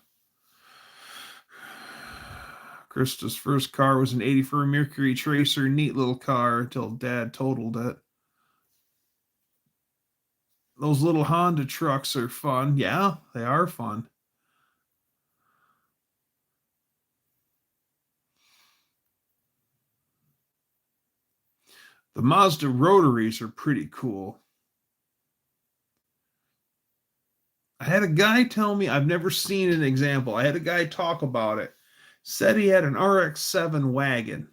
Speaker 1: Krista's first car was an 84 Mercury Tracer, neat little car until Dad totaled it. Those little Honda trucks are fun. Yeah, they are fun. The Mazda rotaries are pretty cool. I had a guy tell me, I've never seen an example. I had a guy talk about it. Said he had an RX-7 wagon,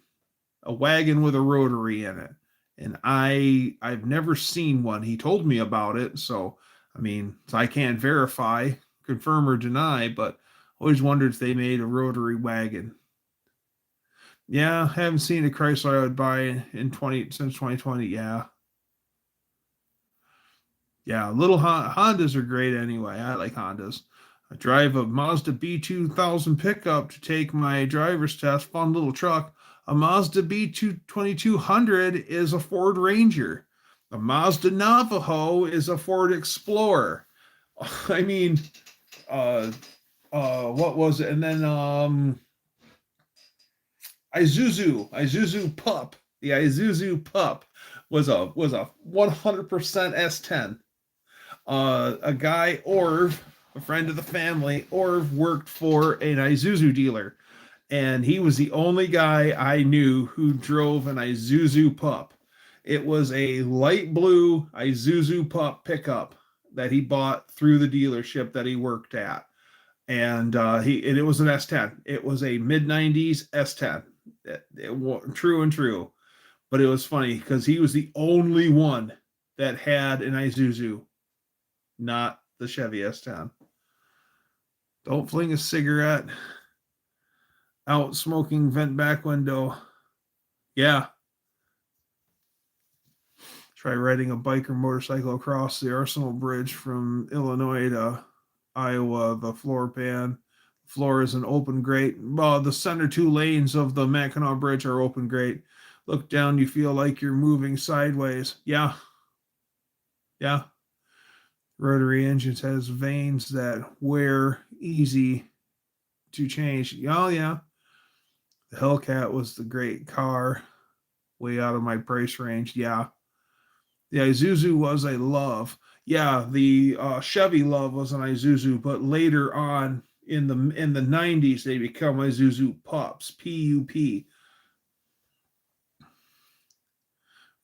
Speaker 1: a wagon with a rotary in it. And I've never seen one. He told me about it, so I mean, I can't verify, confirm or deny, but always wondered if they made a rotary wagon. Yeah, haven't seen a Chrysler I would buy in 20 since 2020. Yeah. Yeah, little Hondas are great anyway. I like Hondas. I drive a Mazda B2000 pickup to take my driver's test. Fun little truck. A Mazda B2200 is a Ford Ranger. A Mazda Navajo is a Ford Explorer. I mean, what was it? And then Isuzu Pup. The Isuzu Pup was a 100% S10. A guy, Orv, a friend of the family, Orv worked for an Isuzu dealer, and he was the only guy I knew who drove an Isuzu Pup. It was a light blue Isuzu Pup pickup that he bought through the dealership that he worked at, and it was an S10. It was a mid-90s S10. True and true, but it was funny because he was the only one that had an Isuzu, not the Chevy S10. Don't fling a cigarette out smoking vent back window. Yeah. Try riding a bike or motorcycle across the Arsenal Bridge from Illinois to Iowa. The floor is an open grate. Well, the center two lanes of the Mackinac Bridge are open grate. Look down, you feel like you're moving sideways. Yeah. Yeah. Rotary engines has vanes that wear easy to change. Oh, yeah. The Hellcat was the great car. Way out of my price range. Yeah. The Isuzu was a love. Yeah, the Chevy love was an Isuzu, but later on in the 90s, they become Isuzu Pups. PUP.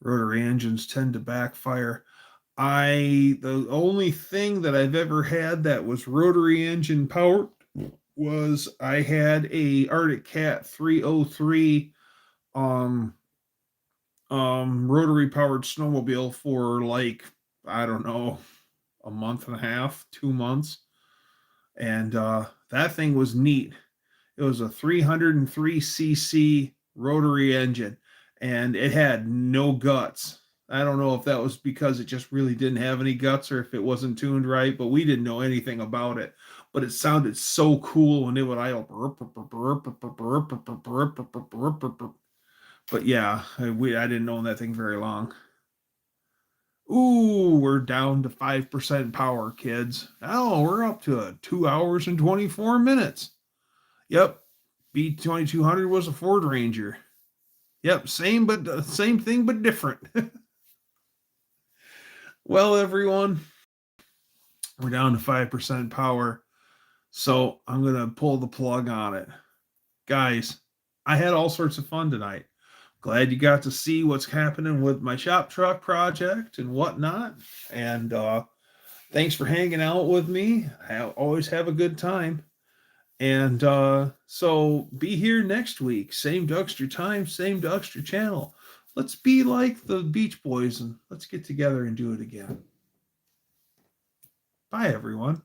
Speaker 1: Rotary engines tend to backfire. The only thing that I've ever had that was rotary engine powered was I had a Arctic Cat 303 rotary powered snowmobile for like, I don't know, a month and a half, 2 months. And that thing was neat. It was a 303cc rotary engine, and it had no guts. I don't know if that was because it just really didn't have any guts or if it wasn't tuned right, but we didn't know anything about it. But it sounded so cool when it would idle. But yeah, I didn't own that thing very long. Ooh, we're down to 5% power, kids. Oh, we're up to 2 hours and 24 minutes. Yep, B2200 was a Ford Ranger. Yep, same thing but different. Well, everyone, we're down to 5% power, so I'm going to pull the plug on it. Guys, I had all sorts of fun tonight. Glad you got to see what's happening with my shop truck project and whatnot. And thanks for hanging out with me. I always have a good time. And so be here next week. Same Dougster time, same Dougster channel. Let's be like the Beach Boys and let's get together and do it again. Bye, everyone.